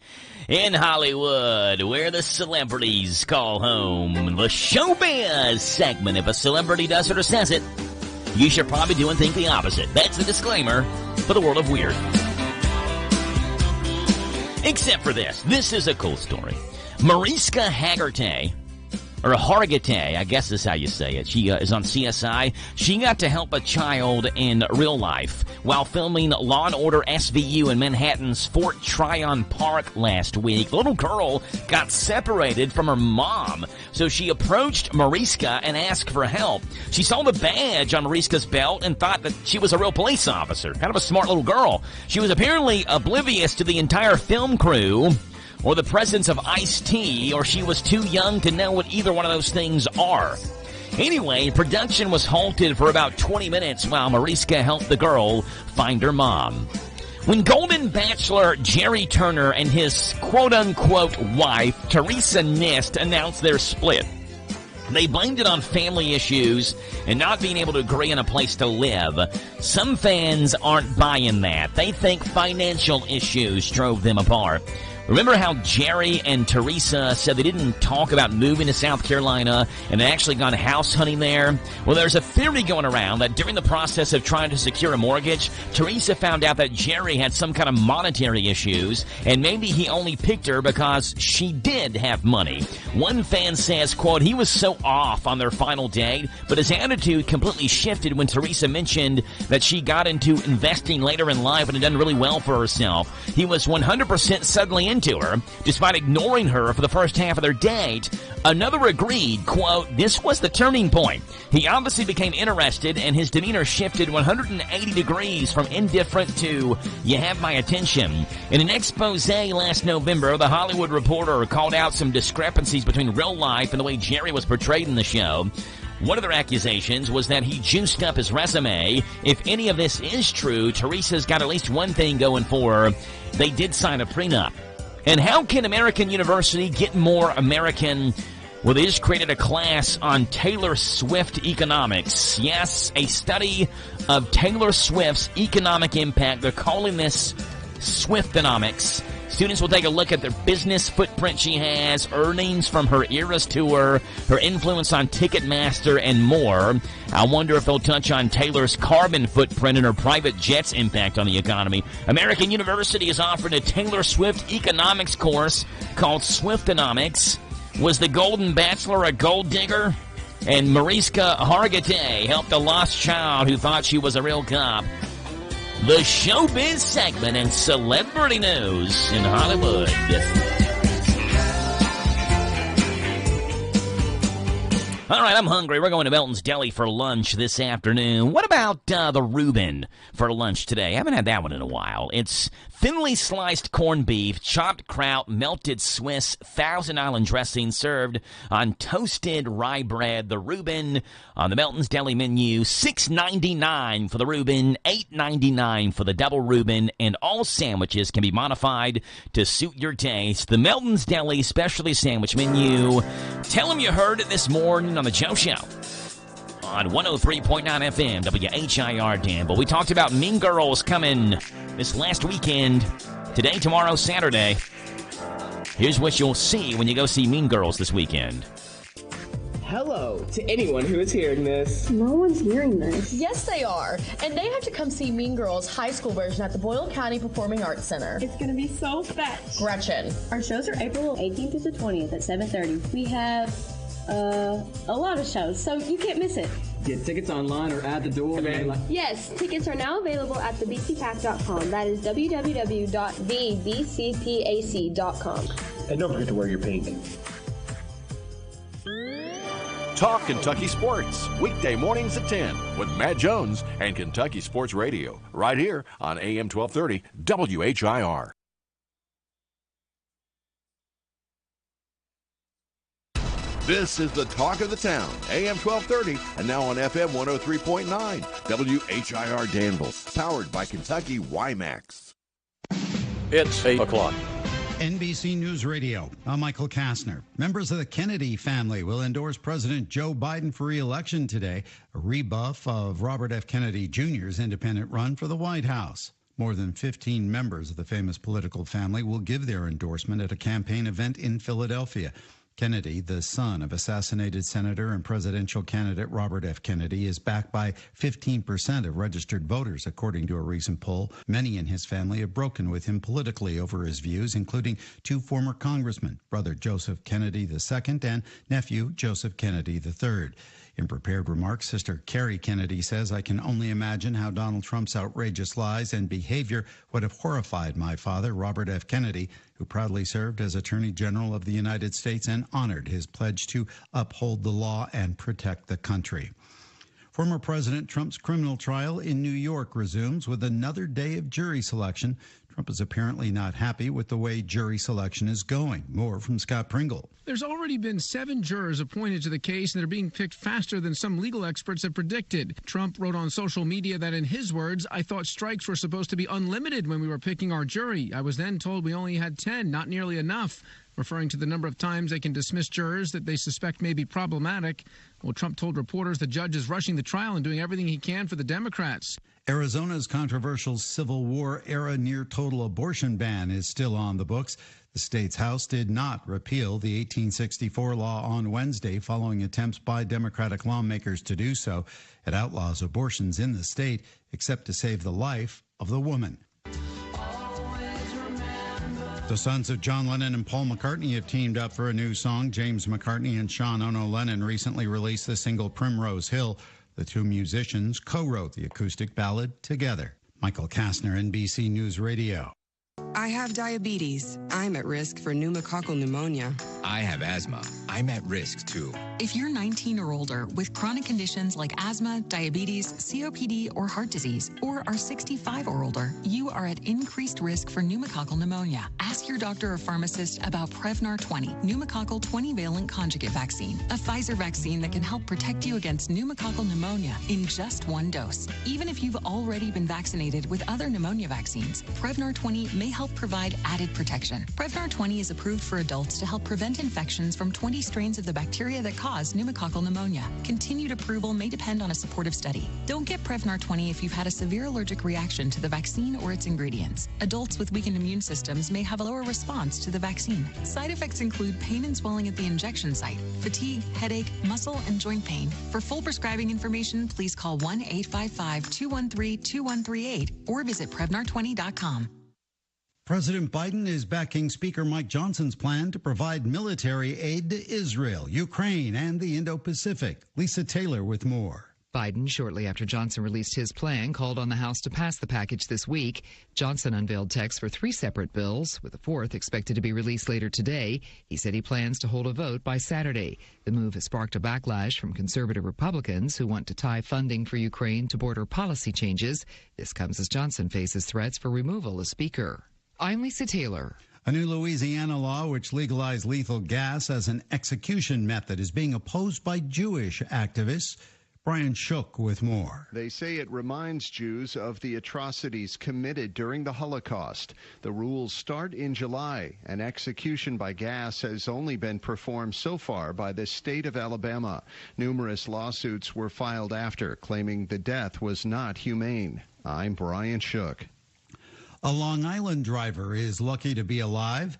in Hollywood, where the celebrities call home. The Showbiz segment. If a celebrity does it or says it, you should probably do and think the opposite. That's the disclaimer for the world of weird. Except for this. This is a cool story. Mariska Hargitay, or Hargitay, I guess is how you say it. She is on CSI. She got to help a child in real life while filming Law & Order SVU in Manhattan's Fort Tryon Park last week. The little girl got separated from her mom, so she approached Mariska and asked for help. She saw the badge on Mariska's belt and thought that she was a real police officer. Kind of a smart little girl. She was apparently oblivious to the entire film crew or the presence of Ice-T, or she was too young to know what either one of those things are. Anyway, production was halted for about 20 minutes while Mariska helped the girl find her mom. When Golden Bachelor Jerry Turner and his quote-unquote wife, Teresa Nist, announced their split, they blamed it on family issues and not being able to agree on a place to live. Some fans aren't buying that. They think financial issues drove them apart. Remember how Jerry and Teresa said they didn't talk about moving to South Carolina and they actually gone house hunting there? Well, there's a theory going around that during the process of trying to secure a mortgage, Teresa found out that Jerry had some kind of monetary issues, and maybe he only picked her because she did have money. One fan says, quote, he was so off on their final date, but his attitude completely shifted when Teresa mentioned that she got into investing later in life and had done really well for herself. He was 100% suddenly into her, despite ignoring her for the first half of their date. Another agreed, quote, this was the turning point. He obviously became interested, and his demeanor shifted 180 degrees from indifferent to, you have my attention. In an expose last November, The Hollywood Reporter called out some discrepancies between real life and the way Jerry was portrayed in the show. One of their accusations was that he juiced up his resume. If any of this is true, Teresa's got at least one thing going for her. They did sign a prenup. And how can American University get more American? Well, they just created a class on Taylor Swift economics. Yes, a study of Taylor Swift's economic impact. They're calling this Swiftonomics. Students will take a look at the business footprint she has, earnings from her Eras tour, her influence on Ticketmaster, and more. I wonder if they'll touch on Taylor's carbon footprint and her private jet's impact on the economy. American University is offering a Taylor Swift economics course called Swiftonomics. Was the Golden Bachelor a gold digger? And Mariska Hargitay helped a lost child who thought she was a real cop. The Showbiz segment and celebrity news in Hollywood. All right, I'm hungry. We're going to Melton's Deli for lunch this afternoon. What about the Reuben for lunch today? I haven't had that one in a while. It's thinly sliced corned beef, chopped kraut, melted Swiss, Thousand Island dressing served on toasted rye bread. The Reuben on the Melton's Deli menu, $6.99 for the Reuben, $8.99 for the double Reuben, and all sandwiches can be modified to suit your taste. The Melton's Deli specialty sandwich menu. Tell them you heard it this morning on the Joe Show on 103.9 FM, WHIR Danville. We talked about Mean Girls coming this last weekend, today, tomorrow, Saturday. Here's what you'll see when you go see Mean Girls this weekend. hello to anyone who is hearing this. No one's hearing this. Yes, they are. And they have to come see Mean Girls high school version at the Boyle County Performing Arts Center. It's going to be so fetch. Gretchen. Our shows are April 18th to the 20th at 7:30. We have a lot of shows, so you can't miss it. Get tickets online or at the door. Yes, tickets are now available at thebcpac.com. That is www.thebcpac.com. And don't forget to wear your pink. Talk Kentucky Sports, weekday mornings at 10 with Matt Jones and Kentucky Sports Radio, right here on AM 1230 WHIR. This is the talk of the town, AM 1230, and now on FM 103.9, WHIR Danville, powered by Kentucky WiMAX. It's 8 o'clock. NBC News Radio. I'm Michael Kastner. Members of the Kennedy family will endorse President Joe Biden for re-election today, a rebuff of Robert F. Kennedy Jr.'s independent run for the White House. More than 15 members of the famous political family will give their endorsement at a campaign event in Philadelphia. Kennedy, the son of assassinated Senator and presidential candidate Robert F. Kennedy, is backed by 15% of registered voters, according to a recent poll. Many in his family have broken with him politically over his views, including 2 former congressmen, brother Joseph Kennedy II and nephew Joseph Kennedy III. In prepared remarks, Sister Carrie Kennedy says, "I can only imagine how Donald Trump's outrageous lies and behavior would have horrified my father, Robert F. Kennedy, who proudly served as Attorney General of the United States and honored his pledge to uphold the law and protect the country." Former President Trump's criminal trial in New York resumes with another day of jury selection. Trump is apparently not happy with the way jury selection is going. More from Scott Pringle. There's already been 7 jurors appointed to the case, and they're being picked faster than some legal experts have predicted. Trump wrote on social media that, in his words, "I thought strikes were supposed to be unlimited when we were picking our jury. I was then told we only had 10, not nearly enough," referring to the number of times they can dismiss jurors that they suspect may be problematic. Well, Trump told reporters the judge is rushing the trial and doing everything he can for the Democrats. Arizona's controversial Civil War-era near-total abortion ban is still on the books. The state's House did not repeal the 1864 law on Wednesday following attempts by Democratic lawmakers to do so. It outlaws abortions in the state except to save the life of the woman. The sons of John Lennon and Paul McCartney have teamed up for a new song. James McCartney and Sean Ono Lennon recently released the single Primrose Hill. The 2 musicians co-wrote the acoustic ballad together. Michael Kastner, NBC News Radio. I have diabetes. I'm at risk for pneumococcal pneumonia. I have asthma. I'm at risk too. If you're 19 or older with chronic conditions like asthma, diabetes, COPD, or heart disease, or are 65 or older, you are at increased risk for pneumococcal pneumonia. Ask your doctor or pharmacist about Prevnar 20, pneumococcal 20-valent conjugate vaccine, a Pfizer vaccine that can help protect you against pneumococcal pneumonia in just 1 dose. Even if you've already been vaccinated with other pneumonia vaccines, Prevnar 20 may help provide added protection. Prevnar 20 is approved for adults to help prevent infections from 20 strains of the bacteria that cause pneumococcal pneumonia. Continued approval may depend on a supportive study. Don't get Prevnar 20 if you've had a severe allergic reaction to the vaccine or its ingredients. Adults with weakened immune systems may have a lower response to the vaccine. Side effects include pain and swelling at the injection site, fatigue, headache, muscle, and joint pain. For full prescribing information, please call 1-855-213-2138 or visit Prevnar20.com. President Biden is backing Speaker Mike Johnson's plan to provide military aid to Israel, Ukraine, and the Indo-Pacific. Lisa Taylor with more. Biden, shortly after Johnson released his plan, called on the House to pass the package this week. Johnson unveiled texts for 3 separate bills, with a 4th expected to be released later today. He said he plans to hold a vote by Saturday. The move has sparked a backlash from conservative Republicans who want to tie funding for Ukraine to border policy changes. This comes as Johnson faces threats for removal as Speaker. I'm Lisa Taylor. A new Louisiana law which legalized lethal gas as an execution method is being opposed by Jewish activists. Brian Shook with more. They say it reminds Jews of the atrocities committed during the Holocaust. The rules start in July. An execution by gas has only been performed so far by the state of Alabama. Numerous lawsuits were filed after, claiming the death was not humane. I'm Brian Shook. A Long Island driver is lucky to be alive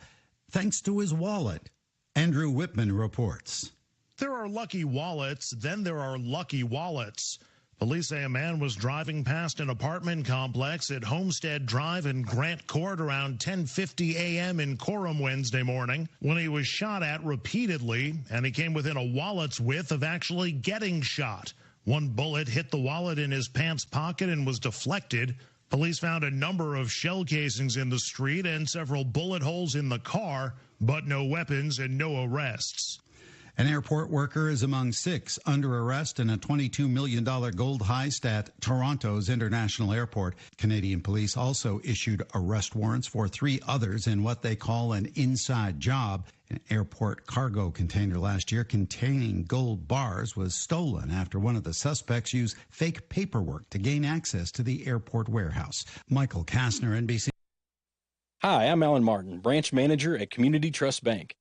thanks to his wallet. Andrew Whitman reports. There are lucky wallets, then there are lucky wallets. Police say a man was driving past an apartment complex at Homestead Drive in Grant Court around 10:50 a.m. in Coram Wednesday morning when he was shot at repeatedly, and he came within a wallet's width of actually getting shot. One bullet hit the wallet in his pants pocket and was deflected. Police found a number of shell casings in the street and several bullet holes in the car, but no weapons and no arrests. An airport worker is among 6 under arrest in a $22 million gold heist at Toronto's International Airport. Canadian police also issued arrest warrants for 3 others in what they call an inside job. An airport cargo container last year containing gold bars was stolen after one of the suspects used fake paperwork to gain access to the airport warehouse. Michael Kastner, NBC. Hi, I'm Alan Martin, branch manager at Community Trust Bank.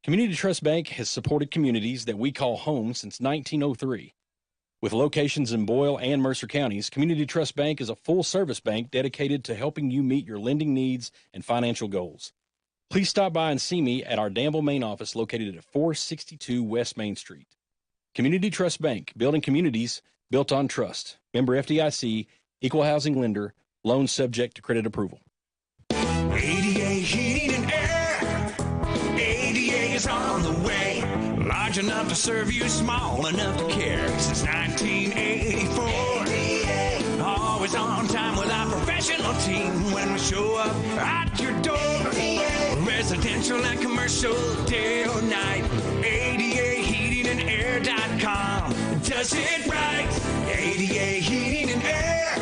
Community Trust Bank has supported communities that we call home since 1903. With locations in Boyle and Mercer counties, Community Trust Bank is a full-service bank dedicated to helping you meet your lending needs and financial goals. Please stop by and see me at our Danville main office located at 462 West Main Street. Community Trust Bank, building communities built on trust. Member FDIC, equal housing lender, loan subject to credit approval. ADA Heating and Air. ADA is on the way. Large enough to serve you, small enough to care. Since 1984. ADA. Always on time with our professional team when we show up at your door. ADA. Residential and commercial, day or night. ADA Heating and Air.com does it right. ADA Heating and Air.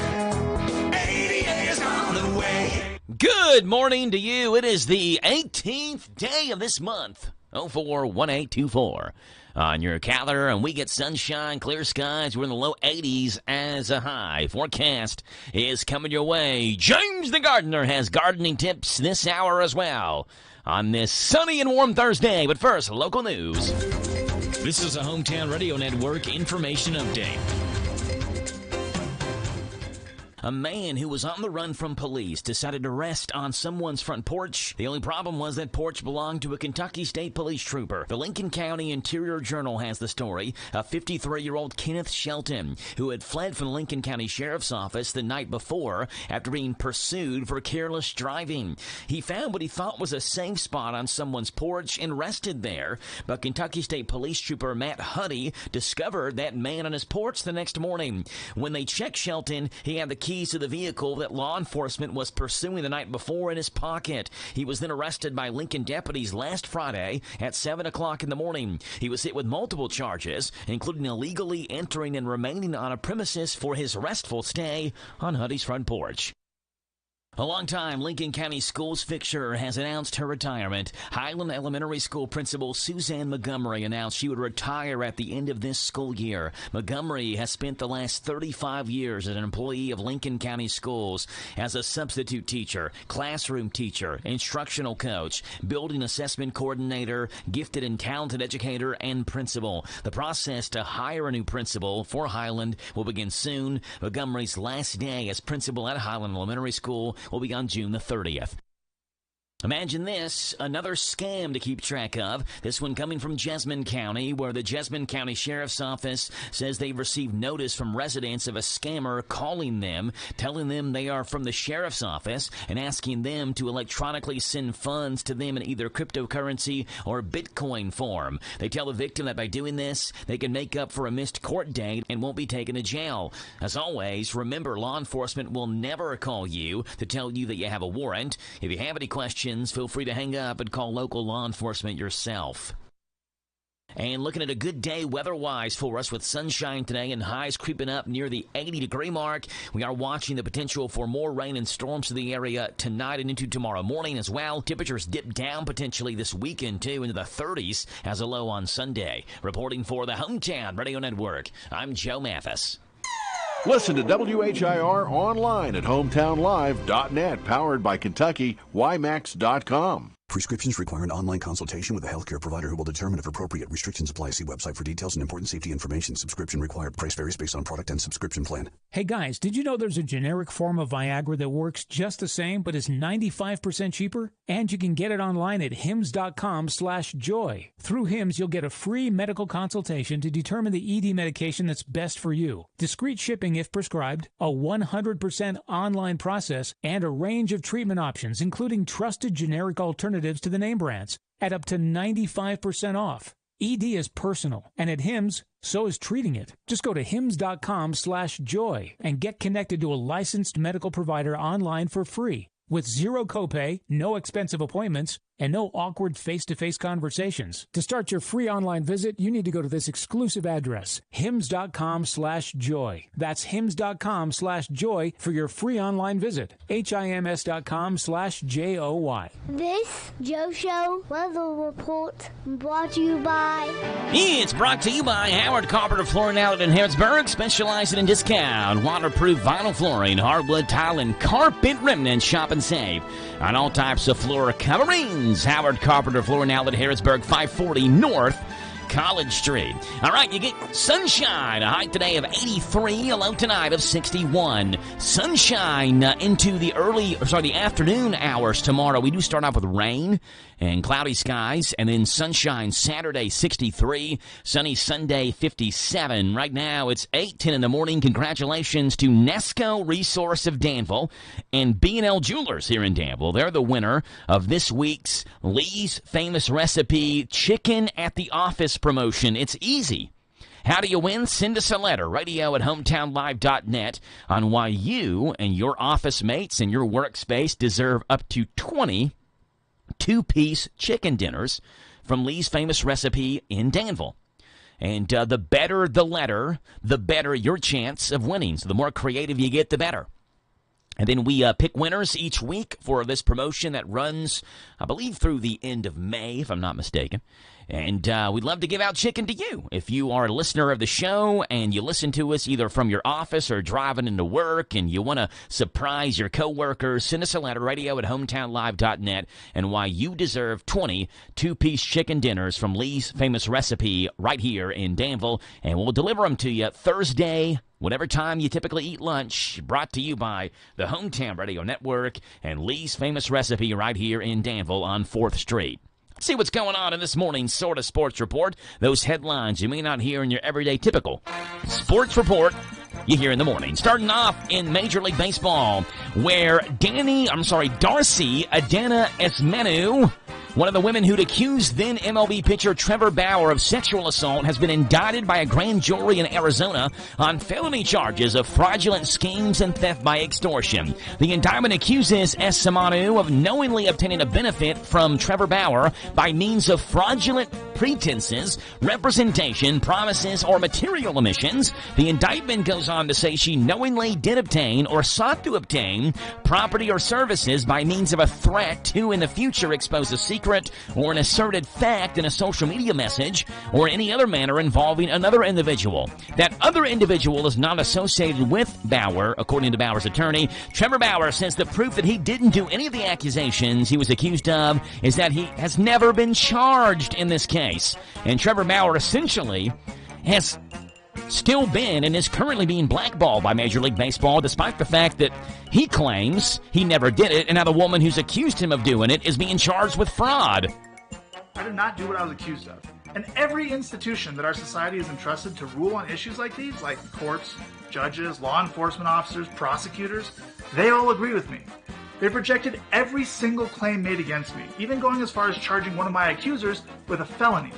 ADA is on the way. Good morning to you. It is the 18th day of this month, 041824. On your calendar, and we get sunshine, clear skies. We're in the low 80s as a high. Forecast is coming your way. James the Gardener has gardening tips this hour as well on this sunny and warm Thursday. But first, local news. This is a Hometown Radio Network information update. A man who was on the run from police decided to rest on someone's front porch. The only problem was that porch belonged to a Kentucky State Police trooper. The Lincoln County Interior Journal has the story of 53-year-old Kenneth Shelton, who had fled from the Lincoln County Sheriff's Office the night before after being pursued for careless driving. He found what he thought was a safe spot on someone's porch and rested there. But Kentucky State Police trooper Matt Huddy discovered that man on his porch the next morning. When they checked Shelton, he had the keys to the vehicle that law enforcement was pursuing the night before in his pocket. He was then arrested by Lincoln deputies last Friday at 7 o'clock in the morning. He was hit with multiple charges, including illegally entering and remaining on a premises for his restful stay on Huddy's front porch. A longtime Lincoln County Schools fixture has announced her retirement. Highland Elementary School Principal Suzanne Montgomery announced she would retire at the end of this school year. Montgomery has spent the last 35 years as an employee of Lincoln County Schools as a substitute teacher, classroom teacher, instructional coach, building assessment coordinator, gifted and talented educator, and principal. The process to hire a new principal for Highland will begin soon. Montgomery's last day as principal at Highland Elementary School will be on June the 30th. Imagine this, another scam to keep track of. This one coming from Jessamine County, where the Jessamine County Sheriff's Office says they've received notice from residents of a scammer calling them, telling them they are from the Sheriff's Office and asking them to electronically send funds to them in either cryptocurrency or Bitcoin form. They tell the victim that by doing this, they can make up for a missed court date and won't be taken to jail. As always, remember, law enforcement will never call you to tell you that you have a warrant. If you have any questions, feel free to hang up and call local law enforcement yourself. And looking at a good day weather-wise for us with sunshine today and highs creeping up near the 80-degree mark. We are watching the potential for more rain and storms to the area tonight and into tomorrow morning as well. Temperatures dip down potentially this weekend, too, into the 30s as a low on Sunday. Reporting for the Hometown Radio Network, I'm Joe Mathis. Listen to WHIR online at hometownlive.net, powered by Kentucky, YMAX.com. Prescriptions require an online consultation with a healthcare provider who will determine if appropriate. Restrictions apply. See website for details and important safety information. Subscription required. Price varies based on product and subscription plan. Hey guys, did you know there's a generic form of Viagra that works just the same but is 95% cheaper? And you can get it online at hims.com/joy. Through Hims, you'll get a free medical consultation to determine the ED medication that's best for you. Discreet shipping if prescribed, a 100% online process, and a range of treatment options, including trusted generic alternatives to the name brands at up to 95% off. ED is personal, and at Hims, so is treating it. Just go to hims.com/joy and get connected to a licensed medical provider online for free with zero copay, no expensive appointments, and no awkward face-to-face conversations. To start your free online visit, you need to go to this exclusive address, hims.com/joy. That's hims.com/joy for your free online visit. HIMS.com/JOY. This Joe Show weather report brought to you by... It's brought to you by Howard Carpenter Flooring Outlet in Harrodsburg, specializing in discount waterproof vinyl flooring, hardwood tile, and carpet remnant. Shop and save on all types of floor coverings. Howard Carpenter Flooring Outlet, Harrodsburg, 540 North College Street. All right, you get sunshine. A high today of 83, a low tonight of 61. Sunshine into the afternoon hours tomorrow. We do start off with rain and cloudy skies, and then sunshine Saturday, 63. Sunny Sunday, 57. Right now, it's 8:10 in the morning. Congratulations to Nesco Resource of Danville and B&L Jewelers here in Danville. They're the winner of this week's Lee's Famous Recipe Chicken at the Office promotion. It's easy. How do you win? Send us a letter, radio@hometownlive.net, on why you and your office mates and your workspace deserve up to 20 two-piece chicken dinners from Lee's Famous Recipe in Danville. And the better the letter, the better your chance of winning. So the more creative you get, the better. And then we pick winners each week for this promotion that runs, I believe, through the end of May, if I'm not mistaken. And we'd love to give out chicken to you. If you are a listener of the show and you listen to us either from your office or driving into work and you want to surprise your coworkers, send us a letter, radio@hometownlive.net, and why you deserve 20 two-piece chicken dinners from Lee's Famous Recipe right here in Danville. And we'll deliver them to you Thursday, whatever time you typically eat lunch, brought to you by the Hometown Radio Network and Lee's Famous Recipe right here in Danville on 4th Street. Let's see what's going on in this morning's Sort of Sports Report. Those headlines you may not hear in your everyday typical sports report you hear in the morning. Starting off in Major League Baseball, where Darcy Adena Esmenu, one of the women who'd accused then MLB pitcher Trevor Bauer of sexual assault, has been indicted by a grand jury in Arizona on felony charges of fraudulent schemes and theft by extortion. The indictment accuses Esmenu of knowingly obtaining a benefit from Trevor Bauer by means of fraudulent pretenses, representation, promises, or material omissions. The indictment goes on to say she knowingly did obtain or sought to obtain property or services by means of a threat to in the future expose a secret or an asserted fact in a social media message or any other manner involving another individual. That other individual is not associated with Bauer, according to Bauer's attorney. Trevor Bauer says the proof that he didn't do any of the accusations he was accused of is that he has never been charged in this case. And Trevor Bauer essentially has still been and is currently being blackballed by Major League Baseball, despite the fact that he claims he never did it, and now the woman who's accused him of doing it is being charged with fraud. I did not do what I was accused of. And every institution that our society is entrusted to rule on issues like these, like courts, judges, law enforcement officers, prosecutors, they all agree with me. They've rejected every single claim made against me, even going as far as charging one of my accusers with a felony.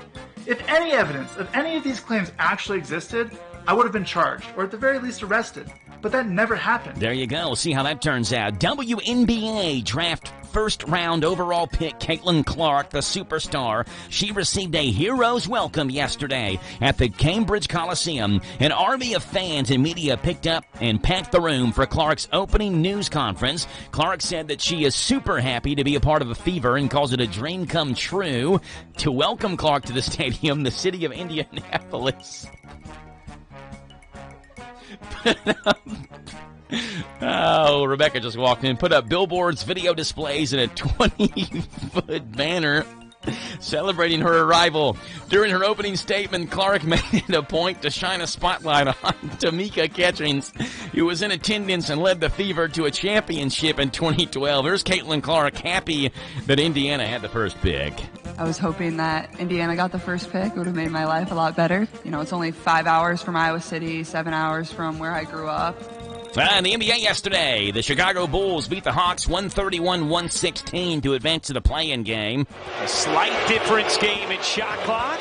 If any evidence of any of these claims actually existed, I would have been charged, or at the very least arrested. But that never happened. There you go. We'll see how that turns out. WNBA draft first-round overall pick Caitlin Clark, the superstar. She received a hero's welcome yesterday at the Cambridge Coliseum. An army of fans and media picked up and packed the room for Clark's opening news conference. Clark said that she is super happy to be a part of a Fever and calls it a dream come true to welcome Clark to the stadium, the city of Indianapolis. Oh, Rebecca just walked in, put up billboards, video displays, and a 20-foot banner celebrating her arrival. During her opening statement, Clark made it a point to shine a spotlight on Tamika Catchings, who was in attendance and led the Fever to a championship in 2012. Here's Caitlin Clark, happy that Indiana had the first pick. I was hoping that Indiana got the first pick. It would have made my life a lot better. You know, it's only 5 hours from Iowa City, 7 hours from where I grew up. In the NBA yesterday, the Chicago Bulls beat the Hawks 131-116 to advance to the play-in game. A slight difference game in shot clock.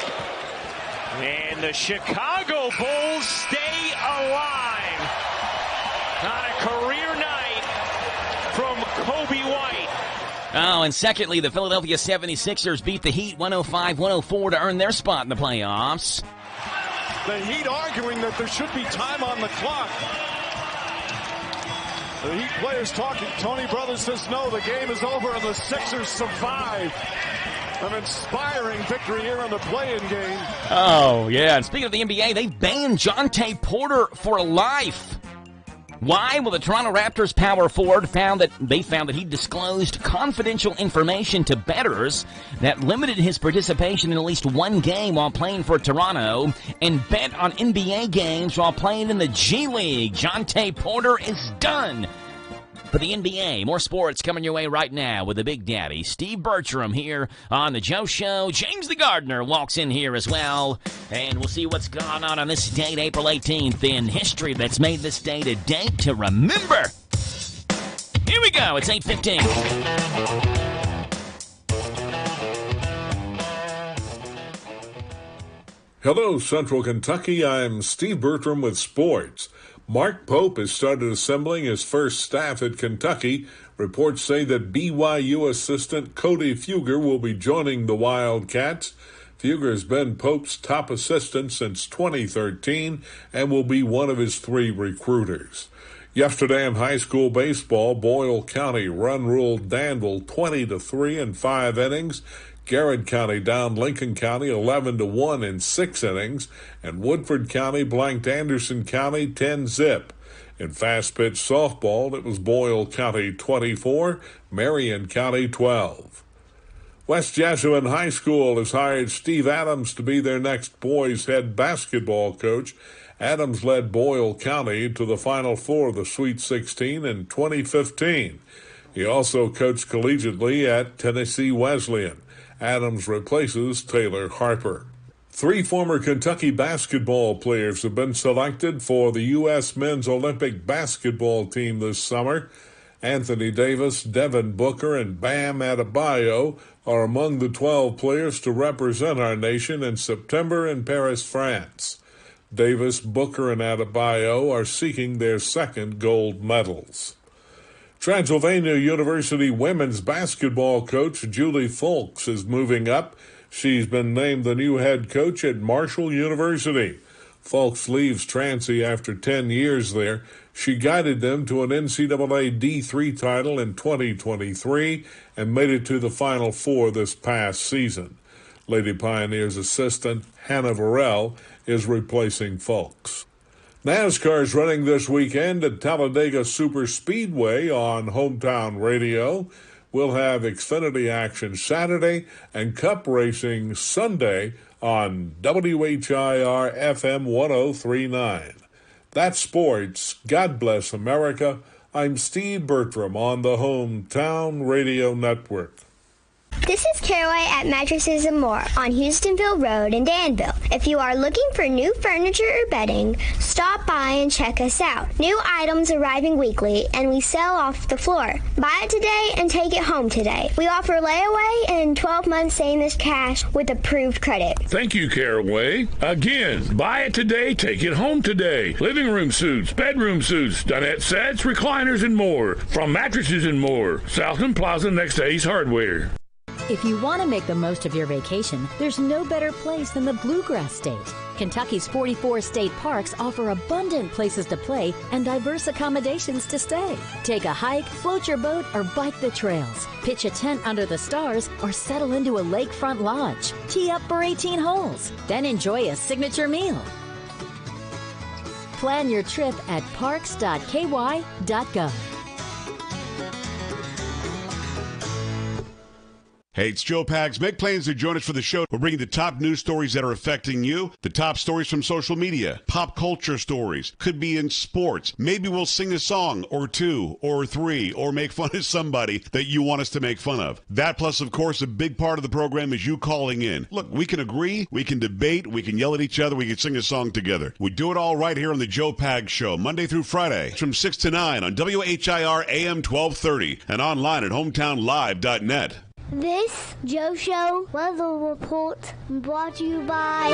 And the Chicago Bulls stay alive on a career night from Kobe White. Oh, and secondly, the Philadelphia 76ers beat the Heat 105-104 to earn their spot in the playoffs. The Heat arguing that there should be time on the clock. The Heat players talking. Tony Brothers says no, the game is over and the Sixers survive. An inspiring victory here in the play-in game. Oh, yeah. And speaking of the NBA, they banned Jontay Porter for life. Why? Well, the Toronto Raptors power forward found that he disclosed confidential information to bettors that limited his participation in at least one game while playing for Toronto and bet on NBA games while playing in the G League. Jontay Porter is done for the NBA. More sports coming your way right now with the Big Daddy, Steve Bertram, here on The Joe Show. James the Gardener walks in here as well, and we'll see what's going on this date, April 18th, in history that's made this date a date to remember. Here we go. It's 8:15. Hello, Central Kentucky. I'm Steve Bertram with sports. Mark Pope has started assembling his first staff at Kentucky. Reports say that BYU assistant Cody Fuger will be joining the Wildcats. Fuger has been Pope's top assistant since 2013 and will be one of his 3 recruiters. Yesterday in high school baseball, Boyle County run-ruled Danville 20-3 in 5 innings. Garrett County downed Lincoln County 11-1 in 6 innings, and Woodford County blanked Anderson County 10-0. In fast-pitch softball, it was Boyle County 24, Marion County 12. West Jesuit High School has hired Steve Adams to be their next boys' head basketball coach. Adams led Boyle County to the Final Four of the Sweet 16 in 2015. He also coached collegiately at Tennessee Wesleyan. Adams replaces Taylor Harper. 3 former Kentucky basketball players have been selected for the U.S. men's Olympic basketball team this summer. Anthony Davis, Devin Booker, and Bam Adebayo are among the 12 players to represent our nation in September in Paris, France. Davis, Booker, and Adebayo are seeking their second gold medals. Transylvania University women's basketball coach Julie Folks is moving up. She's been named the new head coach at Marshall University. Folks leaves Transy after 10 years there. She guided them to an NCAA D3 title in 2023 and made it to the Final Four this past season. Lady Pioneers assistant Hannah Varell is replacing Folks. NASCAR is running this weekend at Talladega Superspeedway on Hometown Radio. We'll have Xfinity action Saturday and Cup racing Sunday on WHIR FM 103.9. That's sports. God bless America. I'm Steve Bertram on the Hometown Radio Network. This is Caraway at Mattresses and More on Houstonville Road in Danville. If you are looking for new furniture or bedding, stop by and check us out. New items arriving weekly, and we sell off the floor. Buy it today and take it home today. We offer layaway and 12 months same as cash with approved credit. Thank you, Caraway. Again, buy it today, take it home today. Living room suits, bedroom suits, dinette sets, recliners, and more. From Mattresses and More, Southland Plaza next to Ace Hardware. If you want to make the most of your vacation, there's no better place than the Bluegrass State. Kentucky's 44 state parks offer abundant places to play and diverse accommodations to stay. Take a hike, float your boat, or bike the trails. Pitch a tent under the stars or settle into a lakefront lodge. Tee up for 18 holes, then enjoy a signature meal. Plan your trip at parks.ky.gov. Hey, it's Joe Pags. Make plans to join us for the show. We're bringing the top news stories that are affecting you, the top stories from social media, pop culture stories, could be in sports. Maybe we'll sing a song or two or three or make fun of somebody that you want us to make fun of. That plus, of course, a big part of the program is you calling in. Look, we can agree, we can debate, we can yell at each other, we can sing a song together. We do it all right here on the Joe Pags Show, Monday through Friday from 6 to 9 on WHIR AM 1230 and online at hometownlive.net. This Joe Show weather report brought to you by...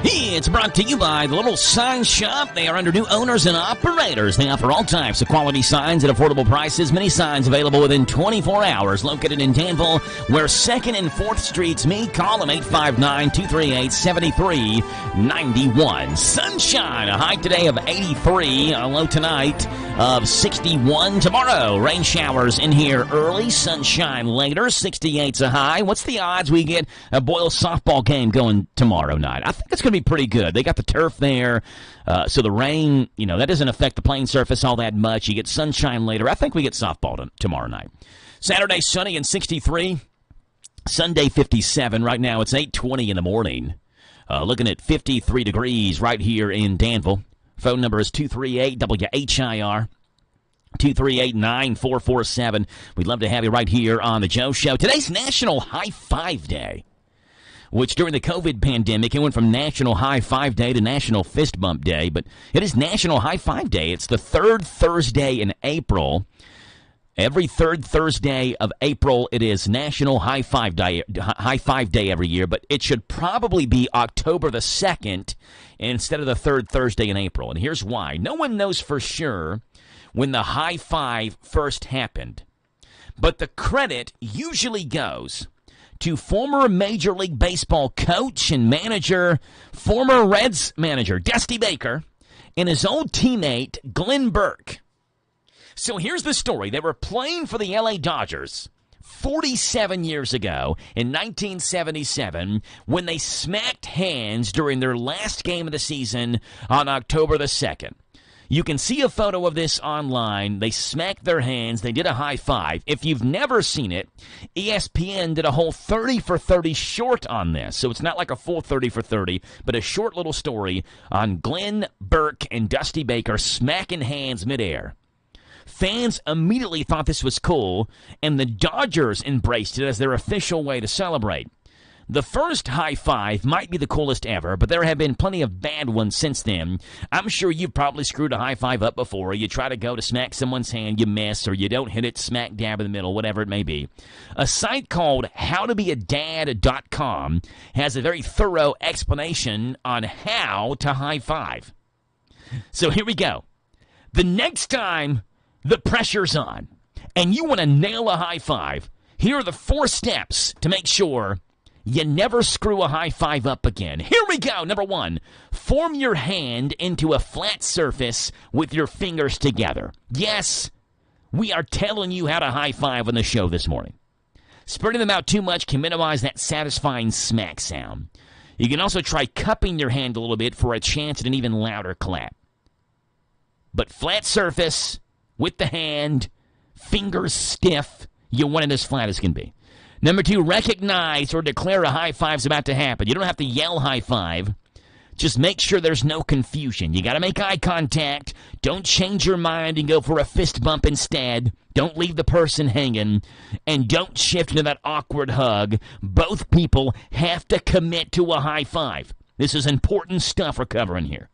It's brought to you by the Little Sign Shop. They are under new owners and operators. They offer all types of quality signs at affordable prices. Many signs available within 24 hours. Located in Danville, where 2nd and 4th Streets meet. Call them 859-238-7391. Sunshine, a high today of 83. A low tonight of 61. Tomorrow, rain showers in here early. Sunshine later. 68's a high. What's the odds we get a Boyle softball game going tomorrow night? I think it's going to be pretty good. They got the turf there, so the rain, that doesn't affect the playing surface all that much. You get sunshine later. I think we get softball tomorrow night. Saturday, sunny and 63. Sunday, 57. Right now, it's 8:20 in the morning. Looking at 53 degrees right here in Danville. Phone number is 238-WHIR. 238-9447. We'd love to have you right here on the Joe Show. Today's National High Five Day, which during the COVID pandemic, it went from National High Five Day to National Fist Bump Day, but it is National High Five Day. It's the third Thursday in April. Every third Thursday of April, it is National High Five Day every year, but it should probably be October the 2nd instead of the third Thursday in April. And here's why. No one knows for sure when the high five first happened, but the credit usually goes to former Major League Baseball coach and manager, former Reds manager Dusty Baker, and his old teammate Glenn Burke. So here's the story. They were playing for the LA Dodgers 47 years ago in 1977 when they smacked hands during their last game of the season on October the 2nd. You can see a photo of this online. They smacked their hands. They did a high five. If you've never seen it, ESPN did a whole 30 for 30 short on this. So it's not like a full 30 for 30, but a short little story on Glenn Burke and Dusty Baker smacking hands midair. Fans immediately thought this was cool, and the Dodgers embraced it as their official way to celebrate. The first high five might be the coolest ever, but there have been plenty of bad ones since then. I'm sure you've probably screwed a high five up before. You try to go to smack someone's hand, you miss, or you don't hit it smack dab in the middle, whatever it may be. A site called howtobeadad.com has a very thorough explanation on how to high five. So here we go. The next time the pressure's on and you want to nail a high five, here are the 4 steps to make sure you never screw a high five up again. Here we go. Number 1, form your hand into a flat surface with your fingers together. Yes, we are telling you how to high five on the show this morning. Spreading them out too much can minimize that satisfying smack sound. You can also try cupping your hand a little bit for a chance at an even louder clap. But flat surface with the hand, fingers stiff, you want it as flat as can be. Number 2, recognize or declare a high five's about to happen. You don't have to yell high five. Just make sure there's no confusion. You got to make eye contact. Don't change your mind and go for a fist bump instead. Don't leave the person hanging. And don't shift into that awkward hug. Both people have to commit to a high five. This is important stuff we're covering here.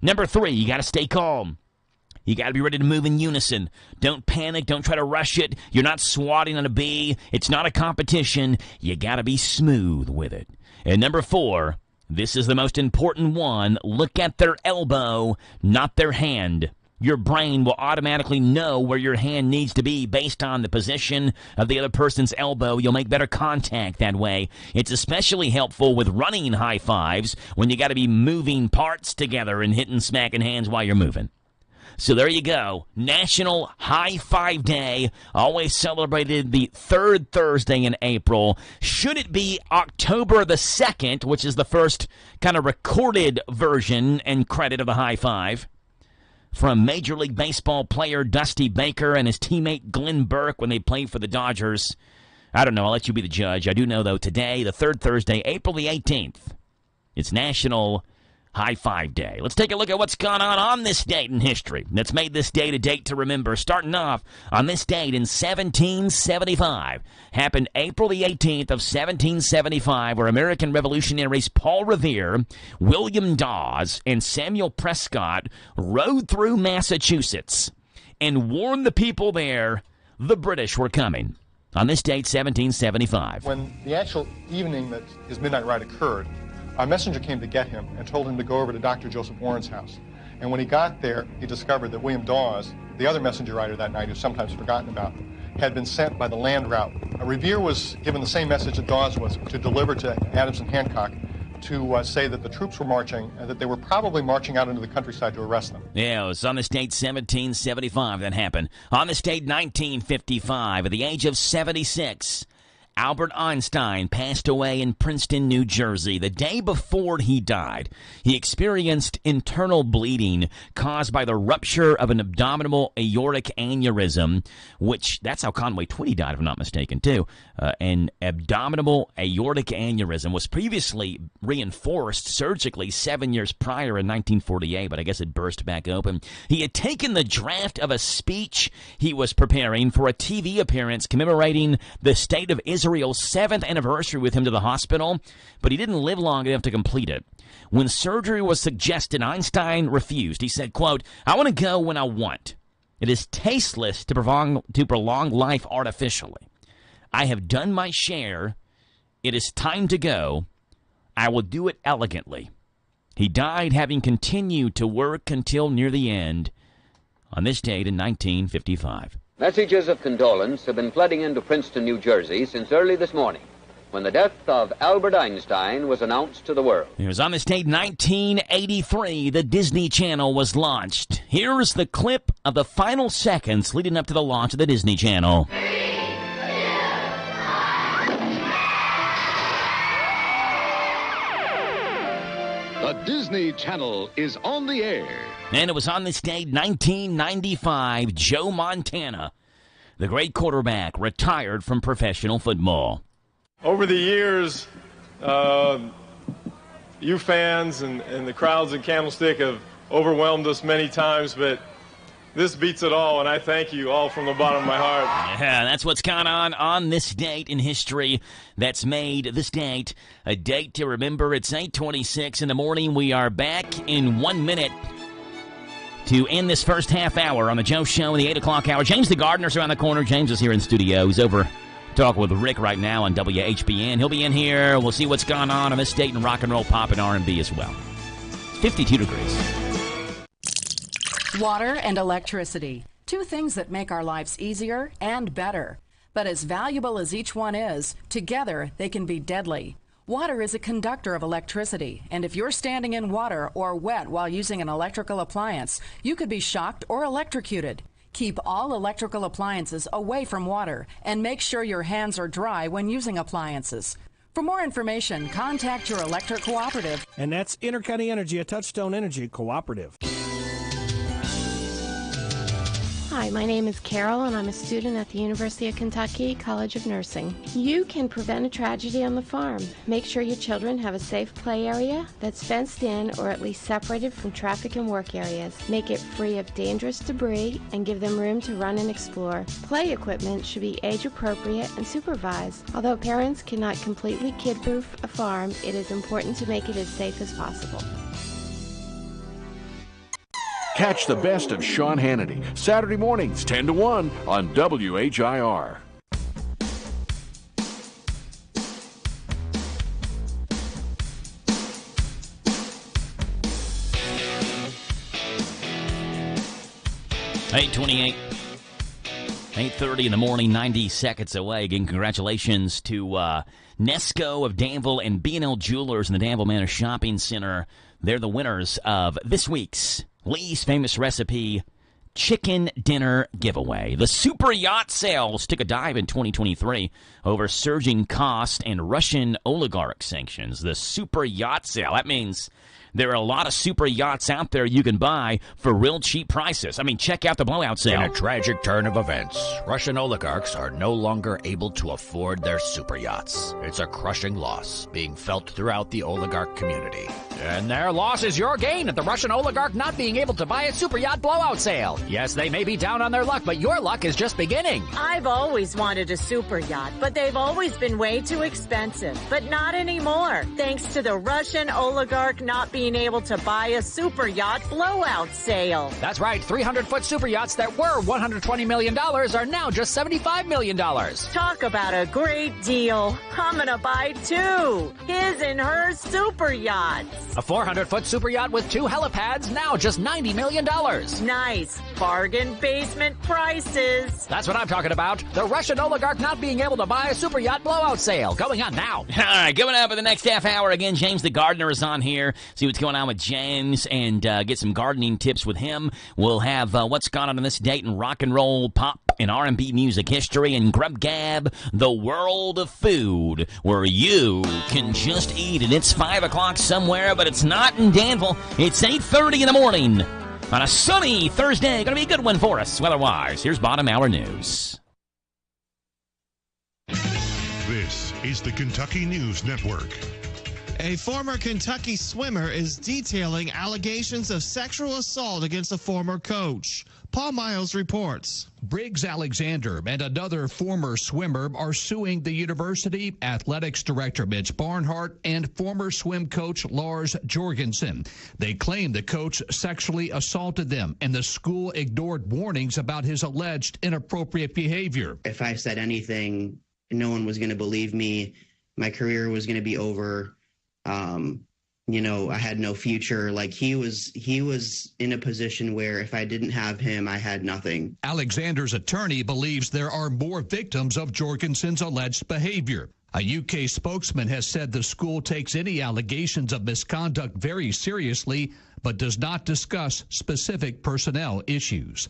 Number 3, you got to stay calm. You got to be ready to move in unison. Don't panic. Don't try to rush it. You're not swatting on a bee. It's not a competition. You got to be smooth with it. And number 4, this is the most important one. Look at their elbow, not their hand. Your brain will automatically know where your hand needs to be based on the position of the other person's elbow. You'll make better contact that way. It's especially helpful with running high fives when you got to be moving parts together and hitting, smacking hands while you're moving. So there you go. National High Five Day, always celebrated the third Thursday in April. Should it be October the 2nd, which is the first kind of recorded version and credit of the high five? From Major League Baseball player Dusty Baker and his teammate Glenn Burke when they played for the Dodgers. I don't know. I'll let you be the judge. I do know, though, today, the third Thursday, April the 18th, it's National High Five Day. Let's take a look at what's gone on this date in history that's made this date a date to remember. Starting off on this date in 1775. Happened April the 18th of 1775, where American revolutionaries Paul Revere, William Dawes, and Samuel Prescott rode through Massachusetts and warned the people there the British were coming. On this date, 1775. When the actual evening that his midnight ride occurred, a messenger came to get him and told him to go over to Dr. Joseph Warren's house. And when he got there, he discovered that William Dawes, the other messenger rider that night, who's sometimes forgotten about, had been sent by the land route. Revere was given the same message that Dawes was, to deliver to Adams and Hancock, to say that the troops were marching and that they were probably marching out into the countryside to arrest them. Yeah, it was on this date 1775 that happened. On this date 1955, at the age of 76, Albert Einstein passed away in Princeton, New Jersey. The day before he died, he experienced internal bleeding caused by the rupture of an abdominal aortic aneurysm, which, that's how Conway Twitty died, if I'm not mistaken, too. An abdominal aortic aneurysm was previously reinforced surgically 7 years prior in 1948, but I guess it burst back open. He had taken the draft of a speech he was preparing for a TV appearance commemorating the state of Israel's 7th anniversary with him to the hospital, but he didn't live long enough to complete it. When surgery was suggested, Einstein refused. He said, quote, "I want to go when I want. It is tasteless to prolong life artificially. I have done my share. It is time to go. I will do it elegantly." He died having continued to work until near the end on this date in 1955. Messages of condolence have been flooding into Princeton, New Jersey since early this morning, when the death of Albert Einstein was announced to the world. It was on this date, 1983, the Disney Channel was launched. Here's the clip of the final seconds leading up to the launch of the Disney Channel. The Disney Channel is on the air. And it was on this date, 1995, Joe Montana, the great quarterback, retired from professional football. Over the years, you fans and the crowds in Candlestick have overwhelmed us many times, but this beats it all, and I thank you all from the bottom of my heart. Yeah, that's what's gone on this date in history that's made this date a date to remember. It's 8:26 in the morning. We are back in 1 minute to end this first half hour on the Joe Show in the 8 o'clock hour. James the Gardener's around the corner. James is here in studio. He's over talking with Rick right now on WHBN. He'll be in here. We'll see what's gone on this date in rock and roll, pop, and R&B as well. 52 degrees. Water and electricity, two things that make our lives easier and better. But as valuable as each one is, together they can be deadly. Water is a conductor of electricity, and if you're standing in water or wet while using an electrical appliance, you could be shocked or electrocuted. Keep all electrical appliances away from water and make sure your hands are dry when using appliances. For more information, contact your electric cooperative. And that's Intercounty Energy, a Touchstone Energy cooperative. Hi, my name is Carol, and I'm a student at the University of Kentucky College of Nursing. You can prevent a tragedy on the farm. Make sure your children have a safe play area that's fenced in or at least separated from traffic and work areas. Make it free of dangerous debris and give them room to run and explore. Play equipment should be age appropriate and supervised. Although parents cannot completely kid-proof a farm, it is important to make it as safe as possible. Catch the best of Sean Hannity, Saturday mornings, 10 to 1 on WHIR. $8:28, 8:30 in the morning, 90 seconds away. Again, congratulations to Nesco of Danville and B&L Jewelers in the Danville Manor Shopping Center. They're the winners of this week's Lee's Famous Recipe chicken dinner giveaway. The super yacht sales took a dive in 2023 over surging cost and Russian oligarch sanctions. The super yacht sale, that means there are a lot of super yachts out there you can buy for real cheap prices. I mean, check out the blowout sale. In a tragic turn of events, Russian oligarchs are no longer able to afford their super yachts. It's a crushing loss being felt throughout the oligarch community. And their loss is your gain at the Russian oligarch not being able to buy a super yacht blowout sale. Yes, they may be down on their luck, but your luck is just beginning. I've always wanted a super yacht, but they've always been way too expensive. But not anymore, thanks to the Russian oligarch not being able to buy a super yacht blowout sale. That's right, 300-foot super yachts that were $120 million are now just $75 million. Talk about a great deal. I'm gonna buy two. His and her super yachts. A 400-foot super yacht with 2 helipads, now just $90 million. Nice. Bargain basement prices. That's what I'm talking about. The Russian oligarch not being able to buy a super yacht blowout sale. Going on now. All right, coming up in the next half hour, again, James the Gardener is on here. See what's going on with James and get some gardening tips with him. We'll have what's gone on in this date in rock and roll, pop, and R&B music history, and Grub Gab, the world of food, where you can just eat. And it's 5 o'clock somewhere, but it's not in Danville. It's 8:30 in the morning on a sunny Thursday. Going to be a good one for us weather-wise. Here's Bottom Hour News. This is the Kentucky News Network. A former Kentucky swimmer is detailing allegations of sexual assault against a former coach. Paul Miles reports. Briggs Alexander and another former swimmer are suing the university athletics director Mitch Barnhart and former swim coach Lars Jorgensen. They claim the coach sexually assaulted them and the school ignored warnings about his alleged inappropriate behavior. If I said anything, no one was going to believe me. My career was going to be over. I had no future. Like he was in a position where if I didn't have him, I had nothing. Alexander's attorney believes there are more victims of Jorgensen's alleged behavior. A UK spokesman has said the school takes any allegations of misconduct very seriously, but does not discuss specific personnel issues.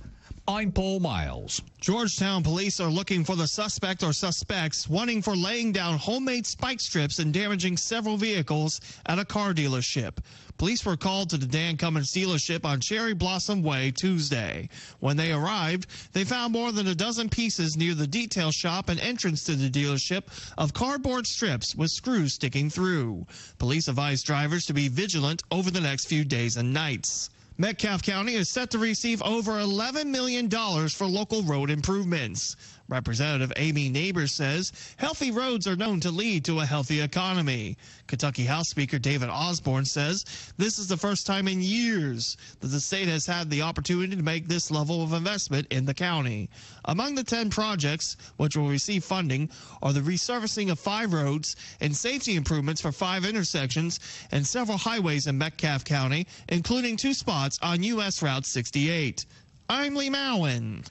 I'm Paul Miles. Georgetown police are looking for the suspect or suspects wanting for laying down homemade spike strips and damaging several vehicles at a car dealership. Police were called to the Dan Cummins dealership on Cherry Blossom Way Tuesday. When they arrived, they found more than a dozen pieces near the detail shop and entrance to the dealership of cardboard strips with screws sticking through. Police advised drivers to be vigilant over the next few days and nights. Metcalfe County is set to receive over $11 million for local road improvements. Representative Amy Neighbors says healthy roads are known to lead to a healthy economy. Kentucky House Speaker David Osborne says this is the first time in years that the state has had the opportunity to make this level of investment in the county. Among the 10 projects which will receive funding are the resurfacing of 5 roads and safety improvements for 5 intersections and several highways in Metcalfe County, including 2 spots on U.S. Route 68. I'm Lee Mowen.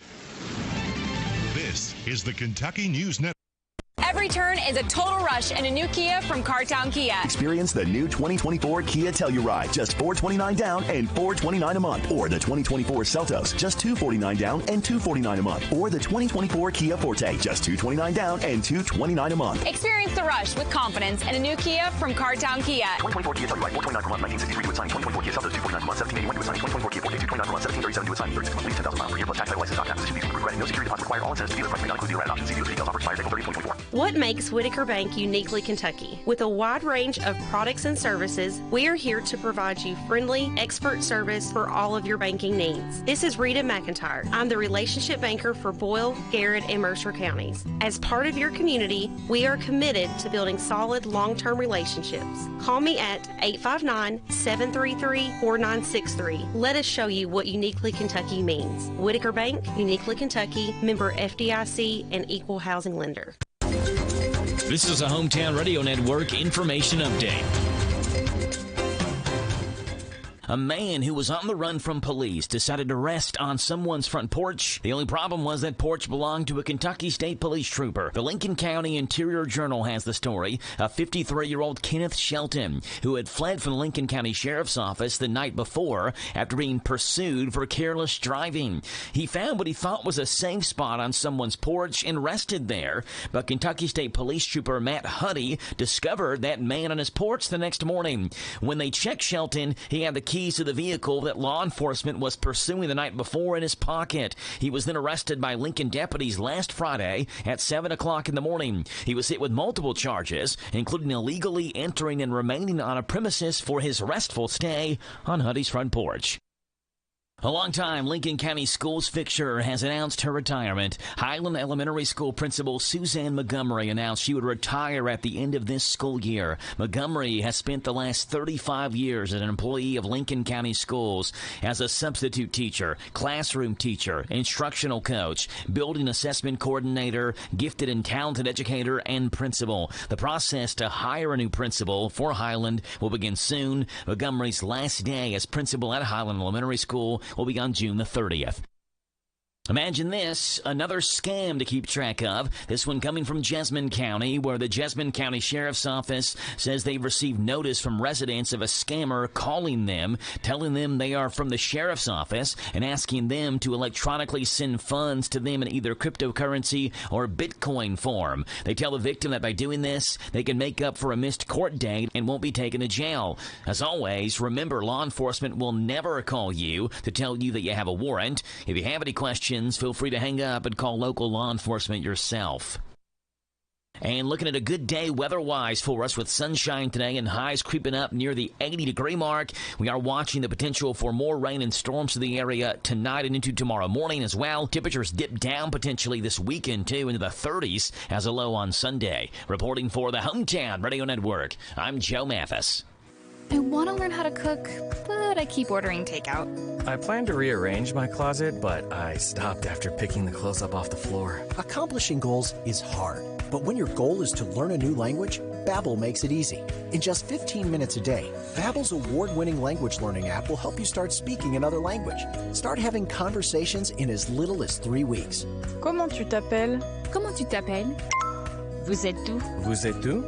This is the Kentucky News Network. Every turn is a total rush in a new Kia from Cartown Kia. Experience the new 2024 Kia Telluride, just $429 down and $429 a month. Or the 2024 Seltos, just $249 down and $249 a month. Or the 2024 Kia Forte, just $229 down and $229 a month. Experience the rush with confidence in a new Kia from Cartown Kia. 2024 Kia Telluride, $429 per month, 1963 due at signing. 2024 Kia Seltos, $249 per month, $1781 due at signing. 2024 Kia Forte, $229 per month, $1737 due at signing. 36 months, lease 10,000 miles per year plus tax, title, license, taxes, distribution, regretting, no security deposit required. All incentives to dealer price may not include dealer rate options. See dealer details. Offer expired April 30, 2024. What makes Whitaker Bank uniquely Kentucky? With a wide range of products and services, we are here to provide you friendly, expert service for all of your banking needs. This is Rita McIntyre. I'm the relationship banker for Boyle, Garrett, and Mercer counties. As part of your community, we are committed to building solid, long-term relationships. Call me at 859-733-4963. Let us show you what uniquely Kentucky means. Whitaker Bank, uniquely Kentucky, member FDIC, and equal housing lender. This is a Hometown Radio Network information update. A man who was on the run from police decided to rest on someone's front porch. The only problem was that porch belonged to a Kentucky State Police trooper. The Lincoln County Interior Journal has the story of 53-year-old Kenneth Shelton, who had fled from the Lincoln County Sheriff's Office the night before after being pursued for careless driving. He found what he thought was a safe spot on someone's porch and rested there. But Kentucky State Police trooper Matt Huddy discovered that man on his porch the next morning. When they checked Shelton, he had the keys to the vehicle that law enforcement was pursuing the night before in his pocket. He was then arrested by Lincoln deputies last Friday at 7 o'clock in the morning. He was hit with multiple charges, including illegally entering and remaining on a premises for his restful stay on Huddy's front porch. A longtime Lincoln County Schools fixture has announced her retirement. Highland Elementary School Principal Suzanne Montgomery announced she would retire at the end of this school year. Montgomery has spent the last 35 years as an employee of Lincoln County Schools as a substitute teacher, classroom teacher, instructional coach, building assessment coordinator, gifted and talented educator, and principal. The process to hire a new principal for Highland will begin soon. Montgomery's last day as principal at Highland Elementary School will be on June the 30th. Imagine this, another scam to keep track of. This one coming from Jessamine County, where the Jessamine County Sheriff's Office says they've received notice from residents of a scammer calling them, telling them they are from the Sheriff's Office and asking them to electronically send funds to them in either cryptocurrency or Bitcoin form. They tell the victim that by doing this, they can make up for a missed court date and won't be taken to jail. As always, remember, law enforcement will never call you to tell you that you have a warrant. If you have any questions, feel free to hang up and call local law enforcement yourself. And looking at a good day weather-wise for us with sunshine today and highs creeping up near the 80-degree mark. We are watching the potential for more rain and storms to the area tonight and into tomorrow morning as well. Temperatures dip down potentially this weekend, too, into the 30s as a low on Sunday. Reporting for the Hometown Radio Network, I'm Joe Mathis. I want to learn how to cook, but I keep ordering takeout. I plan to rearrange my closet, but I stopped after picking the clothes up off the floor. Accomplishing goals is hard, but when your goal is to learn a new language, Babbel makes it easy. In just 15 minutes a day, Babbel's award-winning language learning app will help you start speaking another language. Start having conversations in as little as 3 weeks. Comment tu t'appelles? Comment tu t'appelles? Vous êtes où? Vous êtes où?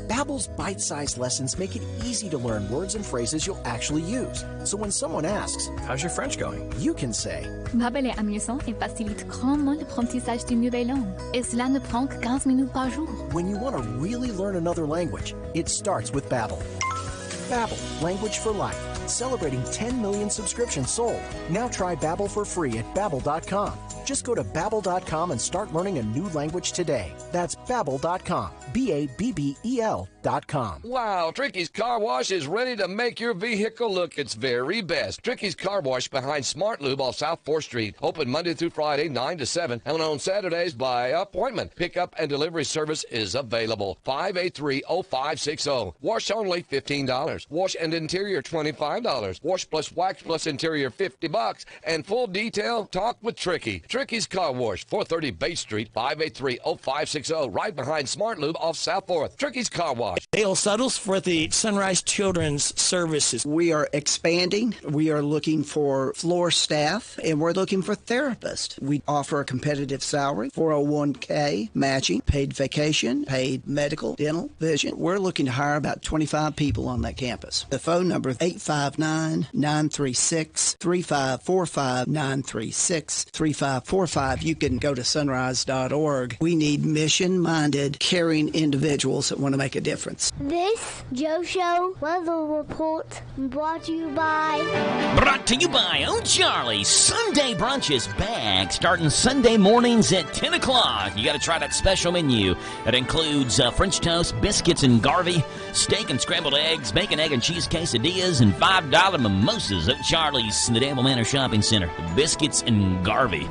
Babbel's bite-sized lessons make it easy to learn words and phrases you'll actually use. So when someone asks, "How's your French going?" you can say, Babbel est amusant et facilite grandement l'apprentissage d'une nouvelle langue. Et cela ne prend que 15 minutes par jour. When you want to really learn another language, it starts with Babbel. Babbel, language for life. Celebrating 10 million subscriptions sold. Now try Babbel for free at Babbel.com. Just go to Babbel.com and start learning a new language today. That's Babbel.com. Babbel.com. Wow, Tricky's Car Wash is ready to make your vehicle look its very best. Tricky's Car Wash behind Smart Lube off South 4th Street. Open Monday through Friday, 9 to 7, and on Saturdays by appointment. Pickup and delivery service is available. 583-0560. Wash only $15. Wash and interior $25. Wash plus wax plus interior $50. And full detail, talk with Tricky. Tricky's Car Wash, 430 Bay Street, 583-0560, right behind Smart Lube off South 4th. Tricky's Car Wash. Dale Suttles for the Sunrise Children's Services. We are expanding. We are looking for floor staff, and we're looking for therapists. We offer a competitive salary, 401k, matching, paid vacation, paid medical, dental, vision. We're looking to hire about 25 people on that campus. The phone number is 859-936-3545, 936-3545. You can go to sunrise.org. We need mission-minded, caring individuals that want to make a difference. This Joe Show weather report brought to you by Old Charlie. Sunday brunch is back, starting Sunday mornings at 10 o'clock. You got to try that special menu that includes French toast, biscuits and Garvey, steak and scrambled eggs, bacon, egg, and cheese quesadillas, and $5 mimosas. Old Charlie's in the Danville Manor Shopping Center. Biscuits and Garvey.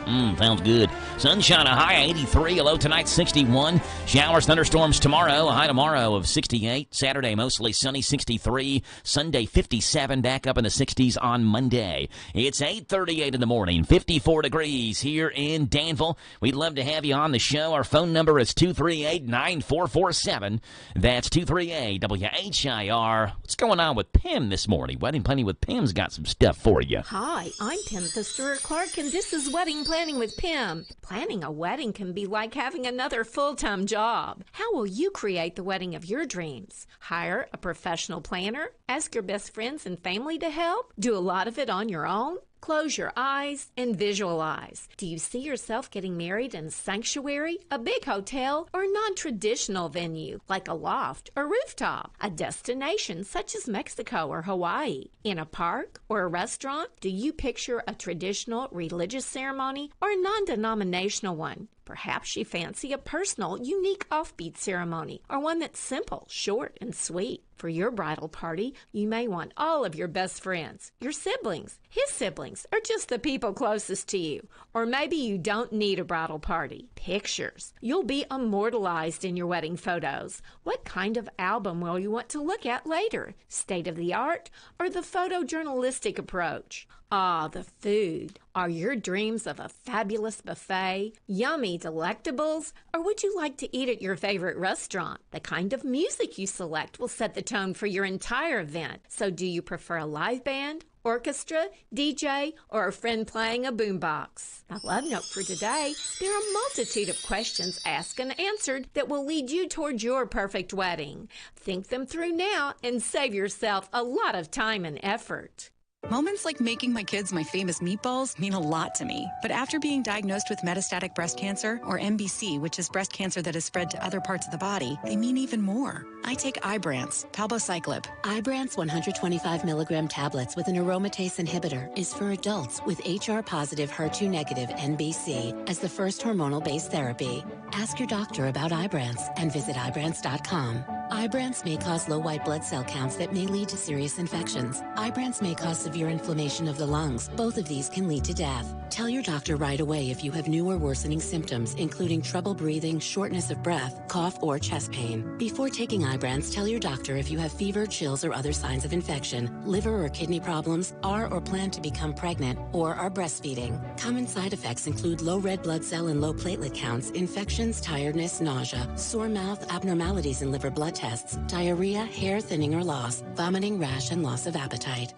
Sounds good. Sunshine, a high 83, a low tonight 61. Showers, thunderstorms tomorrow, a high tomorrow of 68. Saturday, mostly sunny 63. Sunday, 57, back up in the 60s on Monday. It's 8:38 in the morning, 54 degrees here in Danville. We'd love to have you on the show. Our phone number is 238-9447. That's 238-WHIR. What's going on with Pim this morning? Wedding Planning with Pim's got some stuff for you. Hi, I'm Pim Stewart-Clark, and this is Wedding Planning with Pim. Planning a wedding can be like having another full-time job. How will you create the wedding of your dreams? Hire a professional planner? Ask your best friends and family to help? Do a lot of it on your own? Close your eyes and visualize. Do you see yourself getting married in a sanctuary, a big hotel, or a non-traditional venue like a loft or rooftop? A destination such as Mexico or Hawaii? In a park or a restaurant? Do you picture a traditional religious ceremony or a non-denominational one? Perhaps you fancy a personal, unique offbeat ceremony, or one that's simple, short, and sweet. For your bridal party, you may want all of your best friends, your siblings, his siblings, or just the people closest to you. Or maybe you don't need a bridal party. Pictures. You'll be immortalized in your wedding photos. What kind of album will you want to look at later? State of the art or the photojournalistic approach? Ah, the food. Are your dreams of a fabulous buffet, yummy delectables, or would you like to eat at your favorite restaurant? The kind of music you select will set the tone for your entire event. So do you prefer a live band, orchestra, DJ, or a friend playing a boombox? My love note for today, there are a multitude of questions asked and answered that will lead you towards your perfect wedding. Think them through now and save yourself a lot of time and effort. Moments like making my kids my famous meatballs mean a lot to me. But after being diagnosed with metastatic breast cancer, or MBC, which is breast cancer that has spread to other parts of the body, they mean even more. I take Ibrance, palbociclib. Ibrance 125 milligram tablets with an aromatase inhibitor is for adults with HR-positive, HER2-negative MBC as the first hormonal-based therapy. Ask your doctor about Ibrance and visit Ibrance.com. Ibrance may cause low white blood cell counts that may lead to serious infections. Ibrance may cause severe inflammation of the lungs. Both of these can lead to death. Tell your doctor right away if you have new or worsening symptoms, including trouble breathing, shortness of breath, cough, or chest pain. Before taking Ibrance, tell your doctor if you have fever, chills, or other signs of infection, liver or kidney problems, are or plan to become pregnant, or are breastfeeding. Common side effects include low red blood cell and low platelet counts, infections, tiredness, nausea, sore mouth, abnormalities in liver blood tests, diarrhea, hair thinning or loss, vomiting, rash, and loss of appetite.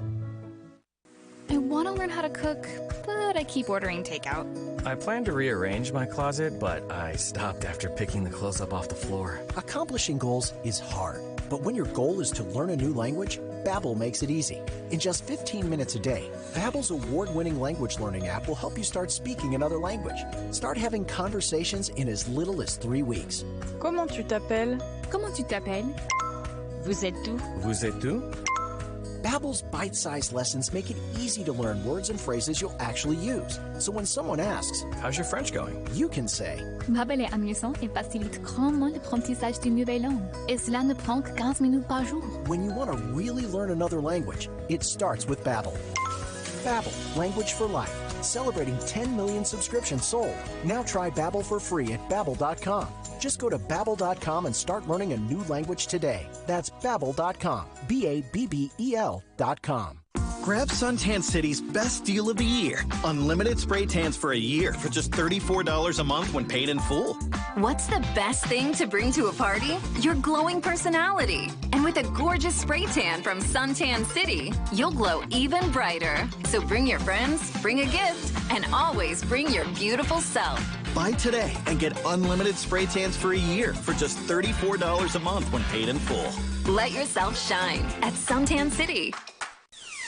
I want to learn how to cook, but I keep ordering takeout. I plan to rearrange my closet, but I stopped after picking the clothes up off the floor. Accomplishing goals is hard, but when your goal is to learn a new language, Babbel makes it easy. In just 15 minutes a day, Babbel's award-winning language learning app will help you start speaking another language. Start having conversations in as little as 3 weeks. Comment tu t'appelles? Comment tu t'appelles? Vous êtes où? Vous êtes où? Babbel's bite-sized lessons make it easy to learn words and phrases you'll actually use. So when someone asks, "How's your French going?" you can say, Babbel est amusant et facilite grandement l'apprentissage d'une nouvelle langue. Et cela ne prend que 15 minutes par jour. When you want to really learn another language, it starts with Babbel. Babbel, language for life. Celebrating 10 million subscriptions sold. Now try Babbel for free at Babbel.com. Just go to Babbel.com and start learning a new language today. That's Babbel.com. Babbel.com. Grab Suntan City's best deal of the year. Unlimited spray tans for a year for just $34 a month when paid in full. What's the best thing to bring to a party? Your glowing personality. And with a gorgeous spray tan from Suntan City, you'll glow even brighter. So bring your friends, bring a gift, and always bring your beautiful self. Buy today and get unlimited spray tans for a year for just $34 a month when paid in full. Let yourself shine at Suntan City.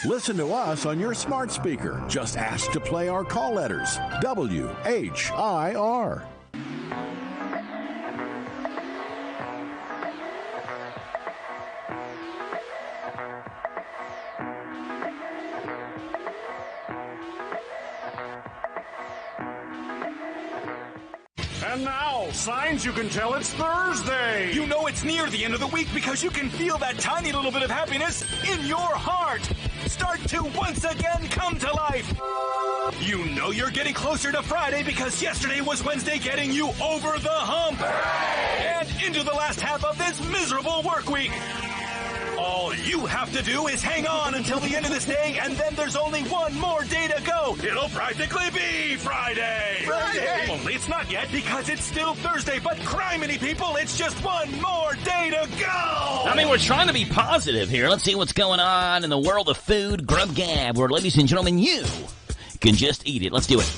Listen to us on your smart speaker. Just ask to play our call letters. WHIR. And now, signs you can tell it's Thursday. You know it's near the end of the week because you can feel that tiny little bit of happiness in your heart. Start to once again come to life. You know you're getting closer to Friday because yesterday was Wednesday, getting you over the hump and into the last half of this miserable work week. All you have to do is hang on until the end of this day, and then there's only one more day to go. It'll practically be Friday. Only it's not yet because it's still Thursday, but criminy people, it's just one more day to go. I mean, we're trying to be positive here. Let's see what's going on in the world of food. Grub Gab, where, ladies and gentlemen, you can just eat it. Let's do it.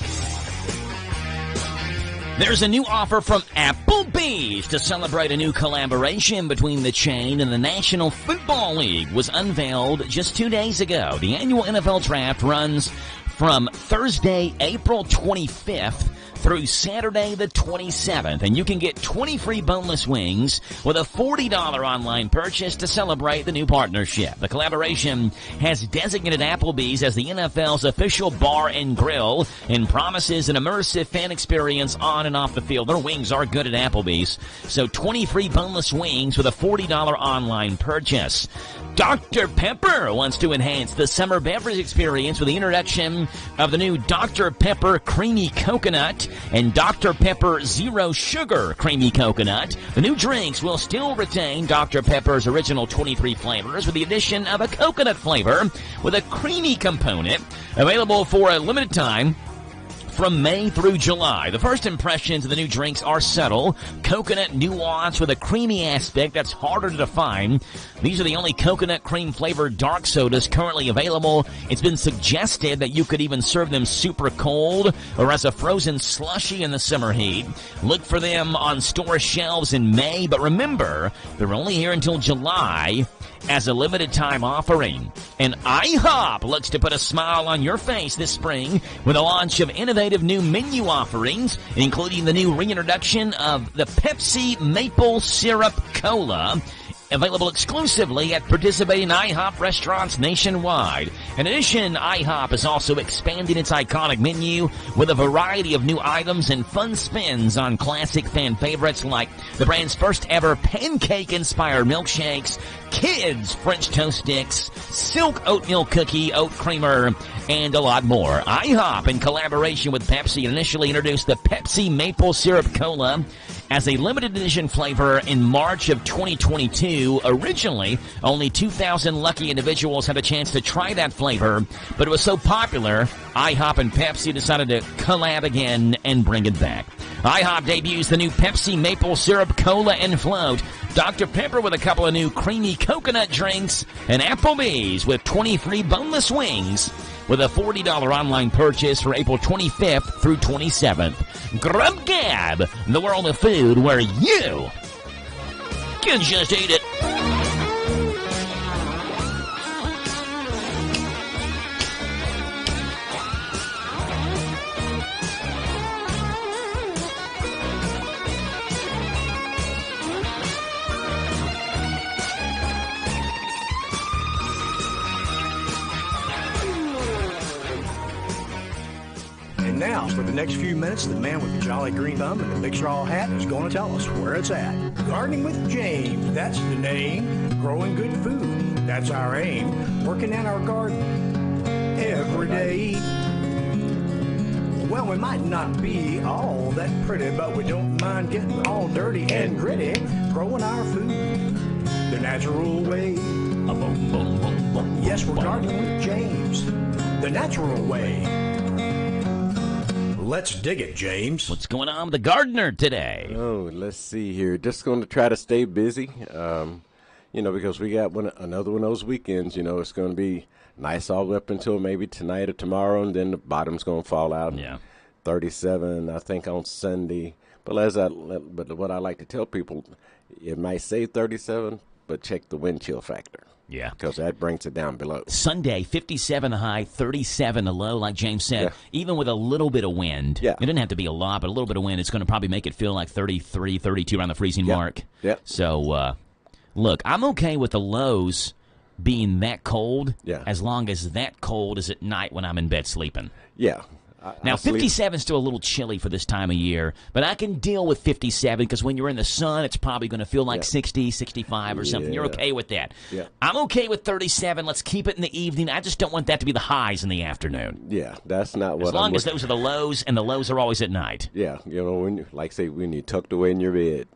There's a new offer from Applebee's to celebrate a new collaboration between the chain and the National Football League was unveiled just 2 days ago. The annual NFL Draft runs from Thursday, April 25th through Saturday the 27th, and you can get 20 free boneless wings with a $40 online purchase to celebrate the new partnership. The collaboration has designated Applebee's as the NFL's official bar and grill and promises an immersive fan experience on and off the field. Their wings are good at Applebee's, so 20 free boneless wings with a $40 online purchase. Dr. Pepper wants to enhance the summer beverage experience with the introduction of the new Dr. Pepper Creamy Coconut and Dr. Pepper Zero Sugar Creamy Coconut. The new drinks will still retain Dr. Pepper's original 23 flavors with the addition of a coconut flavor with a creamy component, available for a limited time from May through July. The first impressions of the new drinks are subtle, coconut nuance with a creamy aspect that's harder to define. These are the only coconut cream flavored dark sodas currently available. It's been suggested that you could even serve them super cold or as a frozen slushie in the summer heat. Look for them on store shelves in May, but remember, they're only here until July as a limited time offering. And IHOP looks to put a smile on your face this spring with a launch of innovative new menu offerings, including the new reintroduction of the Pepsi Maple Syrup Cola, available exclusively at participating IHOP restaurants nationwide. In addition, IHOP is also expanding its iconic menu with a variety of new items and fun spins on classic fan favorites like the brand's first ever pancake-inspired milkshakes, kids French toast sticks, silk oatmeal cookie, oat creamer, and a lot more. IHOP, in collaboration with Pepsi, initially introduced the Pepsi Maple Syrup Cola as a limited edition flavor in March of 2022. Originally, only 2,000 lucky individuals had a chance to try that flavor, but it was so popular, IHOP and Pepsi decided to collab again and bring it back. IHOP debuts the new Pepsi Maple Syrup Cola and Float, Dr. Pepper with a couple of new creamy coconut drinks, and Applebee's with 20 free boneless wings with a $40 online purchase for April 25th through 27th. Grub Gab, the world of food where you can just eat it. Now, for the next few minutes, the man with the jolly green thumb and the big straw hat is going to tell us where it's at. Gardening with James, that's the name. Growing good food, that's our aim. Working in our garden every day. Well, we might not be all that pretty, but we don't mind getting all dirty and gritty. Growing our food the natural way. Yes, we're gardening with James, the natural way. Let's dig it, James. What's going on with the gardener today? Oh, let's see here. Just going to try to stay busy, because we got another one of those weekends. It's going to be nice all the way up until maybe tonight or tomorrow, and then the bottom's going to fall out. Yeah. 37, I think, on Sunday. But what I like to tell people, it might say 37, but check the wind chill factor. Yeah. Because that brings it down below. Sunday, 57 the high, 37 the low, like James said. Yeah. Even with a little bit of wind. Yeah. It doesn't have to be a lot, but a little bit of wind, it's going to probably make it feel like 33, 32 around the freezing mark. Yeah. So, look, I'm okay with the lows being that cold as long as that cold is at night when I'm in bed sleeping. Yeah. Now, 57 is still a little chilly for this time of year, but I can deal with 57 because when you're in the sun, it's probably going to feel like 60, 65 or something. You're okay with that. Yeah. I'm okay with 37. Let's keep it in the evening. I just don't want that to be the highs in the afternoon. Yeah, that's not what As long as those are the lows, and the lows are always at night. Yeah, when you're tucked away in your bed.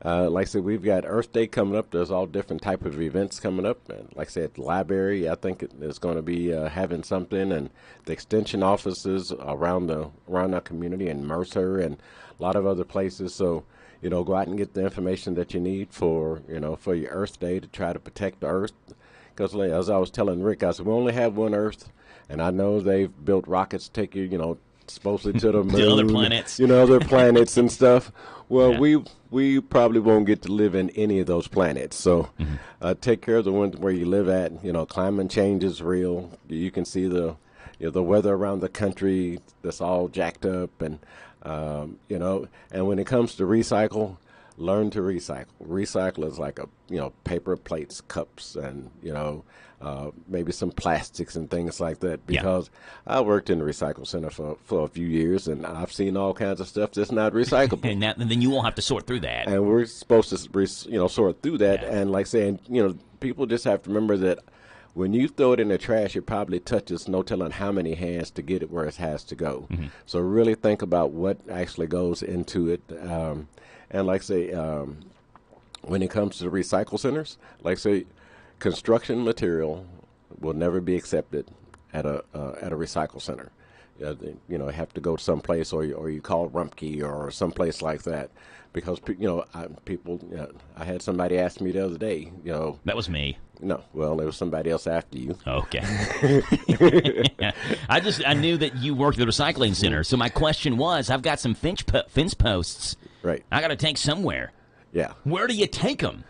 Like I said, we've got Earth Day coming up. There's all different type of events coming up. And like I said, the library, I think is going to be having something, and the extension offices around our community, and Mercer, and a lot of other places. So, go out and get the information that you need for your Earth Day to try to protect the Earth. Because as I was telling Rick, I said we only have one Earth, and I know they've built rockets to take you, supposedly to the moon, to other planets, other planets and stuff. Well, we probably won't get to live in any of those planets. So take care of the ones where you live at. Climate change is real. You can see the weather around the country that's all jacked up, and and when it comes to recycle, learn to recycle. Recycle is like paper plates, cups, and maybe some plastics and things like that, because I worked in the recycle center for a few years, and I've seen all kinds of stuff that's not recyclable. and then you won't have to sort through that. And we're supposed to sort through that. Yeah. And like saying, people just have to remember that when you throw it in the trash, it probably touches no telling how many hands to get it where it has to go. Mm-hmm. So really think about what actually goes into it. And like say, when it comes to the recycle centers, like say, construction material will never be accepted at a recycle center. Have to go someplace, or you call Rumpke or someplace like that, because I had somebody ask me the other day. That was me. No, well, there was somebody else after you. Okay. I knew that you worked at the recycling center, so my question was, I've got some fence posts. Right. I got to take somewhere. Yeah. Where do you take them?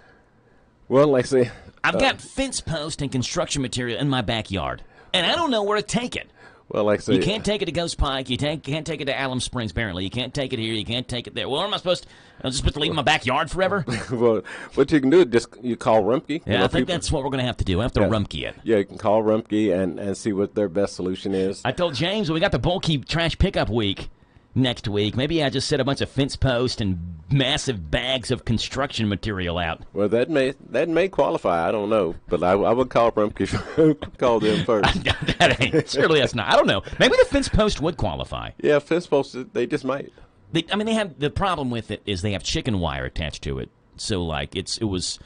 Well, like say, I've got fence posts and construction material in my backyard, and I don't know where to take it. Well, like say, you can't take it to Ghost Pike. You can't take it to Alum Springs. Apparently, you can't take it here. You can't take it there. Well, am I supposed to leave it in my backyard forever? Well, what you can do is you call Rumpke. Yeah, I think that's what we're going to have to do. I have to Rumpke it. Yeah, you can call Rumpke and see what their best solution is. I told James when we got the bulky trash pickup week next week, maybe I just set a bunch of fence posts and massive bags of construction material out. Well, that may qualify. I don't know, but I would call Rumpke. Call them first. Surely that's not. I don't know. Maybe the fence post would qualify. Yeah, fence posts, they just might. They have the problem with it is they have chicken wire attached to it. So like it was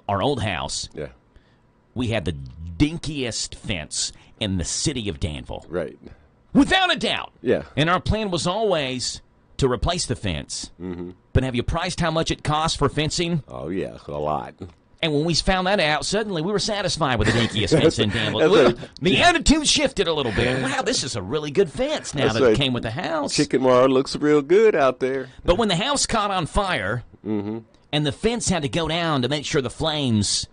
our old house. Yeah. We had the dinkiest fence in the city of Danville. Right. Without a doubt. Yeah. And our plan was always to replace the fence. Mm-hmm. But have you priced how much it costs for fencing? Oh, yeah, a lot. And when we found that out, suddenly we were satisfied with the dinkiest fence in Danville. The attitude shifted a little bit. Wow, this is a really good fence now that it came with the house. Chicken wire looks real good out there. But when the house caught on fire, and the fence had to go down to make sure the flames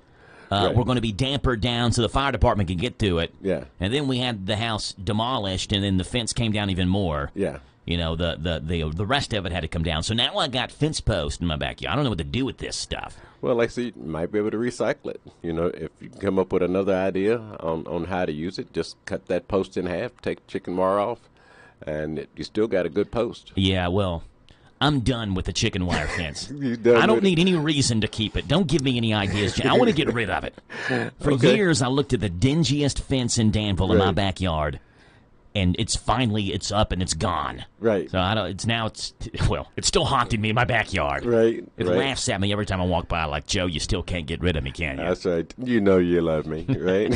were going to be dampered down so the fire department could get to it. Yeah. And then we had the house demolished, and then the fence came down even more. Yeah. The rest of it had to come down. So now I got fence posts in my backyard. I don't know what to do with this stuff. Well, like I said, you might be able to recycle it. If you come up with another idea on how to use it, just cut that post in half, take chicken wire off, and you still got a good post. Yeah, well, I'm done with the chicken wire fence. I don't need any reason to keep it. Don't give me any ideas. I want to get rid of it. For years, I looked at the dingiest fence in Danville in my backyard, and it's up and it's gone. Right. So it's still haunting me in my backyard. Right. It laughs at me every time I walk by, like, Joe, you still can't get rid of me, can you? That's right. You know you love me, right?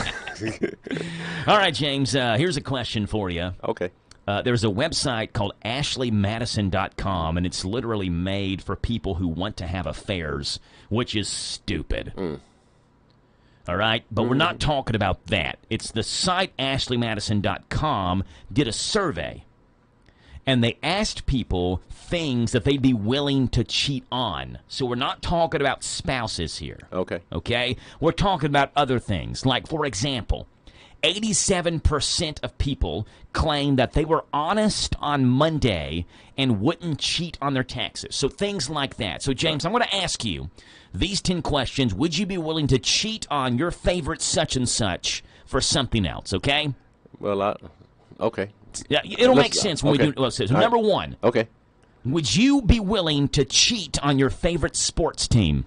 All right, James. Here's a question for you. Okay. There's a website called AshleyMadison.com, and it's literally made for people who want to have affairs, which is stupid. All right? But we're not talking about that. It's the site AshleyMadison.com did a survey, and they asked people things that they'd be willing to cheat on. So we're not talking about spouses here. Okay? We're talking about other things. Like, for example, 87% of people claim that they were honest on Monday and wouldn't cheat on their taxes. So things like that. So, James, I'm going to ask you these 10 questions. Would you be willing to cheat on your favorite such and such for something else, okay? Well, okay. Yeah, it'll make sense when we do. Well, so number one. Okay. Would you be willing to cheat on your favorite sports team?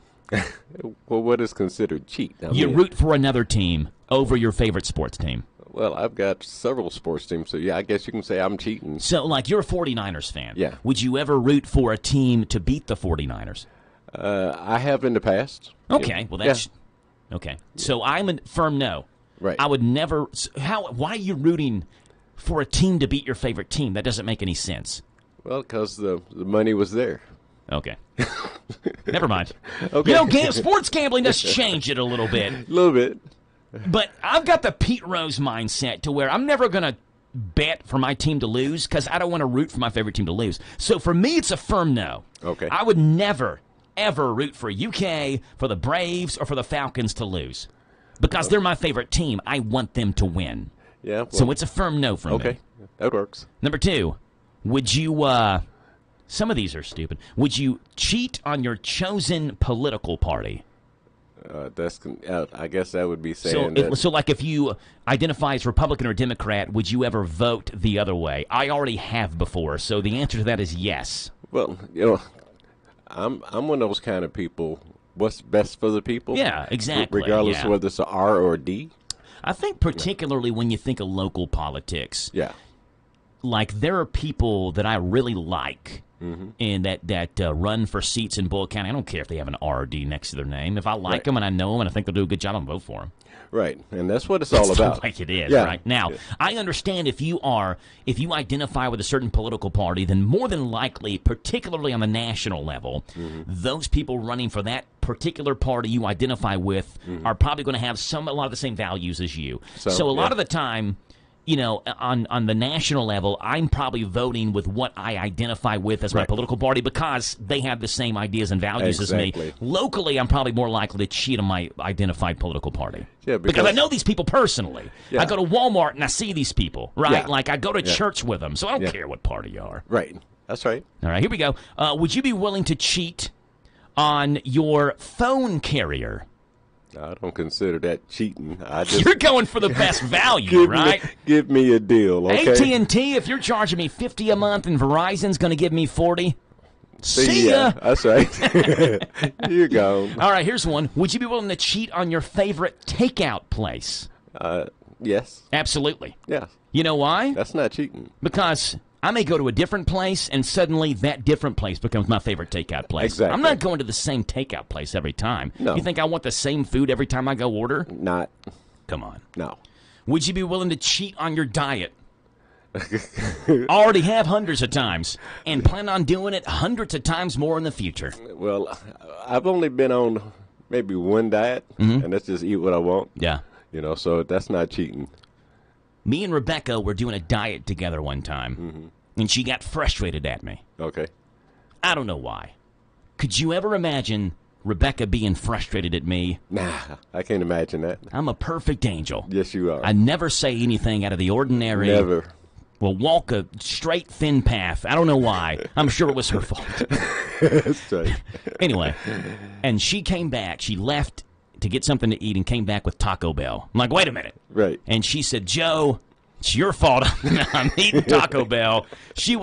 Well, what is considered cheat? You root for another team over your favorite sports team. Well, I've got several sports teams, so yeah, I guess you can say I'm cheating. So, like, you're a 49ers fan. Yeah. Would you ever root for a team to beat the 49ers? I have in the past. Okay, yeah. well, that's... Yeah. Okay, so I'm a firm no. Right. I would never... Why are you rooting for a team to beat your favorite team? That doesn't make any sense. Well, because the money was there. Okay. Never mind. Okay. You know, sports gambling does change it a little bit. A little bit. But I've got the Pete Rose mindset to where I'm never going to bet for my team to lose because I don't want to root for my favorite team to lose. So for me, it's a firm no. Okay. I would never, ever root for UK, for the Braves, or for the Falcons to lose because they're my favorite team. I want them to win. Yeah. Well, so it's a firm no from me. Okay. That works. Number two, would you, some of these are stupid, would you cheat on your chosen political party? I guess that would be saying so like if you identify as Republican or Democrat, would you ever vote the other way? I already have before, so the answer to that is yes. Well, you know, I'm one of those kind of people. What's best for the people? Yeah, exactly. Regardless of whether it's a R or a D. I think particularly when you think of local politics. Yeah. Like there are people that I really like. Mm-hmm. And that run for seats in Bullitt County. I don't care if they have an R or D next to their name. If I like them and I know them and I think they'll do a good job, I'll vote for them. Right, and that's what it's all about. Like it is, right? Now, I understand if you identify with a certain political party, then more than likely, particularly on the national level, those people running for that particular party you identify with are probably going to have a lot of the same values as you. So a lot of the time, you know, on the national level, I'm probably voting with what I identify with as my political party because they have the same ideas and values as me. Locally, I'm probably more likely to cheat on my identified political party. Yeah, because I know these people personally. Yeah. I go to Walmart and I see these people, right? Yeah. Like I go to church with them, so I don't care what party you are. Right. That's right. All right, here we go. Would you be willing to cheat on your phone carrier? I don't consider that cheating. You're going for the best value, right? Give me a deal, okay? AT&T, if you're charging me $50 a month and Verizon's going to give me $40, see Yeah, ya. that's right. You're gone. All right, here's one. Would you be willing to cheat on your favorite takeout place? Yes. Absolutely. Yeah. You know why? That's not cheating. Because I may go to a different place, and suddenly that different place becomes my favorite takeout place. Exactly. I'm not going to the same takeout place every time. No. You think I want the same food every time I go order? Not. Come on. No. Would you be willing to cheat on your diet? Already have hundreds of times, and plan on doing it hundreds of times more in the future. Well, I've only been on maybe one diet, and that's just eat what I want. Yeah. You know, so that's not cheating. Me and Rebecca were doing a diet together one time, and she got frustrated at me. Okay. I don't know why. Could you ever imagine Rebecca being frustrated at me? Nah, I can't imagine that. I'm a perfect angel. Yes, you are. I never say anything out of the ordinary. Never. Will walk a straight, thin path. I don't know why. I'm sure it was her fault. That's right. Anyway, and she came back. She left to get something to eat and came back with Taco Bell. I'm like, wait a minute. Right. And she said, Joe, it's your fault. I'm eating Taco Bell.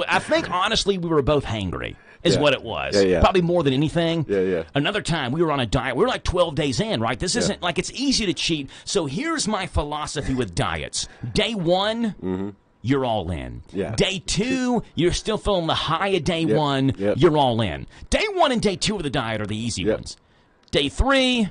I think, honestly, we were both hangry is what it was. Yeah. Probably more than anything. Yeah. Another time, we were on a diet. We were like 12 days in, right? This isn't like it's easy to cheat. So here's my philosophy with diets. Day one, you're all in. Yeah. Day two, you're still feeling the high of day one. You're all in. Day one and day two of the diet are the easy ones. Day three...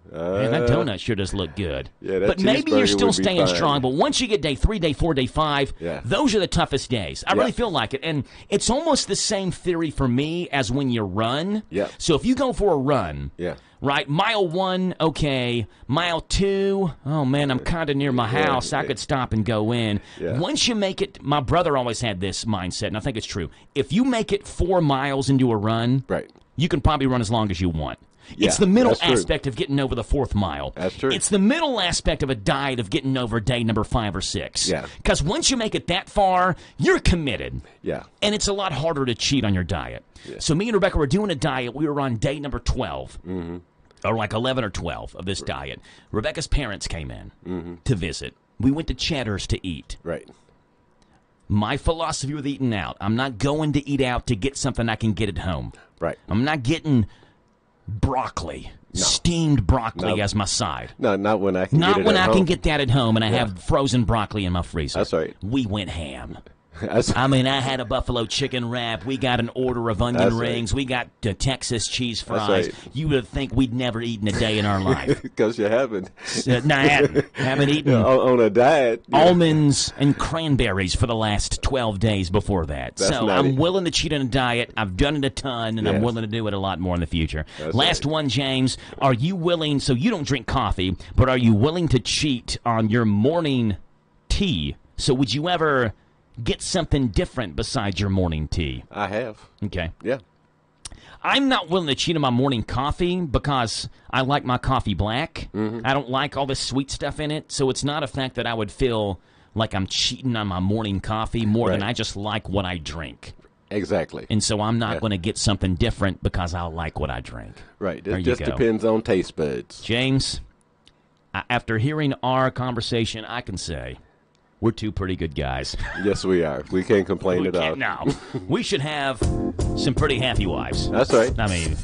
Man, that donut sure does look good. Yeah, that but maybe you're still would be staying fine. strong. But once you get day 3, day 4, day 5, those are the toughest days. I really feel like it. And it's almost the same theory for me as when you run. Yeah. So if you go for a run, right, mile 1, okay. Mile 2, oh, man, I'm kind of near my house. I could stop and go in. Yeah. Once you make it, my brother always had this mindset, and I think it's true. If you make it 4 miles into a run, you can probably run as long as you want. It's the middle aspect of getting over the 4th mile. That's true. It's the middle aspect of a diet of getting over day number 5 or 6. Yeah. Because once you make it that far, you're committed. Yeah. And it's a lot harder to cheat on your diet. Yeah. So me and Rebecca were doing a diet. We were on day number 12. Or like 11 or 12 of this diet. Rebecca's parents came in to visit. We went to Cheddar's to eat. Right. My philosophy with eating out, I'm not going to eat out to get something I can get at home. Right. I'm not getting broccoli, steamed broccoli as my side. No, not when I can Not get it when at I home. can get that at home and I have frozen broccoli in my freezer. That's right. We went ham. I mean, I had a buffalo chicken wrap. We got an order of onion That's rings. right. We got Texas cheese That's fries. right. You would think we'd never eaten a day in our life. Because you haven't. No, I haven't eaten on a diet. almonds and cranberries for the last 12 days before that. That's So not I'm it. willing to cheat on a diet. I've done it a ton, and I'm Yes. willing to do it a lot more in the future. That's Last one, James. Are you willing, so you don't drink coffee, but are you willing to cheat on your morning tea? So would you ever get something different besides your morning tea? I have. Okay. Yeah. I'm not willing to cheat on my morning coffee because I like my coffee black. I don't like all this sweet stuff in it, so it's not a fact that I would feel like I'm cheating on my morning coffee more than I just like what I drink. Exactly. And so I'm not going to get something different because I like what I drink. Right. There It you just go. depends on taste buds. James, after hearing our conversation, I can say we're two pretty good guys. Yes, we are. We can't complain at all. No. We should have some pretty happy wives. That's right. I mean,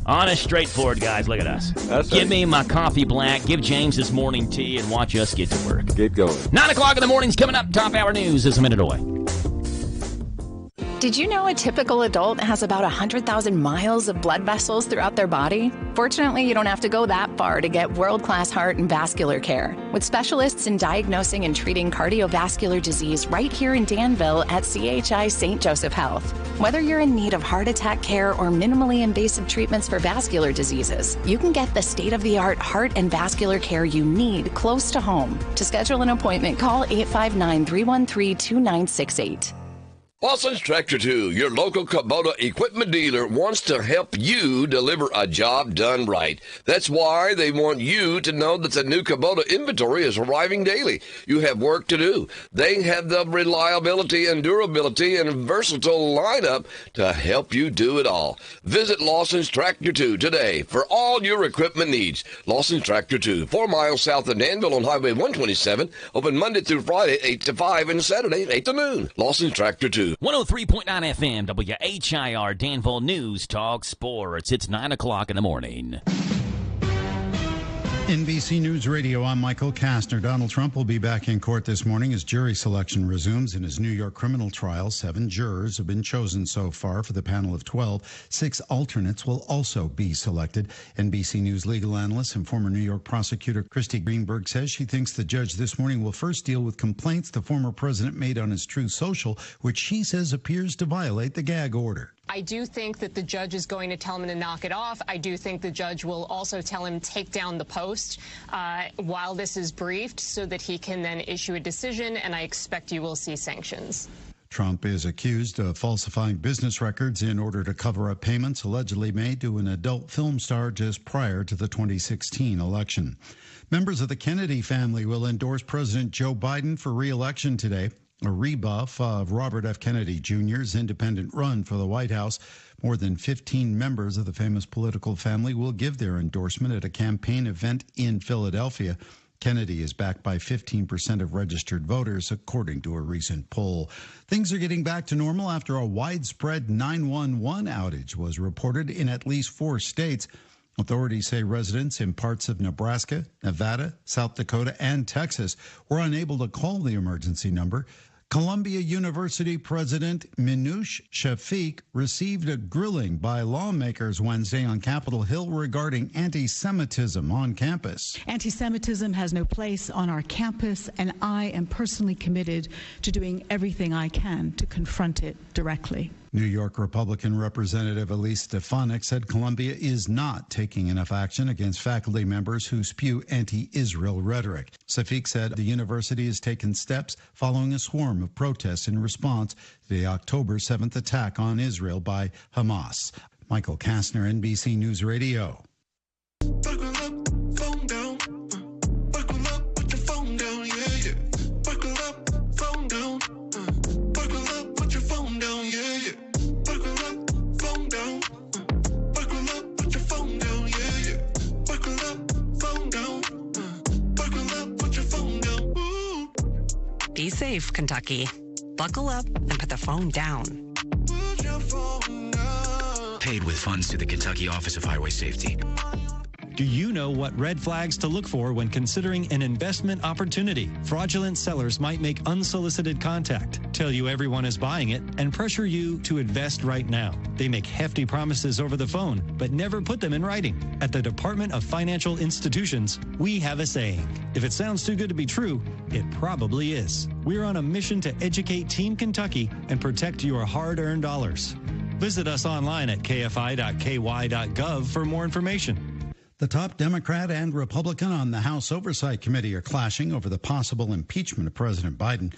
honest, straightforward guys. Look at us. That's Give right. me my coffee black. Give James his morning tea and watch us get to work. Get going. 9 o'clock in the morning's coming up. Top Hour News is a minute away. Did you know a typical adult has about 100,000 miles of blood vessels throughout their body? Fortunately, you don't have to go that far to get world-class heart and vascular care. With specialists in diagnosing and treating cardiovascular disease right here in Danville at CHI St. Joseph Health. Whether you're in need of heart attack care or minimally invasive treatments for vascular diseases, you can get the state-of-the-art heart and vascular care you need close to home. To schedule an appointment, call 859-313-2968. Lawson's Tractor 2, your local Kubota equipment dealer, wants to help you deliver a job done right. That's why they want you to know that the new Kubota inventory is arriving daily. You have work to do. They have the reliability and durability and versatile lineup to help you do it all. Visit Lawson's Tractor 2 today for all your equipment needs. Lawson's Tractor 2, 4 miles south of Danville on Highway 127, open Monday through Friday, 8 to 5, and Saturday, 8 to noon. Lawson's Tractor 2. 103.9 FM, WHIR, Danville News Talk Sports. It's 9 o'clock in the morning. NBC News Radio, I'm Michael Kastner. Donald Trump will be back in court this morning as jury selection resumes in his New York criminal trial. 7 jurors have been chosen so far for the panel of 12. 6 alternates will also be selected. NBC News legal analyst and former New York prosecutor Christy Greenberg says she thinks the judge this morning will first deal with complaints the former president made on his Truth Social, which she says appears to violate the gag order. I do think that the judge is going to tell him to knock it off. I do think the judge will also tell him take down the post while this is briefed so that he can then issue a decision, and I expect you will see sanctions. Trump is accused of falsifying business records in order to cover up payments allegedly made to an adult film star just prior to the 2016 election. Members of the Kennedy family will endorse President Joe Biden for re-election today. A rebuff of Robert F. Kennedy Jr.'s independent run for the White House. More than 15 members of the famous political family will give their endorsement at a campaign event in Philadelphia. Kennedy is backed by 15% of registered voters, according to a recent poll. Things are getting back to normal after a widespread 911 outage was reported in at least 4 states. Authorities say residents in parts of Nebraska, Nevada, South Dakota, and Texas were unable to call the emergency number. Columbia University President Minouche Shafik received a grilling by lawmakers Wednesday on Capitol Hill regarding anti-Semitism on campus. Anti-Semitism has no place on our campus, and I am personally committed to doing everything I can to confront it directly. New York Republican Representative Elise Stefanik said Columbia is not taking enough action against faculty members who spew anti-Israel rhetoric. Shafik said the university has taken steps following a swarm of protests in response to the October 7th attack on Israel by Hamas. Michael Kastner, NBC News Radio. Be safe, Kentucky. buckle up and put the phone down. Paid with funds to the Kentucky Office of Highway Safety. Do you know what red flags to look for when considering an investment opportunity? Fraudulent sellers might make unsolicited contact, tell you everyone is buying it, and pressure you to invest right now. They make hefty promises over the phone, but never put them in writing. At the Department of Financial Institutions, we have a saying. If it sounds too good to be true, it probably is. We're on a mission to educate Team Kentucky and protect your hard-earned dollars. Visit us online at kfi.ky.gov for more information. The top Democrat and Republican on the House Oversight Committee are clashing over the possible impeachment of President Biden.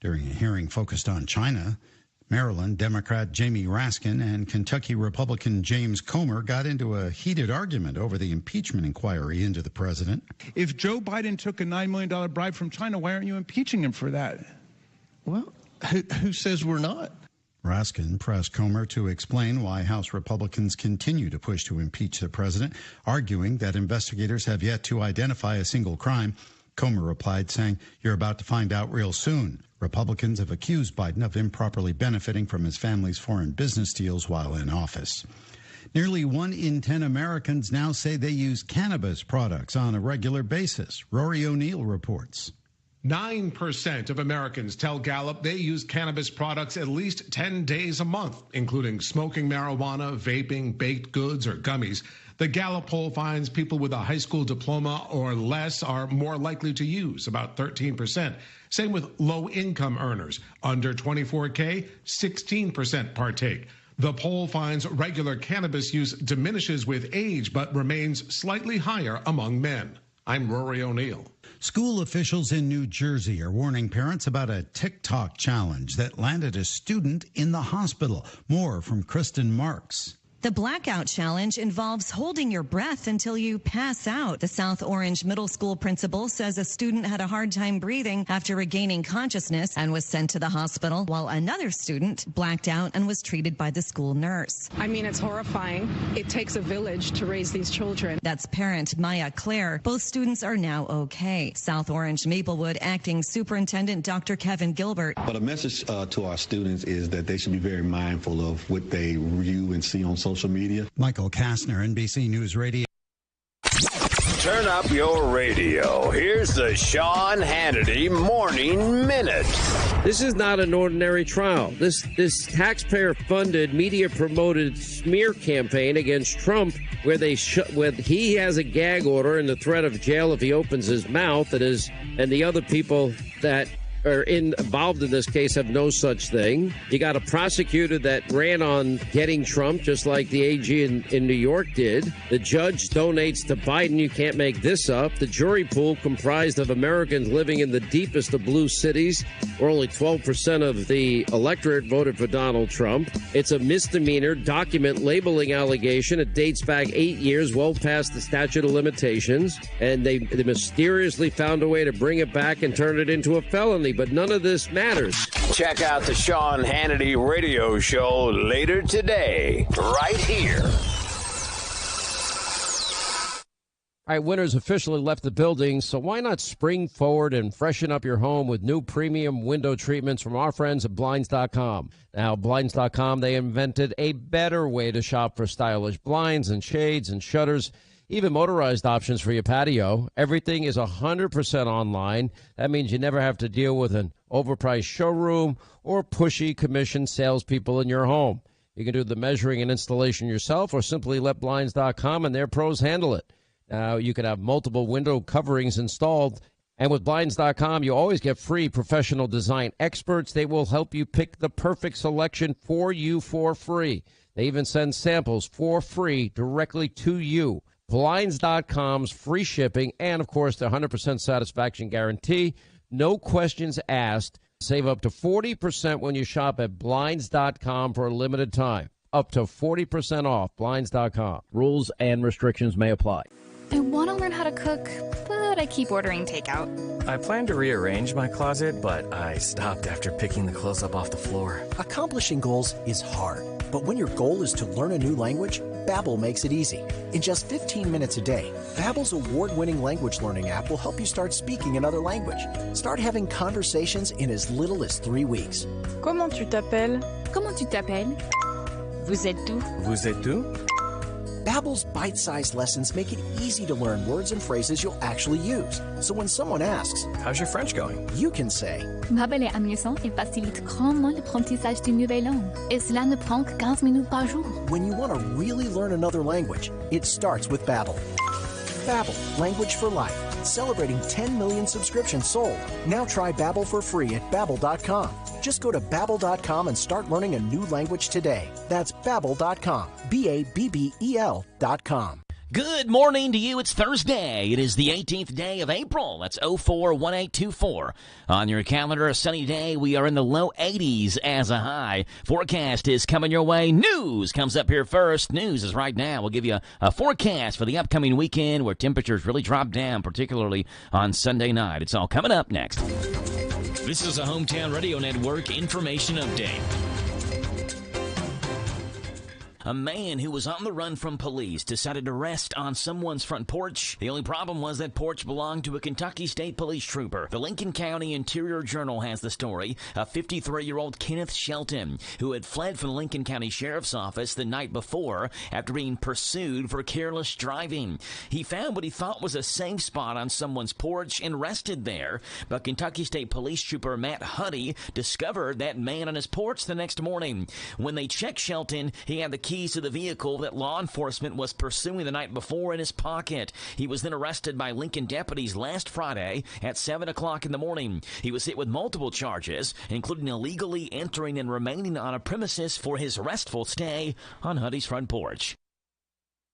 During a hearing focused on China, Maryland Democrat Jamie Raskin and Kentucky Republican James Comer got into a heated argument over the impeachment inquiry into the president. If Joe Biden took a $9 million bribe from China, why aren't you impeaching him for that? Well, who says we're not? Raskin pressed Comer to explain why House Republicans continue to push to impeach the president, arguing that investigators have yet to identify a single crime. Comer replied, saying, "You're about to find out real soon." Republicans have accused Biden of improperly benefiting from his family's foreign business deals while in office. Nearly 1 in 10 Americans now say they use cannabis products on a regular basis. Rory O'Neill reports. 9% of Americans tell Gallup they use cannabis products at least 10 days a month, including smoking marijuana, vaping, baked goods, or gummies. The Gallup poll finds people with a high school diploma or less are more likely to use, about 13%. Same with low-income earners. Under 24K, 16% partake. The poll finds regular cannabis use diminishes with age, but remains slightly higher among men. I'm Rory O'Neill. School officials in New Jersey are warning parents about a TikTok challenge that landed a student in the hospital. More from Kristen Marks. The Blackout Challenge involves holding your breath until you pass out. The South Orange Middle School principal says a student had a hard time breathing after regaining consciousness and was sent to the hospital, while another student blacked out and was treated by the school nurse. I mean, it's horrifying. It takes a village to raise these children. That's parent Maya Claire. Both students are now okay. South Orange Maplewood Acting Superintendent Dr. Kevin Gilbert. But a message to our students is that they should be very mindful of what they view and see on social media. Michael Kastner, NBC News Radio. Turn up your radio. Here's the Sean Hannity Morning Minute. This is not an ordinary trial. This taxpayer-funded, media-promoted smear campaign against Trump, where he has a gag order and the threat of jail if he opens his mouth, and the other people that are involved in this case have no such thing. You got a prosecutor that ran on getting Trump, just like the AG in New York did. The judge donates to Biden. You can't make this up. The jury pool comprised of Americans living in the deepest of blue cities, where only 12% of the electorate voted for Donald Trump. It's a misdemeanor document labeling allegation. It dates back 8 years, well past the statute of limitations, and they mysteriously found a way to bring it back and turn it into a felony. But none of this matters. Check out the Sean Hannity radio show later today, right here. All right, winter's officially left the building, so why not spring forward and freshen up your home with new premium window treatments from our friends at Blinds.com. Now, Blinds.com, they invented a better way to shop for stylish blinds and shades and shutters, even motorized options for your patio. Everything is 100% online. That means you never have to deal with an overpriced showroom or pushy commission salespeople in your home. You can do the measuring and installation yourself, or simply let Blinds.com and their pros handle it. Now, you can have multiple window coverings installed. And with Blinds.com, you always get free professional design experts. They will help you pick the perfect selection for you for free. They even send samples for free directly to you. Blinds.com's free shipping and, of course, the 100% satisfaction guarantee. No questions asked. Save up to 40% when you shop at Blinds.com for a limited time. Up to 40% off. Blinds.com. Rules and restrictions may apply. I want to learn how to cook, but I keep ordering takeout. I plan to rearrange my closet, but I stopped after picking the clothes up off the floor. Accomplishing goals is hard, but when your goal is to learn a new language, Babbel makes it easy. In just 15 minutes a day, Babbel's award-winning language learning app will help you start speaking another language. Start having conversations in as little as 3 weeks. Comment tu t'appelles? Comment tu t'appelles? Vous êtes où? Vous êtes où? Babbel's bite-sized lessons make it easy to learn words and phrases you'll actually use. So when someone asks, "How's your French going?" you can say, Babbel est amusant et facilite grandement l'apprentissage d'une nouvelle langue. Et cela ne prend que 15 minutes par jour. when you want to really learn another language, it starts with Babbel. Babbel, language for life. Celebrating 10 million subscriptions sold. Now try Babbel for free at Babbel.com. Just go to Babbel.com and start learning a new language today. That's Babbel.com. Babbel.com. Good morning to you. It's Thursday. It is the 18th day of April. That's 041824. On your calendar, a sunny day. We are in the low 80s as a high. Forecast is coming your way. News comes up here first. News is right now. We'll give you a forecast for the upcoming weekend where temperatures really drop down, particularly on Sunday night. It's all coming up next. This is a Hometown Radio Network information update. A man who was on the run from police decided to rest on someone's front porch. The only problem was that porch belonged to a Kentucky State Police trooper. The Lincoln County Interior Journal has the story. A 53-year-old Kenneth Shelton, who had fled from the Lincoln County Sheriff's Office the night before after being pursued for careless driving. He found what he thought was a safe spot on someone's porch and rested there. But Kentucky State Police trooper Matt Huddy discovered that man on his porch the next morning. When they checked Shelton, he had the keys to the vehicle that law enforcement was pursuing the night before in his pocket. He was then arrested by Lincoln deputies last Friday at 7 o'clock in the morning. He was hit with multiple charges, including illegally entering and remaining on a premises for his restful stay on Huddy's front porch.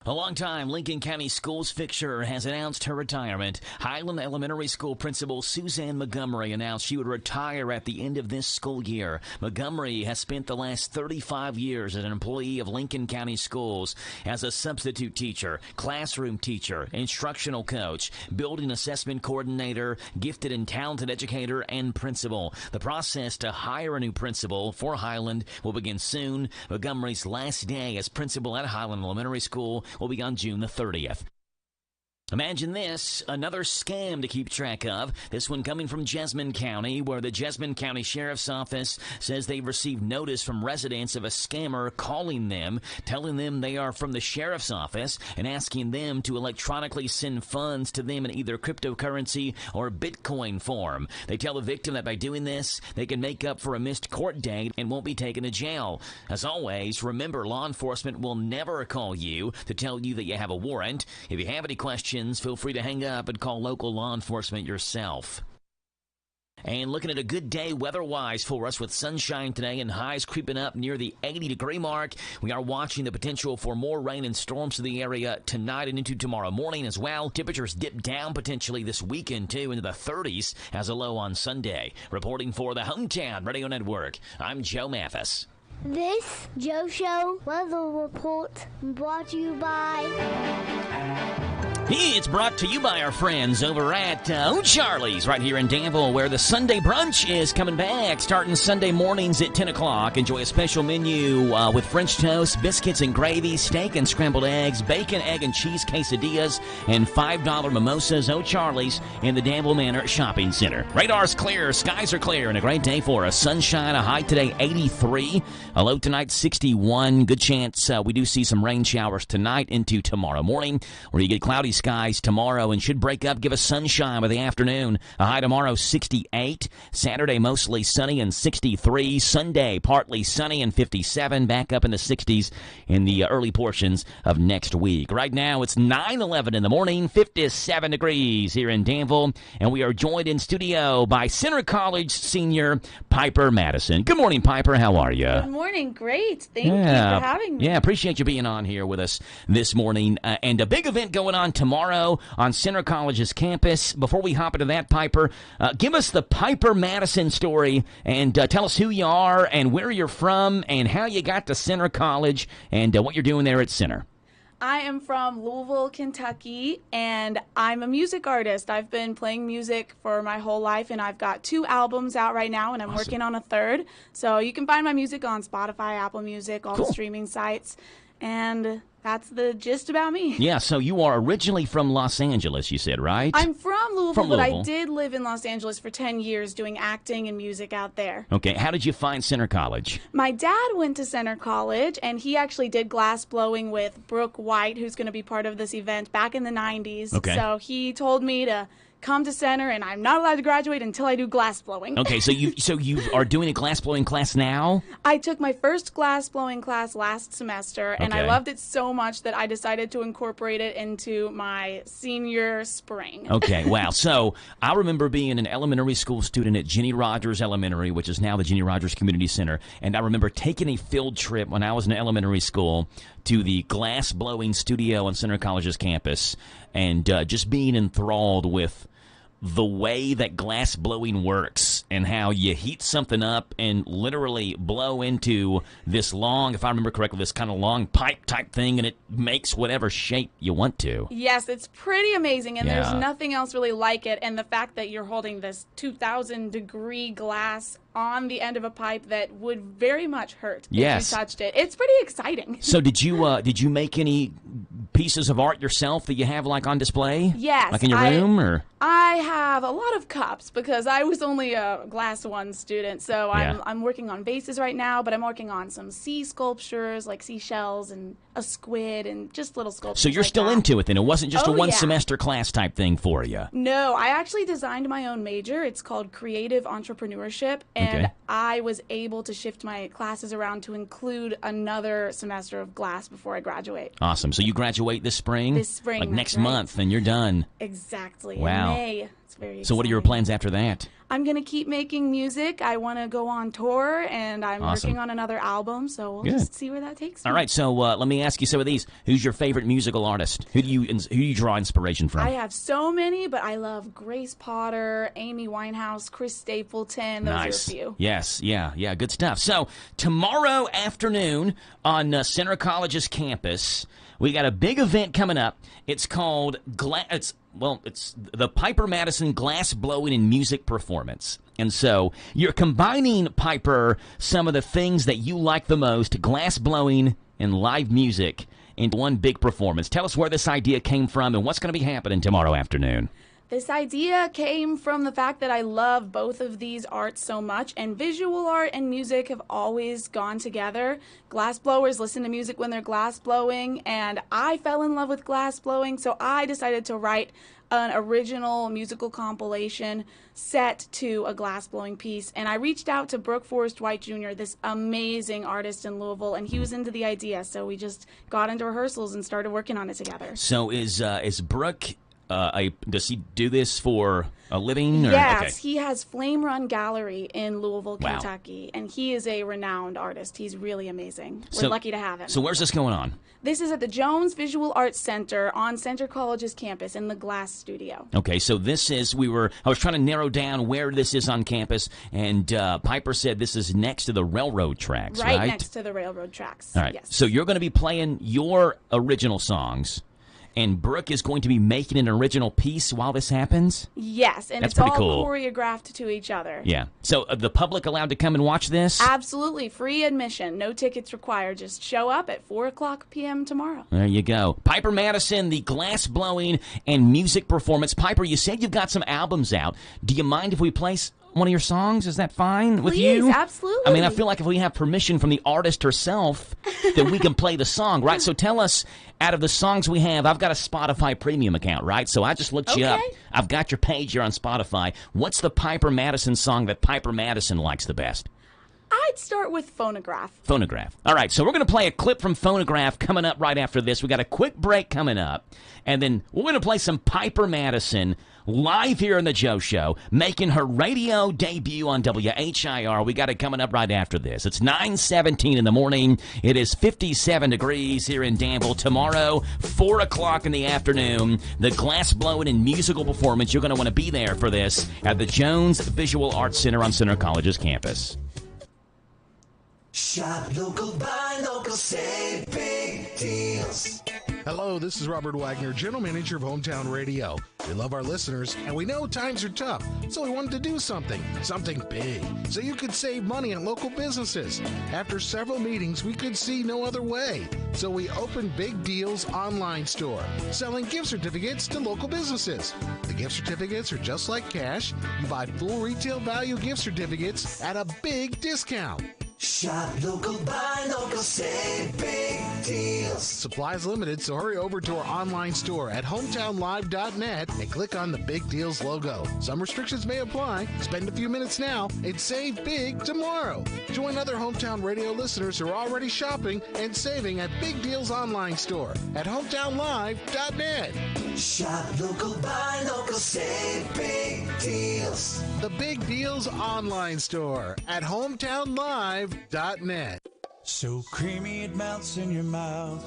A longtime Lincoln County Schools fixture has announced her retirement. Highland Elementary School Principal Suzanne Montgomery announced she would retire at the end of this school year. Montgomery has spent the last 35 years as an employee of Lincoln County Schools as a substitute teacher, classroom teacher, instructional coach, building assessment coordinator, gifted and talented educator, and principal. The process to hire a new principal for Highland will begin soon. Montgomery's last day as principal at Highland Elementary School will be on June the 30th. Imagine this, another scam to keep track of. This one coming from Jessamine County, where the Jessamine County Sheriff's Office says they've received notice from residents of a scammer calling them, telling them they are from the Sheriff's Office and asking them to electronically send funds to them in either cryptocurrency or Bitcoin form. They tell the victim that by doing this, they can make up for a missed court date and won't be taken to jail. As always, remember, law enforcement will never call you to tell you that you have a warrant. If you have any questions, feel free to hang up and call local law enforcement yourself. And looking at a good day weather-wise for us with sunshine today and highs creeping up near the 80-degree mark. We are watching the potential for more rain and storms to the area tonight and into tomorrow morning as well. Temperatures dip down potentially this weekend, too, into the 30s as a low on Sunday. Reporting for the Hometown Radio Network, I'm Joe Mathis. This Joe Show weather report brought to you by... It's brought to you by our friends over at O'Charlie's right here in Danville, where the Sunday brunch is coming back, starting Sunday mornings at 10 o'clock. Enjoy a special menu with French toast, biscuits and gravy, steak and scrambled eggs, bacon, egg, and cheese quesadillas, and $5 mimosas. O'Charlie's in the Danville Manor Shopping Center. Radar's clear, skies are clear, and a great day for us. Sunshine, a high today 83, a low tonight 61. Good chance we do see some rain showers tonight into tomorrow morning, where you get cloudy skies tomorrow and should break up, give us sunshine by the afternoon. A high tomorrow 68. Saturday mostly sunny and 63. Sunday partly sunny and 57. Back up in the 60s in the early portions of next week. Right now it's 9:11 in the morning, 57 degrees here in Danville, and we are joined in studio by Centre College senior Piper Madison. Good morning, Piper. How are you? Good morning. Great. Thank you for having me. Yeah, appreciate you being on here with us this morning. And a big event going on tomorrow on Centre College's campus. Before we hop into that, Piper, give us the Piper Madison story and tell us who you are and where you're from and how you got to Centre College and what you're doing there at Centre. I am from Louisville, Kentucky, and I'm a music artist. I've been playing music for my whole life, and I've got 2 albums out right now, and I'm working on a 3rd. So you can find my music on Spotify, Apple Music, all the streaming sites. And that's the gist about me. Yeah, so you are originally from Los Angeles, you said, right? I'm from Louisville, From but I Louisville. did live in Los Angeles for 10 years doing acting and music out there. Okay, how did you find Center College? My dad went to Center College, and he actually did glass blowing with Brooke White, who's going to be part of this event, back in the 90s. Okay. So he told me to come to Center, and I'm not allowed to graduate until I do glass blowing. Okay, so you are doing a glass blowing class now? I took my first glass blowing class last semester, and I Okay. loved it so much that I decided to incorporate it into my senior spring. Okay, wow. So I remember being an elementary school student at Jenny Rogers Elementary, which is now the Jenny Rogers Community Center, and I remember taking a field trip when I was in elementary school to the glass blowing studio on Center College's campus, and just being enthralled with the way that glass blowing works and how you heat something up and literally blow into this long, if I remember correctly, this kind of long pipe type thing, and it makes whatever shape you want to. Yes, it's pretty amazing, and Yeah. there's nothing else really like it. And the fact that you're holding this 2,000-degree glass on the end of a pipe that would very much hurt Yes. if you touched it. It's pretty exciting. So did you make any pieces of art yourself that you have like on display? Yes, Like in your room or? I have a lot of cups because I was only a Glass 1 student, so Yeah. I'm working on vases right now, but I'm working on some sea sculptures like seashells and a squid and just little sculptures. So you're like still that. into it then? It wasn't just Oh, a one yeah. semester class type thing for you? No, I actually designed my own major. It's called Creative Entrepreneurship, and Okay. I was able to shift my classes around to include another semester of glass before I graduate. Awesome. So you graduate this spring? This spring, Like that's next right. month, and you're done. Exactly. Wow. In May. It's very So what are your exciting. plans after that? I'm going to keep making music. I want to go on tour, and I'm Awesome. working on another album, so we'll Good. just see where that takes me. All right, so let me ask you some of these. Who's your favorite musical artist? Who do you draw inspiration from? I have so many, but I love Grace Potter, Amy Winehouse, Chris Stapleton. Those Nice. are a few. Yes, yeah, good stuff. So tomorrow afternoon on Center College's campus, we got a big event coming up. It's called it's the Piper Madison Glass Blowing and Music Performance. And so you're combining, Piper, some of the things that you like the most, glass blowing and live music, into one big performance. Tell us where this idea came from and what's going to be happening tomorrow afternoon. This idea came from the fact that I love both of these arts so much, and visual art and music have always gone together. Glass blowers listen to music when they're glass blowing, and I fell in love with glass blowing, so I decided to write an original musical compilation set to a glass blowing piece. And I reached out to Brooke Forrest White Jr., this amazing artist in Louisville, and he was into the idea, so we just got into rehearsals and started working on it together. So is Brooke... does he do this for a living? Or? Yes, Okay. he has Flame Run Gallery in Louisville, Wow. Kentucky, and he is a renowned artist. He's really amazing. We're So- lucky to have him. So where's this going on? This is at the Jones Visual Arts Center on Center College's campus in the Glass Studio. Okay, so this is, I was trying to narrow down where this is on campus, and Piper said this is next to the railroad tracks, right? Right next to the railroad tracks. All right, Yes. so you're going to be playing your original songs, and Brooke is going to be making an original piece while this happens? Yes, and That's it's pretty all cool. choreographed to each other. Yeah. So the public allowed to come and watch this? Absolutely, free admission, no tickets required. Just show up at 4:00 p.m. tomorrow. There you go. Piper Madison, the glass blowing and music performance. Piper, you said you've got some albums out. Do you mind if we play one of your songs? Is that fine with you? Please, absolutely. I mean, I feel like if we have permission from the artist herself, then we can play the song, right? So tell us, out of the songs we have, I've got a Spotify premium account, right? So I just looked you up. Okay. I've got your page here on Spotify. What's the Piper Madison song that Piper Madison likes the best? I'd start with Phonograph. Phonograph. All right, so we're going to play a clip from Phonograph coming up right after this. We got a quick break coming up, and then we're going to play some Piper Madison live here in the Joe Show, making her radio debut on WHIR. We got it coming up right after this. It's 9:17 in the morning. It is 57 degrees here in Danville. Tomorrow, 4 o'clock in the afternoon, the glass blowing and musical performance. You're going to want to be there for this at the Jones Visual Arts Center on Center College's campus. Shop local, buy local, save big deals. Hello, this is Robert Wagner, General Manager of Hometown Radio. We love our listeners, and we know times are tough, so we wanted to do something big, so you could save money on local businesses. After several meetings, we could see no other way, so we opened Big Deals Online Store, selling gift certificates to local businesses. The gift certificates are just like cash. You buy full retail value gift certificates at a big discount. Shop local, buy local, save big deals. Supplies limited, so hurry over to our online store at hometownlive.net and click on the Big Deals logo. Some restrictions may apply. Spend a few minutes now and save big tomorrow. Join other Hometown Radio listeners who are already shopping and saving at Big Deals online store at hometownlive.net. Shop local, buy local, save big deals. The Big Deals online store at hometownlive.net. So creamy it melts in your mouth.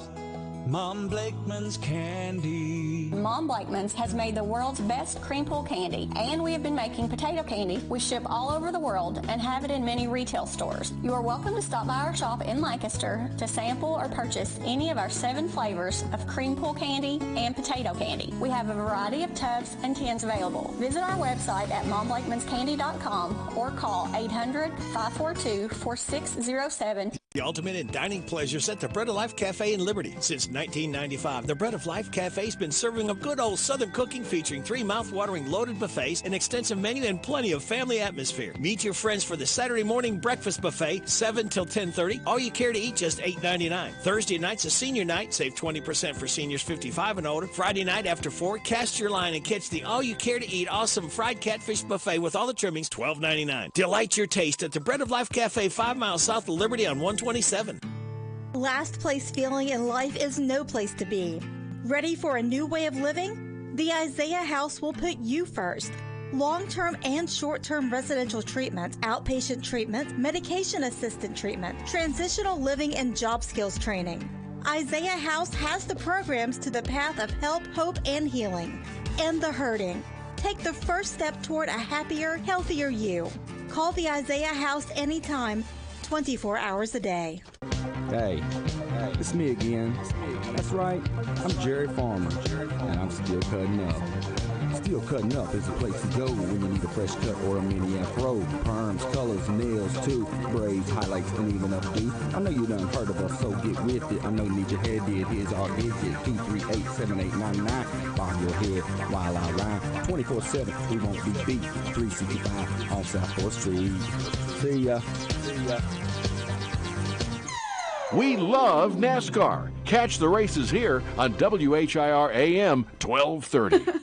Mom Blakeman's candy. Mom Blakeman's has made the world's best cream pull candy, and we have been making potato candy. We ship all over the world and have it in many retail stores. You are welcome to stop by our shop in Lancaster to sample or purchase any of our 7 flavors of cream pull candy and potato candy. We have a variety of tubs and tins available. Visit our website at momblakeman'scandy.com or call 800-542-4607. The ultimate in dining pleasures at the Bread of Life Cafe in Liberty. Since 1995, the Bread of Life Cafe's been serving a good old Southern cooking featuring 3 mouth-watering loaded buffets, an extensive menu, and plenty of family atmosphere. Meet your friends for the Saturday morning breakfast buffet, 7 till 10:30. All you care to eat, just $8.99. Thursday night's a senior night. Save 20% for seniors 55 and older. Friday night after 4, cast your line and catch the all you care to eat awesome fried catfish buffet with all the trimmings, $12.99. Delight your taste at the Bread of Life Cafe, 5 miles south of Liberty on 127. Last place feeling in life is no place to be. Ready for a new way of living? The Isaiah House will put you first. Long-term and short-term residential treatment, outpatient treatment, medication-assisted treatment, transitional living, and job skills training. Isaiah House has the programs to the path of help, hope, and healing. End the hurting. Take the first step toward a happier, healthier you. Call the Isaiah House anytime, 24 hours a day. Hey, it's me again. That's right, I'm Jerry Farmer, and I'm still cutting up. Still Cutting Up is a place to go when you need a fresh cut or a mini afro. Perms, colors, nails, too. Braids, highlights, and even updo. I know you done heard of us, so get with it. I know you need your hair did. Here's our digit, 238-7899. Bob your head while I rhyme. 24/7, we won't be beat. 365 on South 4th Street. See ya. See ya. We love NASCAR. Catch the races here on WHIR AM 1230.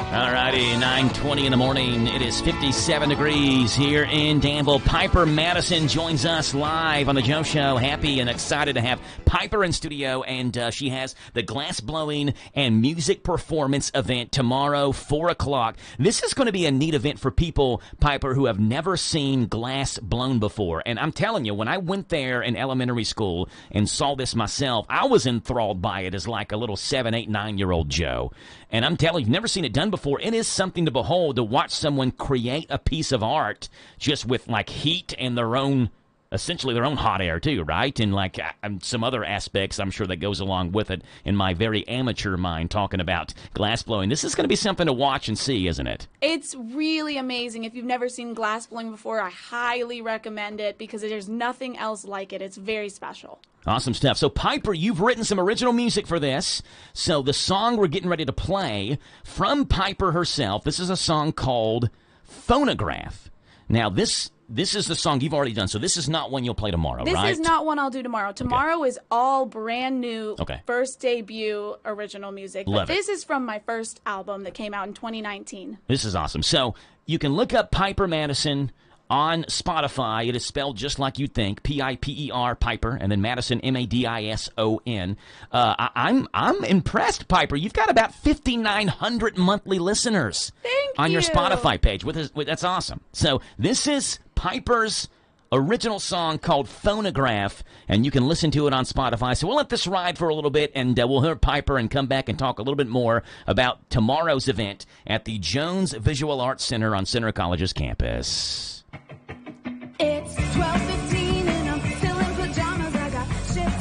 All righty, 9:20 in the morning. It is 57 degrees here in Danville. Piper Madison joins us live on the Joe Show. Happy and excited to have Piper in studio, and she has the glass blowing and music performance event tomorrow, 4 o'clock. This is going to be a neat event for people, Piper, who have never seen glass blown before. And I'm telling you, when I went there in elementary school and saw this myself, I was enthralled by it as like a little 7, 8, 9-year-old Joe. And I'm telling you, you've never seen it done before. It is something to behold, to watch someone create a piece of art just with like heat and their own, essentially their own hot air too, right? And like some other aspects I'm sure that goes along with it in my very amateur mind talking about glass blowing. This is going to be something to watch and see, isn't it? It's really amazing. If you've never seen glass blowing before, I highly recommend it because there's nothing else like it. It's very special. Awesome stuff. So, Piper, you've written some original music for this. So, the song we're getting ready to play from Piper herself, this is a song called Phonograph. Now, this is the song you've already done, so this is not one you'll play tomorrow, right? This is not one I'll do tomorrow. Tomorrow is all brand new, Okay. first debut original music. Love But it. this is from my first album that came out in 2019. This is awesome. So, you can look up Piper Madison on Spotify. It is spelled just like you'd think, Piper, Piper, and then Madison, Madison. I'm impressed, Piper. You've got about 5,900 monthly listeners on your Spotify page. That's awesome. So this is Piper's original song called Phonograph, and you can listen to it on Spotify. So we'll let this ride for a little bit, and we'll hear Piper and come back and talk a little bit more about tomorrow's event at the Jones Visual Arts Center on Center College's campus. It's 12:15 and I'm still in pajamas. I got shit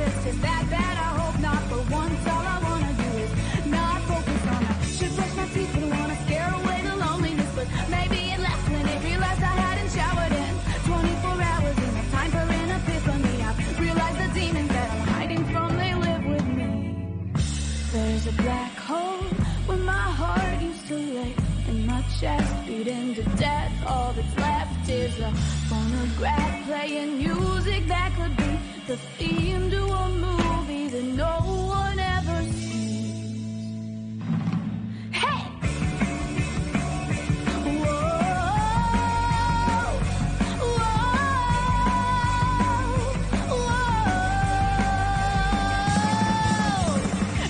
therapist is that bad? I hope not. For once, all I wanna do is not focus on that. Should brush my teeth, but wanna scare away the loneliness. But maybe it left when it realized I hadn't showered in 24 hours. Enough time for an epiphany. I've realized the demons that I'm hiding from, they live with me. There's a black hole where my heart used to lay, and my chest beating to death. All that's left is a phonograph playing music that could be the theme to a movie that no one ever sees. Hey!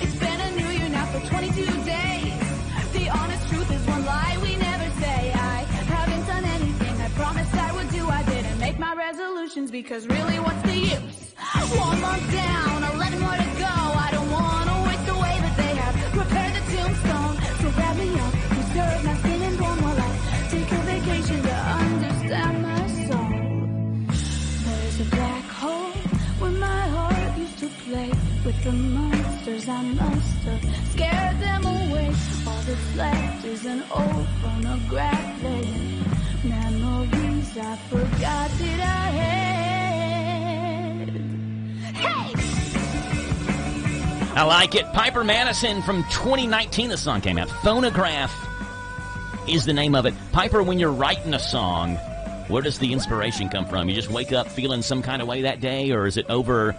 It's been a new year now for 22 days. The honest truth is one lie we never say. I haven't done anything I promised I would do. I didn't make my resolutions because really what's the use? 1 month down, 11 more to go. I don't want to waste away, but they have prepared the tombstone. So wrap me up, preserve my skin and bone while I take a vacation to understand my soul. There's a black hole where my heart used to play with the monsters. I must have scared them away. All that's left is an old phonograph playing memories I forgot that I had. Hey! I like it. Piper Madison from 2019, the song came out. Phonograph is the name of it. Piper, when you're writing a song, where does the inspiration come from? You just wake up feeling some kind of way that day, or is it over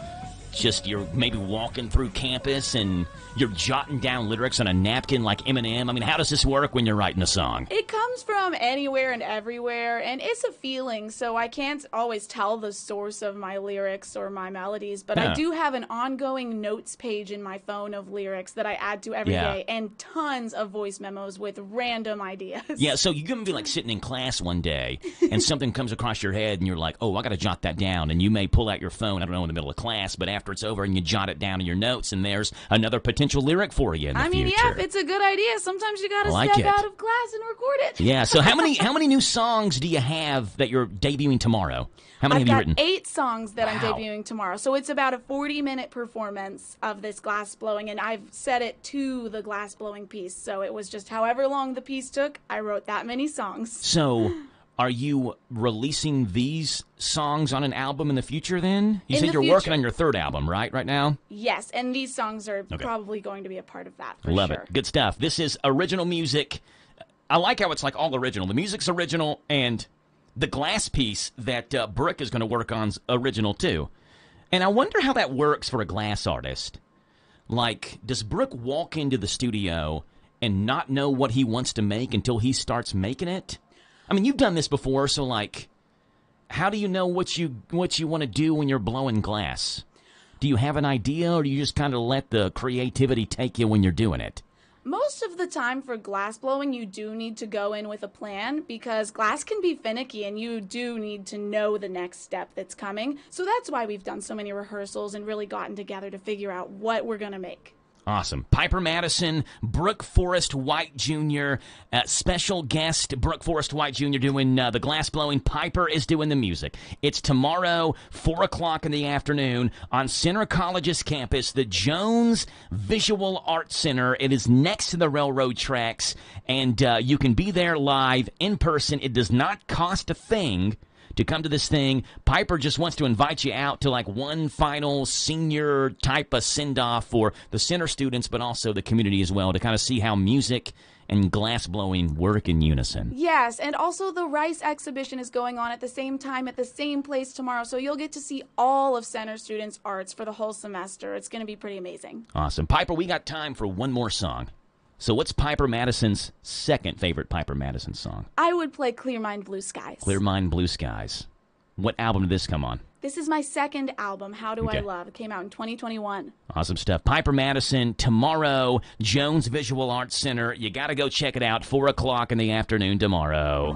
just you're maybe walking through campus and you're jotting down lyrics on a napkin like Eminem? I mean, how does this work when you're writing a song? It comes from anywhere and everywhere, and it's a feeling, so I can't always tell the source of my lyrics or my melodies, but I do have an ongoing notes page in my phone of lyrics that I add to every day, and tons of voice memos with random ideas. Yeah, so you can be like sitting in class one day, and something comes across your head, and you're like, oh, I got to jot that down, and you may pull out your phone, I don't know, in the middle of class, but after it's over, and you jot it down in your notes, and there's another potential lyric for you in the future. Yeah, if it's a good idea, sometimes you got to step out of class and record it. Yeah, so how many new songs do you have that you're debuting tomorrow? How many have you written? I've got 8 songs that I'm debuting tomorrow. So it's about a 40-minute performance of this glass blowing, and I've set it to the glass blowing piece. So it was just however long the piece took, I wrote that many songs. So are you releasing these songs on an album in the future then? You said you're working on your 3rd album, right now? Yes, and these songs are probably going to be a part of that, for Love sure. it. Good stuff. This is original music. I like how it's like all original. The music's original, and the glass piece that Brooke is going to work on is original too. And I wonder how that works for a glass artist. Like, does Brooke walk into the studio and not know what he wants to make until he starts making it? I mean, you've done this before, so like, how do you know what you want to do when you're blowing glass? Do you have an idea, or do you just kind of let the creativity take you when you're doing it? Most of the time for glass blowing, you do need to go in with a plan because glass can be finicky and you do need to know the next step that's coming. So that's why we've done so many rehearsals and really gotten together to figure out what we're going to make. Awesome. Piper Madison, Brooke Forrest White Jr., special guest Brooke Forrest White Jr. doing the glass blowing. Piper is doing the music. It's tomorrow, 4 o'clock in the afternoon on Center College's campus, the Jones Visual Arts Center. It is next to the railroad tracks, and you can be there live in person. It does not cost a thing to come to this thing. Piper just wants to invite you out to like one final senior type of send-off for the center students, but also the community as well, to kind of see how music and glass blowing work in unison. Yes, and also the Rice exhibition is going on at the same time at the same place tomorrow, so you'll get to see all of Center Students' arts for the whole semester. It's going to be pretty amazing. Awesome. Piper, we got time for one more song. So what's Piper Madison's second favorite Piper Madison song? I would play Clear Mind, Blue Skies. Clear Mind, Blue Skies. What album did this come on? This is my second album, How Do I Love? It came out in 2021. Awesome stuff. Piper Madison, tomorrow, Jones Visual Arts Center. You got to go check it out, 4 o'clock in the afternoon tomorrow.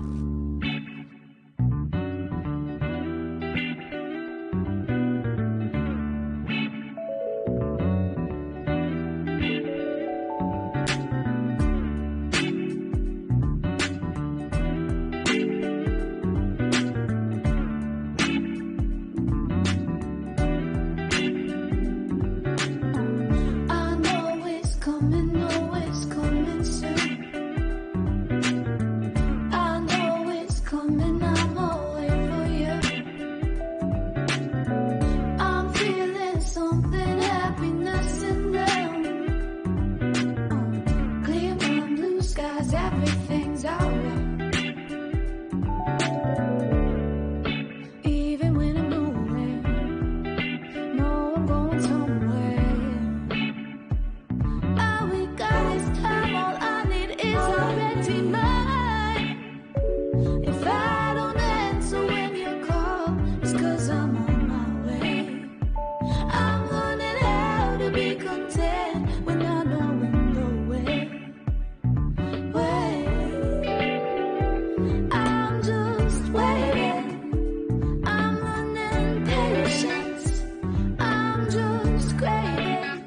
be content when I know I'm nowhere. I'm just waiting. I'm learning patience. I'm just craving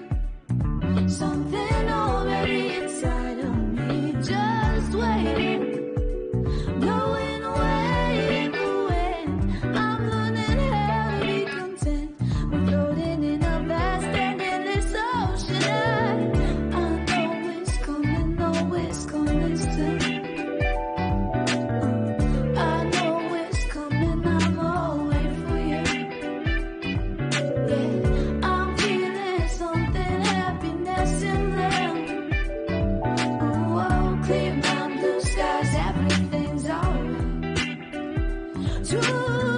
something already inside of me. Just waiting. Blowing away in the wind. I'm learning how to be content. We're floating in a vast and endless ocean. I know it's coming, always coming still. I know it's coming, I'm all wait for you. Yeah, I'm feeling something, happiness in them. Oh, clear my blue skies, everything's alright.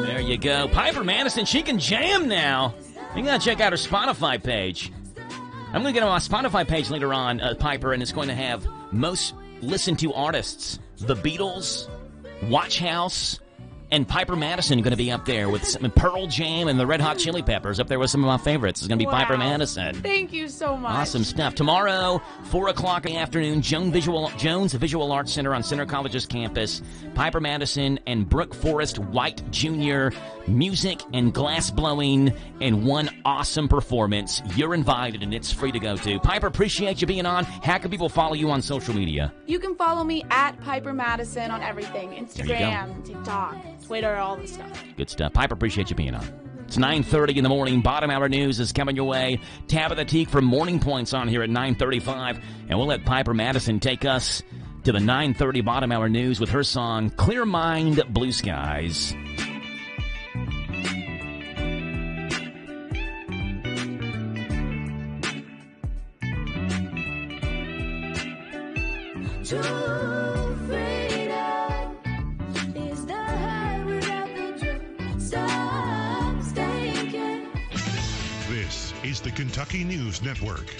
There you go. Piper Madison, she can jam now. You gotta check out her Spotify page. I'm gonna get on my Spotify page later on, Piper, and it's going to have most listened to artists. The Beatles, Watch House, and Piper Madison going to be up there with some Pearl Jam and the Red Hot Chili Peppers up there with some of my favorites. It's going to be Wow. Piper Madison. Thank you so much. Awesome stuff. Tomorrow, 4 o'clock in the afternoon, Jones Visual Arts Center on Center College's campus. Piper Madison and Brooke Forrest White Jr. Music and glass blowing in one awesome performance. You're invited, and it's free to go to. Piper, appreciate you being on. How can people follow you on social media? You can follow me at Piper Madison on everything. There you Instagram, TikTok, Twitter, all the stuff. Good stuff. Piper, appreciate you being on. It's 9:30 in the morning. Bottom hour news is coming your way. Tabitha Teague from Morning Points on here at 9:35. And we'll let Piper Madison take us to the 9:30 bottom hour news with her song, Clear Mind, Blue Skies. True freedom is the high without the truth. Stop thinking. This is the Kentucky News Network.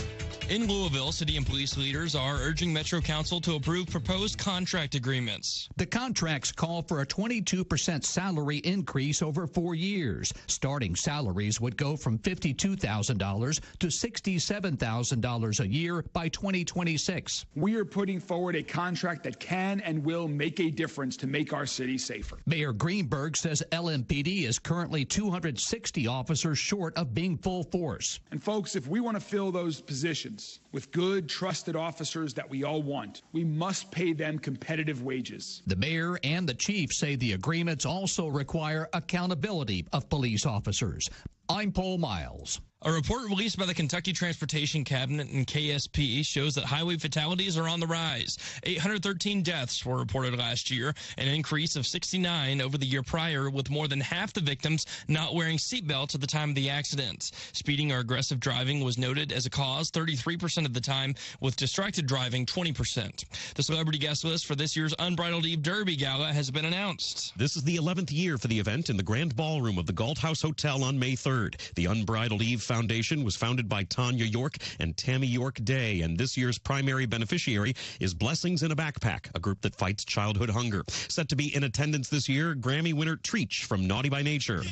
In Louisville, city and police leaders are urging Metro Council to approve proposed contract agreements. The contracts call for a 22% salary increase over 4 years. Starting salaries would go from $52,000 to $67,000 a year by 2026. We are putting forward a contract that can and will make a difference to make our city safer. Mayor Greenberg says LMPD is currently 260 officers short of being full force. And folks, if we want to fill those positions with good, trusted officers that we all want, we must pay them competitive wages. The mayor and the chief say the agreements also require accountability of police officers. I'm Paul Miles. A report released by the Kentucky Transportation Cabinet and KSP shows that highway fatalities are on the rise. 813 deaths were reported last year, an increase of 69 over the year prior, with more than half the victims not wearing seatbelts at the time of the accident. Speeding or aggressive driving was noted as a cause 33% of the time, with distracted driving 20%. The celebrity guest list for this year's Unbridled Eve Derby Gala has been announced. This is the 11th year for the event in the Grand Ballroom of the Galt House Hotel on May 3rd. The Unbridled Eve Foundation was founded by Tanya York and Tammy York Day, and this year's primary beneficiary is Blessings in a Backpack, a group that fights childhood hunger. Set to be in attendance this year, Grammy winner Treach from Naughty by Nature.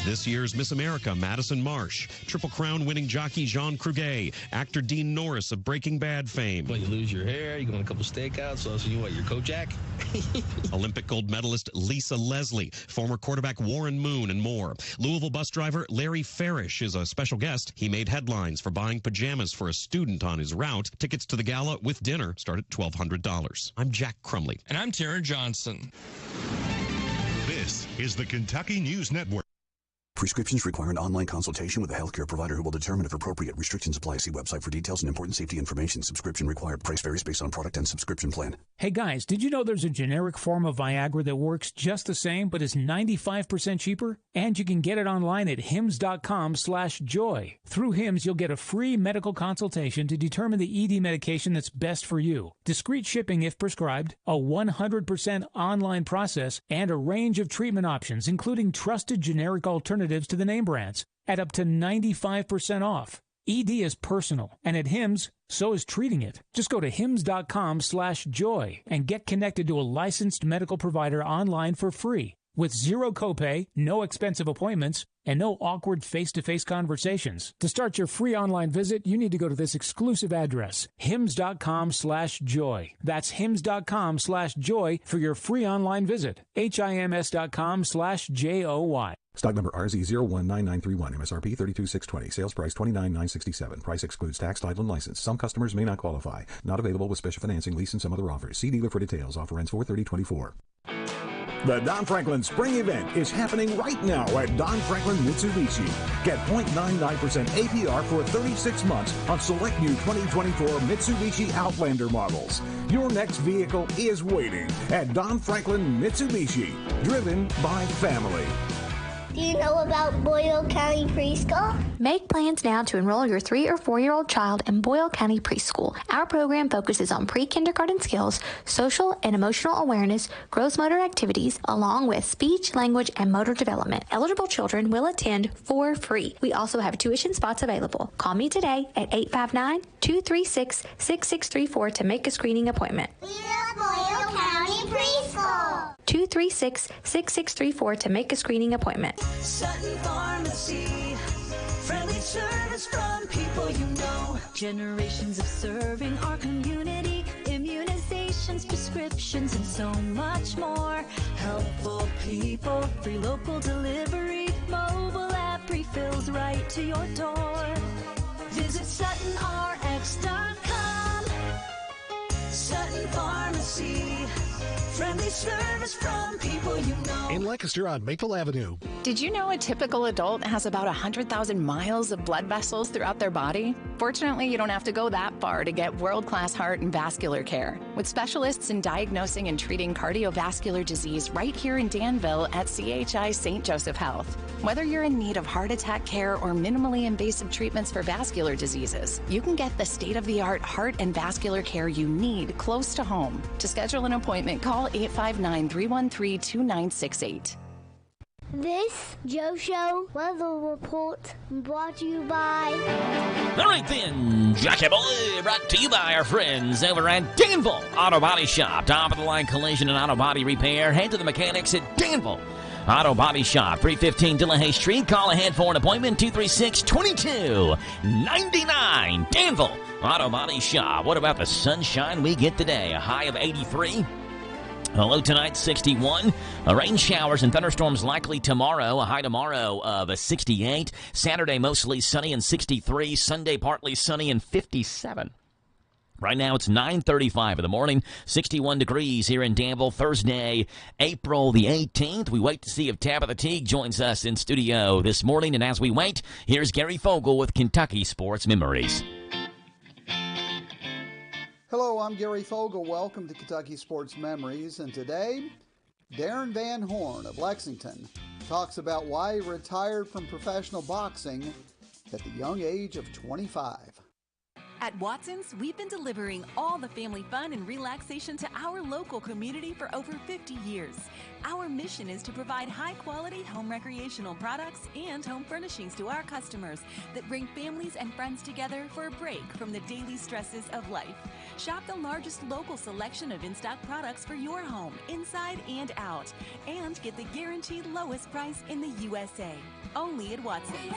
This year's Miss America, Madison Marsh. Triple Crown winning jockey Jean Cruguet. Actor Dean Norris of Breaking Bad fame. When you lose your hair, you go on a couple stakeouts, so you what, your Kojak? Olympic gold medalist Lisa Leslie. Former quarterback Warren Moon and more. Louisville bus driver Larry Farish is a special guest. He made headlines for buying pajamas for a student on his route. Tickets to the gala with dinner start at $1,200. I'm Jack Crumley. And I'm Tara Johnson. This is the Kentucky News Network. Prescriptions require an online consultation with a healthcare provider who will determine if appropriate. Restrictions apply. See website for details and important safety information. Subscription required. Price varies based on product and subscription plan. Hey guys, did you know there's a generic form of Viagra that works just the same but is 95% cheaper? And you can get it online at hims.com/joy. Through Hims, you'll get a free medical consultation to determine the ED medication that's best for you. Discreet shipping if prescribed, a 100% online process, and a range of treatment options, including trusted generic alternatives to the name brands at up to 95% off. ED is personal, and at Hims, so is treating it. Just go to hims.com/joy and get connected to a licensed medical provider online for free. with zero copay, no expensive appointments, and no awkward face-to-face conversations. To start your free online visit, you need to go to this exclusive address, hims.com/joy. That's hims.com/joy for your free online visit. HIMS.com/JOY. Stock number RZ019931, MSRP 32620, sales price $29,967. Price excludes tax, title, and license. Some customers may not qualify. Not available with special financing, lease, and some other offers. See dealer for details. Offer ends 4/30/24. The Don Franklin Spring Event is happening right now at Don Franklin Mitsubishi. Get 0.99% APR for 36 months on select new 2024 Mitsubishi Outlander models. Your next vehicle is waiting at Don Franklin Mitsubishi, driven by family. Do you know about Boyle County Preschool? Make plans now to enroll your 3 or 4-year-old child in Boyle County Preschool. Our program focuses on pre-kindergarten skills, social and emotional awareness, gross motor activities, along with speech, language, and motor development. Eligible children will attend for free. We also have tuition spots available. Call me today at 859-236-6634 to make a screening appointment. We love Boyle County Preschool. 236-6634 to make a screening appointment. Sutton Pharmacy, friendly service from people you know. Generations of serving our community, immunizations, prescriptions, and so much more. Helpful people, free local delivery, mobile app refills right to your door. Visit SuttonRx.com. Sutton Pharmacy, friendly service from people you know. In Lancaster on Maple Avenue. Did you know a typical adult has about 100,000 miles of blood vessels throughout their body? Fortunately, you don't have to go that far to get world-class heart and vascular care. With specialists in diagnosing and treating cardiovascular disease right here in Danville at CHI St. Joseph Health. Whether you're in need of heart attack care or minimally invasive treatments for vascular diseases, you can get the state-of-the-art heart and vascular care you need close to home. To schedule an appointment, call 859-313-2968. This Joe Show weather report brought to you by... All right then, Jackie Boy, brought to you by our friends over at Danville Auto Body Shop. Top-of-the-line collision and auto body repair. Head to the mechanics at Danville Auto Body Shop, 315 Delahaye Street. Call ahead for an appointment, 236-2299. Danville Auto Body Shop. What about the sunshine we get today? A high of 83. Hello tonight, 61. Rain showers and thunderstorms likely tomorrow. A high tomorrow of 68. Saturday mostly sunny and 63. Sunday partly sunny and 57. Right now it's 9:35 in the morning, 61 degrees here in Danville. Thursday, April the 18th. We wait to see if Tabitha Teague joins us in studio this morning. And as we wait, here's Gary Fogle with Kentucky Sports Memories. Hello, I'm Gary Fogle. Welcome to Kentucky Sports Memories. And today, Darren Van Horn of Lexington talks about why he retired from professional boxing at the young age of 25. At Watson's, we've been delivering all the family fun and relaxation to our local community for over 50 years. Our mission is to provide high-quality home recreational products and home furnishings to our customers that bring families and friends together for a break from the daily stresses of life. Shop the largest local selection of in-stock products for your home, inside and out, and get the guaranteed lowest price in the USA. Only at Watson's.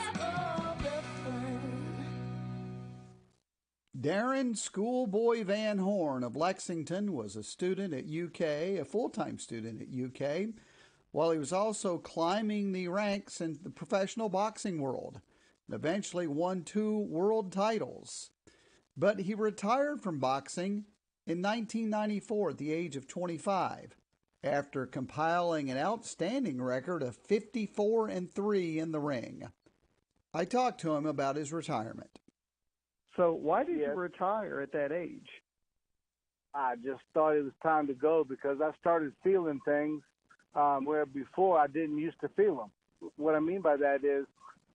Darren Schoolboy Van Horn of Lexington was a student at UK, a full-time student at UK, while he was also climbing the ranks in the professional boxing world, and eventually won 2 world titles. But he retired from boxing in 1994 at the age of 25, after compiling an outstanding record of 54-3 in the ring. I talked to him about his retirement. So why did you retire at that age? I just thought it was time to go because I started feeling things where before I didn't used to feel them. What I mean by that is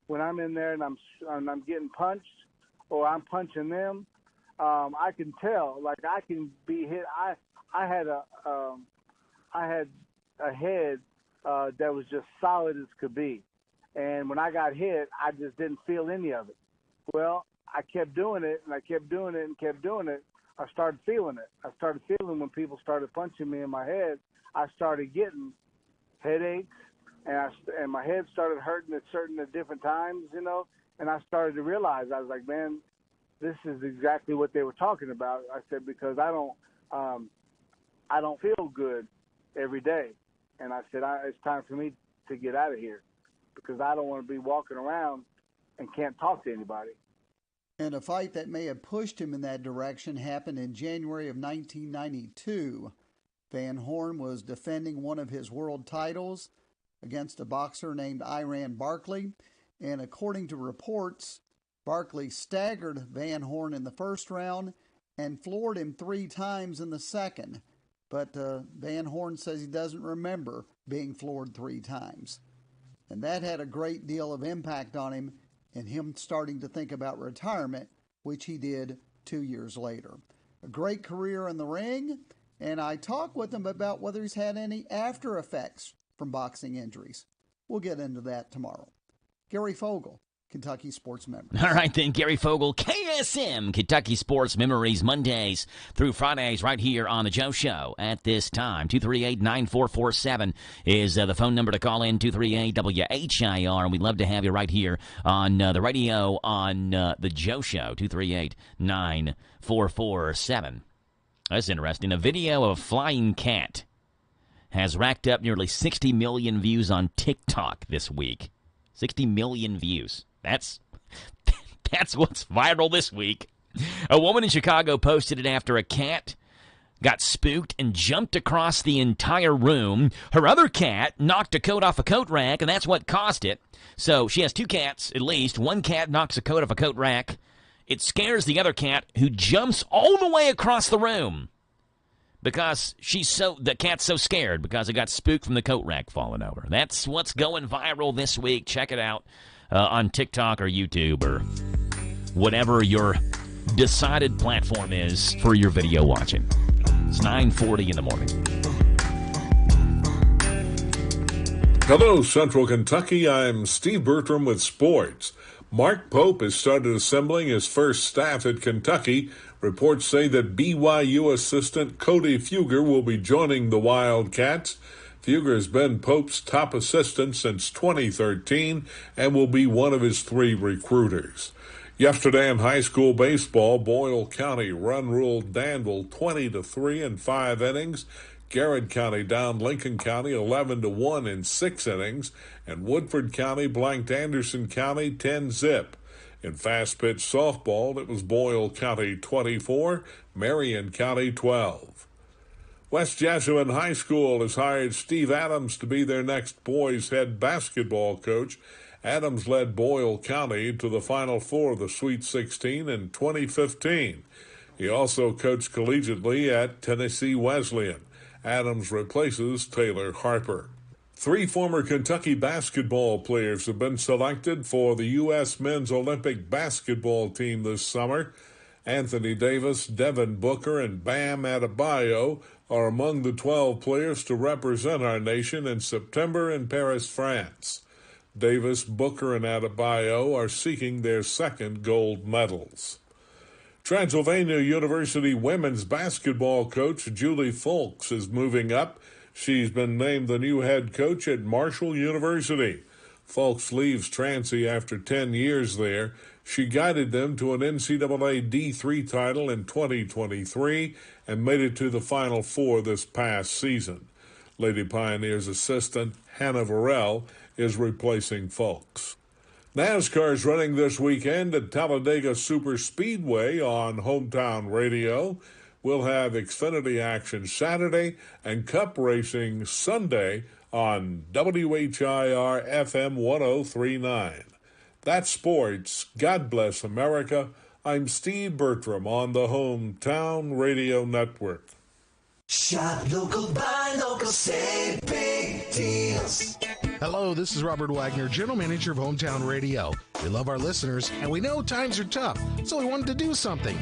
when I'm in there and I'm getting punched or I'm punching them, I can tell. Like I can be hit. I had a head that was just solid as could be, and when I got hit, I just didn't feel any of it. Well, I kept doing it, and I kept doing it, and kept doing it. I started feeling it. I started feeling when people started punching me in my head. I started getting headaches, and my head started hurting at different times, and I started to realize, I was like, man, this is exactly what they were talking about. I said, because I don't feel good every day. And I said, it's time for me to get out of here because I don't want to be walking around and can't talk to anybody. And a fight that may have pushed him in that direction happened in January of 1992. Van Horn was defending one of his world titles against a boxer named Iran Barkley. And according to reports, Barkley staggered Van Horn in the first round and floored him 3 times in the second. But Van Horn says he doesn't remember being floored 3 times. And that had a great deal of impact on him and him starting to think about retirement, which he did 2 years later. A great career in the ring, and I talked with him about whether he's had any after effects from boxing injuries. We'll get into that tomorrow. Gary Fogle, Kentucky Sports Memories. All right, then, Gary Fogle, KSM, Kentucky Sports Memories, Mondays through Fridays right here on The Joe Show at this time. 238-9447 is the phone number to call in, 238-WHIR, and we'd love to have you right here on the radio on The Joe Show, 238-9447. That's interesting. A video of a flying cat has racked up nearly 60 million views on TikTok this week. 60 million views. That's what's viral this week. A woman in Chicago posted it after a cat got spooked and jumped across the entire room. Her other cat knocked a coat off a coat rack, and that's what caused it. So she has 2 cats, at least. One cat knocks a coat off a coat rack. It scares the other cat, who jumps all the way across the room because the cat's so scared because it got spooked from the coat rack falling over. That's what's going viral this week. Check it out on TikTok or YouTube or whatever your decided platform is for your video watching. It's 9:40 in the morning. Hello, Central Kentucky. I'm Steve Bertram with sports. Mark Pope has started assembling his first staff at Kentucky. Reports say that BYU assistant Cody Fuger will be joining the Wildcats. Fuger has been Pope's top assistant since 2013 and will be one of his 3 recruiters. Yesterday in high school baseball, Boyle County run-ruled Danville 20-3 in 5 innings. Garrett County downed Lincoln County 11-1 in 6 innings, and Woodford County blanked Anderson County 10-0. In fast-pitch softball, it was Boyle County 24, Marion County 12. West Jesuit High School has hired Steve Adams to be their next boys' head basketball coach. Adams led Boyle County to the Final Four of the Sweet 16 in 2015. He also coached collegiately at Tennessee Wesleyan. Adams replaces Taylor Harper. 3 former Kentucky basketball players have been selected for the U.S. men's Olympic basketball team this summer. Anthony Davis, Devin Booker, and Bam Adebayo are among the 12 players to represent our nation in September in Paris, France. Davis, Booker, and Adebayo are seeking their 2nd gold medals. Transylvania University women's basketball coach Julie Folks is moving up. She's been named the new head coach at Marshall University. Folks leaves Transy after 10 years there. She guided them to an NCAA D3 title in 2023 and made it to the Final Four this past season. Lady Pioneers assistant Hannah Varell is replacing Folks. NASCAR is running this weekend at Talladega Superspeedway on Hometown Radio. We'll have Xfinity action Saturday and Cup racing Sunday on WHIR FM 1039. That's sports. God bless America. I'm Steve Bertram on the Hometown Radio Network. Shop local, buy local, save big deals. Hello, this is Robert Wagner, General Manager of Hometown Radio. We love our listeners, and we know times are tough, so we wanted to do something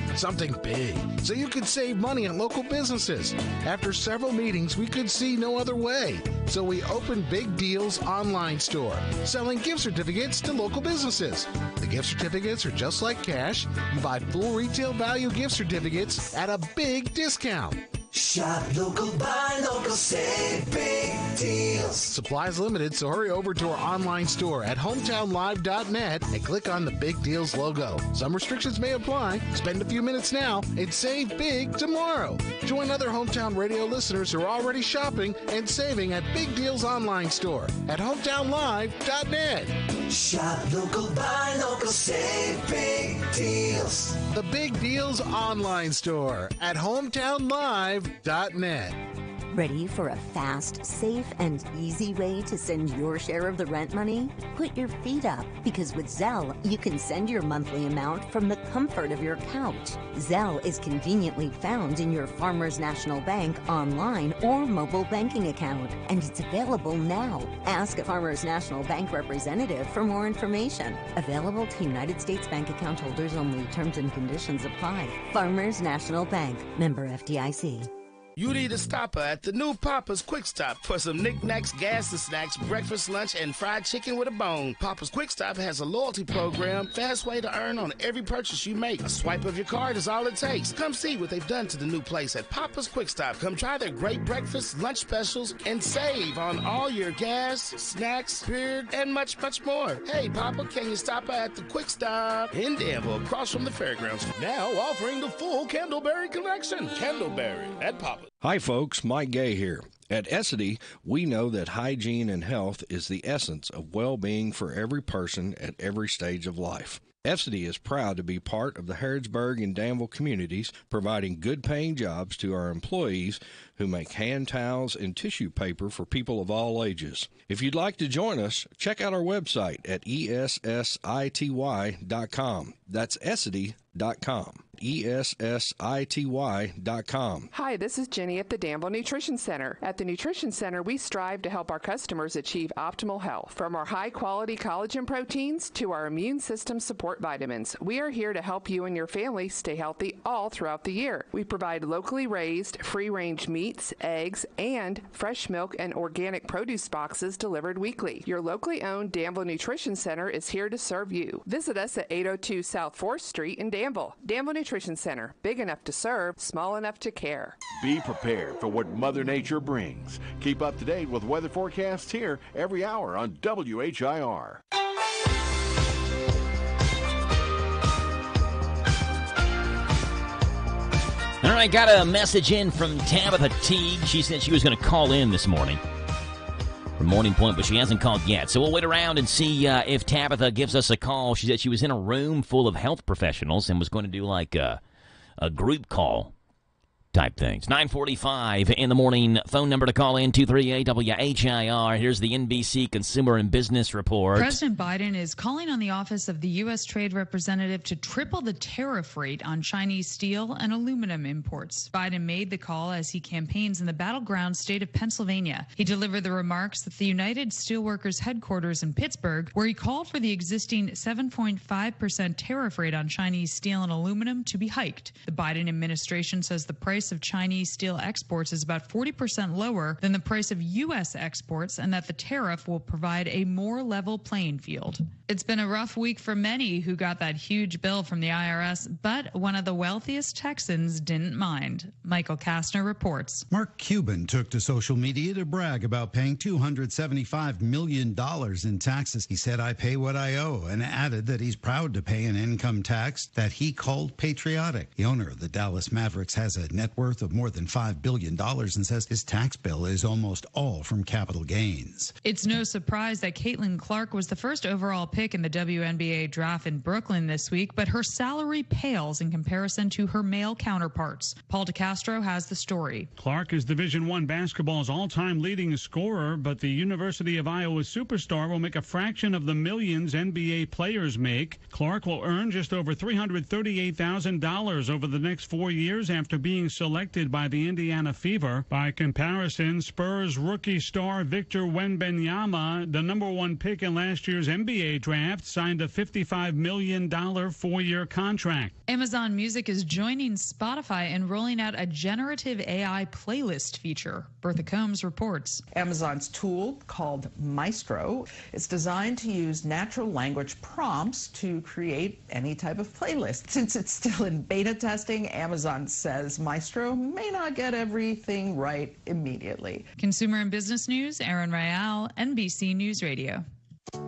big, so you could save money on local businesses. After several meetings, we could see no other way, so we opened Big Deals Online Store, selling gift certificates to local businesses. The gift certificates are just like cash. You buy full retail value gift certificates at a big discount. Shop local, buy local, save big deals. Supplies limited, so hurry over to our online store at hometownlive.net and click on the Big Deals logo. Some restrictions may apply. Spend a few minutes now and save big tomorrow. Join other Hometown Radio listeners who are already shopping and saving at Big Deals online store at hometownlive.net. Shop local, buy local, save big deals. The Big Deals online store at hometownlive.net. Ready for a fast, safe, and easy way to send your share of the rent money? Put your feet up, because with Zelle, you can send your monthly amount from the comfort of your couch. Zelle is conveniently found in your Farmers National Bank online or mobile banking account, and it's available now. Ask a Farmers National Bank representative for more information. Available to United States bank account holders only. Terms and conditions apply. Farmers National Bank. Member FDIC. You need a stopper at the new Papa's Quick Stop for some knickknacks, gas and snacks, breakfast, lunch, and fried chicken with a bone. Papa's Quick Stop has a loyalty program, fast way to earn on every purchase you make. A swipe of your card is all it takes. Come see what they've done to the new place at Papa's Quick Stop. Come try their great breakfast, lunch specials, and save on all your gas, snacks, beer, and much, much more. Hey, Papa, can you stop at the Quick Stop in Danville, across from the fairgrounds? Now offering the full Candleberry collection. Candleberry at Papa. Hi folks, Mike Gay here. At Essity, we know that hygiene and health is the essence of well-being for every person at every stage of life. Essity is proud to be part of the Harrodsburg and Danville communities, providing good-paying jobs to our employees who make hand towels and tissue paper for people of all ages. If you'd like to join us, check out our website at ESSITY.com. That's Essity.com. ESSITY.com. Hi, this is Jenny at the Danville Nutrition Center. At the Nutrition Center, we strive to help our customers achieve optimal health. From our high-quality collagen proteins to our immune system support vitamins, we are here to help you and your family stay healthy all throughout the year. We provide locally raised, free-range meats, eggs, and fresh milk and organic produce boxes delivered weekly. Your locally owned Danville Nutrition Center is here to serve you. Visit us at 802 South 4th Street in Danville. Danville Nutrition Center, big enough to serve, small enough to care. Be prepared for what Mother Nature brings. Keep up to date with weather forecasts here every hour on WHIR. All right, got a message in from Tabitha Teague. She said she was going to call in this morning from Morning Point, but she hasn't called yet. So we'll wait around and see if Tabitha gives us a call. She said she was in a room full of health professionals and was going to do like a group call type things. 9:45 in the morning. Phone number to call in, 238-WHIR. Here's the NBC Consumer and Business Report. President Biden is calling on the office of the U.S. Trade Representative to triple the tariff rate on Chinese steel and aluminum imports. Biden made the call as he campaigns in the battleground state of Pennsylvania. He delivered the remarks at the United Steelworkers headquarters in Pittsburgh, where he called for the existing 7.5% tariff rate on Chinese steel and aluminum to be hiked. The Biden administration says the price of Chinese steel exports is about 40% lower than the price of U.S. exports, and that the tariff will provide a more level playing field. It's been a rough week for many who got that huge bill from the IRS, but one of the wealthiest Texans didn't mind. Michael Kastner reports. Mark Cuban took to social media to brag about paying $275 million in taxes. He said, "I pay what I owe," and added that he's proud to pay an income tax that he called patriotic. The owner of the Dallas Mavericks has a net worth of more than $5 billion and says his tax bill is almost all from capital gains. It's no surprise that Caitlin Clark was the first overall pick in the WNBA draft in Brooklyn this week, but her salary pales in comparison to her male counterparts. Paul DeCastro has the story. Clark is Division I basketball's all-time leading scorer, but the University of Iowa superstar will make a fraction of the millions NBA players make. Clark will earn just over $338,000 over the next 4 years after being selected by the Indiana Fever. By comparison, Spurs rookie star Victor Wembanyama, the number 1 pick in last year's NBA draft, signed a $55 million 4-year contract. Amazon Music is joining Spotify in rolling out a generative AI playlist feature. Bertha Combs reports. Amazon's tool called Maestro is designed to use natural language prompts to create any type of playlist. Since it's still in beta testing, Amazon says Maestro Maestro may not get everything right immediately. Consumer and Business News, Aaron Raal, NBC News Radio.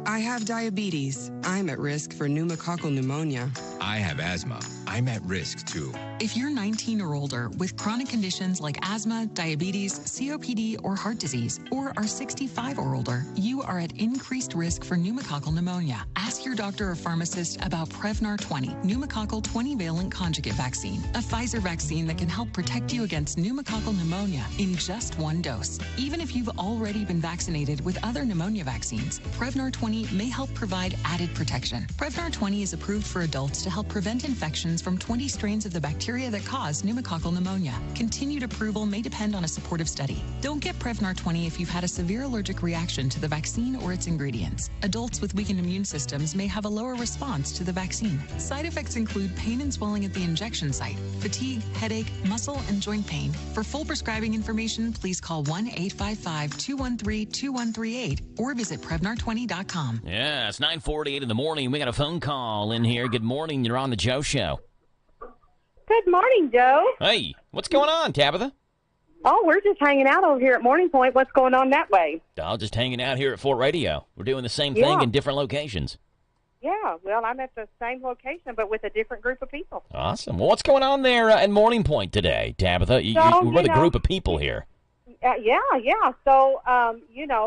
I have diabetes. I'm at risk for pneumococcal pneumonia. I have asthma. I'm at risk too. If you're 19 or older with chronic conditions like asthma, diabetes, COPD, or heart disease, or are 65 or older, you are at increased risk for pneumococcal pneumonia. Ask your doctor or pharmacist about Prevnar 20, pneumococcal 20-valent conjugate vaccine, a Pfizer vaccine that can help protect you against pneumococcal pneumonia in just one dose. Even if you've already been vaccinated with other pneumonia vaccines, Prevnar 20 may help provide added protection. Prevnar 20 is approved for adults to help prevent infections from 20 strains of the bacteria that cause pneumococcal pneumonia. Continued approval may depend on a supportive study. Don't get Prevnar 20 if you've had a severe allergic reaction to the vaccine or its ingredients. Adults with weakened immune systems may have a lower response to the vaccine. Side effects include pain and swelling at the injection site, fatigue, headache, muscle, and joint pain. For full prescribing information, please call 1-855-213-2138 or visit Prevnar20.com. Yeah, it's 9:48 in the morning. We got a phone call in here. Good morning. You're on the Joe Show. Good morning, Joe. Hey, what's going on, Tabitha? Oh, we're just hanging out over here at Morning Point. What's going on that way? Oh, just hanging out here at Fort Radio. We're doing the same thing in different locations. Yeah, well, I'm at the same location, but with a different group of people. Awesome. Well, what's going on there at Morning Point today, Tabitha? We're with a group of people here. Yeah. So,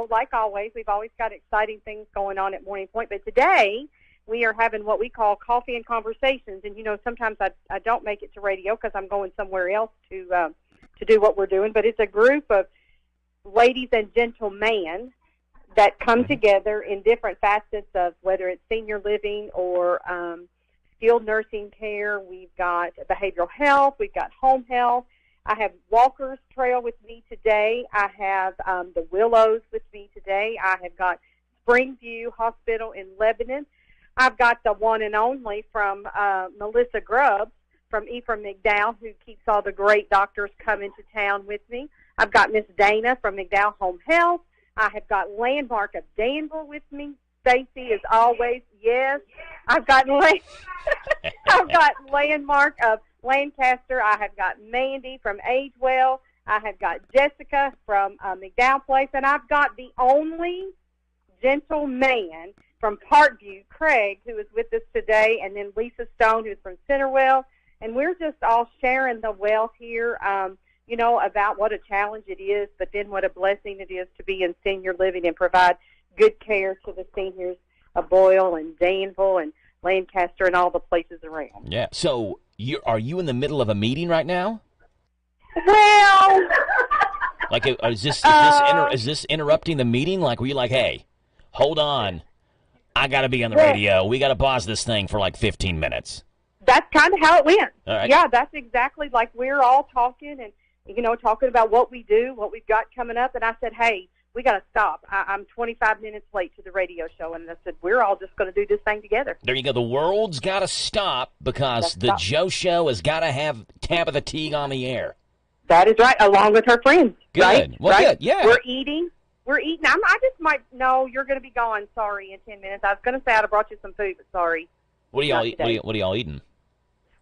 like always, we've always got exciting things going on at Morning Point. But today, we are having what we call coffee and conversations. And, sometimes I don't make it to radio because I'm going somewhere else to do what we're doing. But it's a group of ladies and gentlemen that come together in different facets of whether it's senior living or skilled nursing care. We've got behavioral health. We've got home health. I have Walker's Trail with me today. I have the Willows with me today. I have got Springview Hospital in Lebanon. I've got the one and only from Melissa Grubbs from Ephraim McDowell, who keeps all the great doctors coming to town with me. I've got Miss Dana from McDowell Home Health. I have got Landmark of Danville with me. Stacy, as always, yes. I've got Landmark of Lancaster. I have got Mandy from Agewell. I have got Jessica from McDowell Place. And I've got the only gentleman from Parkview, Craig, who is with us today, and then Lisa Stone, who's from Centerwell. And we're just all sharing the wealth here, about what a challenge it is, but then what a blessing it is to be in senior living and provide good care to the seniors of Boyle and Danville and Lancaster and all the places around. Yeah. So are you in the middle of a meeting right now? Well, like, is this interrupting the meeting? Like, were you like, hey, hold on, I got to be on the radio. We got to pause this thing for like 15 minutes. That's kind of how it went. All right. Yeah, that's exactly like we're all talking and, talking about what we do, what we've got coming up. And I said, hey, we got to stop. I'm 25 minutes late to the radio show. And I said, we're all just going to do this thing together. There you go. The world's got to stop because the Joe Show has got to have Tabitha Teague on the air. That is right, along with her friends. Good. Right? Well, right? Good. Yeah. We're eating. I just might, no, you're going to be gone, sorry, in 10 minutes. I was going to say I'd have brought you some food, but sorry. What are y'all eating?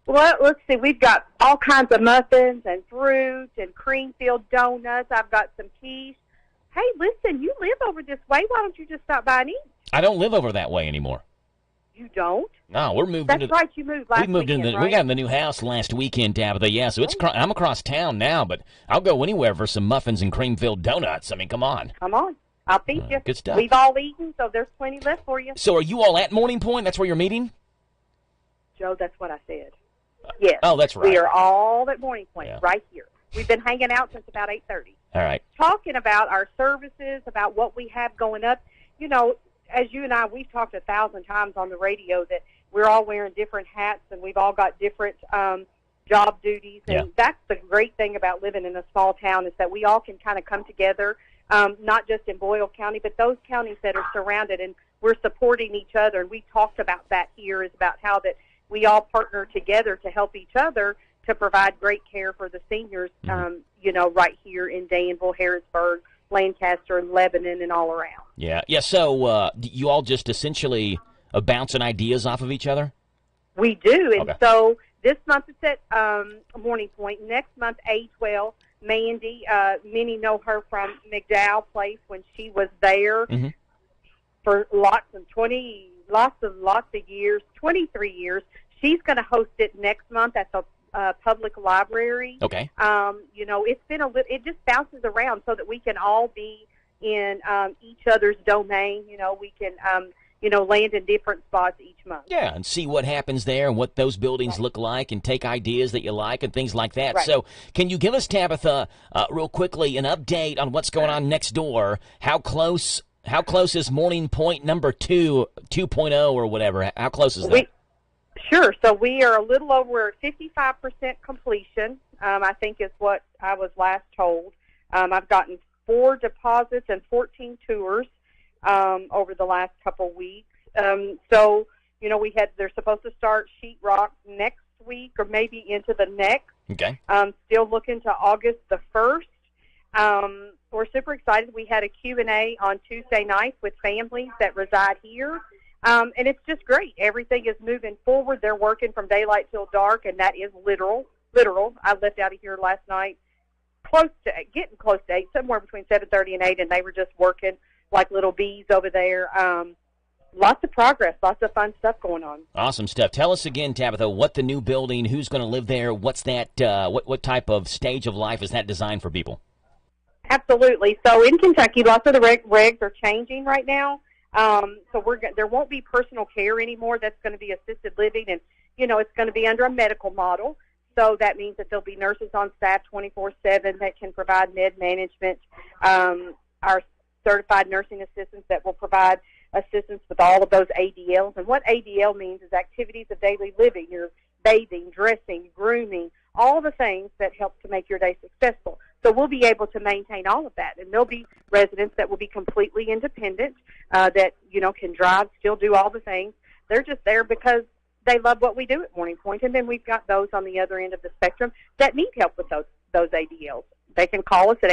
Well, let's see. We've got all kinds of muffins and fruit and cream-filled donuts. I've got some quiche. Hey, listen, you live over this way. Why don't you just stop by and eat? I don't live over that way anymore. You don't? No, we're moving. That's right. You moved last weekend, right? We got in the new house last weekend, Tabitha. Yeah, so I'm across town now, but I'll go anywhere for some muffins and cream-filled donuts. I mean, come on. Come on. I'll feed you. Good stuff. We've all eaten, so there's plenty left for you. So are you all at Morning Point? That's where you're meeting? Joe, that's what I said. Yes. Oh, that's right. We are all at Morning Point right here. We've been hanging out since about 8:30. All right. Talking about our services, about what we have going up. As you and I, we've talked 1,000 times on the radio that we're all wearing different hats and we've all got different job duties. And that's the great thing about living in a small town is that we all can kind of come together, not just in Boyle County, but those counties that are surrounded, and we're supporting each other. And we talked about that here, is about how that we all partner together to help each other to provide great care for the seniors, right here in Danville, Harrisburg, Lancaster, and Lebanon, and all around. Yeah. So you all just essentially bouncing ideas off of each other? We do, and so This month it's at Morning Point. Next month, Agewell. Mandy, many know her from McDowell Place when she was there for lots of years, 23 years. She's going to host it next month at the public library. Okay. It's been it just bounces around so that we can all be in each other's domain. We can land in different spots each month. Yeah, and see what happens there and what those buildings look like and take ideas that you like and things like that. Right. So can you give us, Tabitha, real quickly, an update on what's going on next door? How close is Morning Point number 2.0 or whatever? How close is that? Sure. So we are a little over 55% completion, I think is what I was last told. I've gotten 4 deposits and 14 tours over the last couple weeks. They're supposed to start sheetrock next week or maybe into the next. Okay. Still looking to August the 1st. We're super excited. We had a Q&A on Tuesday night with families that reside here. And it's just great. Everything is moving forward. They're working from daylight till dark, and that is literal. I left out of here last night getting close to 8, somewhere between 7:30 and 8, and they were just working like little bees over there. Lots of progress, lots of fun stuff going on. Awesome stuff. Tell us again, Tabitha, what the new building, who's going to live there, what's that, what type of stage of life is that designed for people? Absolutely. So in Kentucky, lots of the regs are changing right now. So there won't be personal care anymore. That's going to be assisted living, and it's going to be under a medical model. So that means that there'll be nurses on staff 24/7 that can provide med management. Our certified nursing assistants that will provide assistance with all of those ADLs. And what ADL means is activities of daily living. You're bathing, dressing, grooming, all the things that help to make your day successful. So we'll be able to maintain all of that. And there'll be residents that will be completely independent, that, can drive, still do all the things. They're just there because they love what we do at Morning Point. And then we've got those on the other end of the spectrum that need help with those ADLs. They can call us at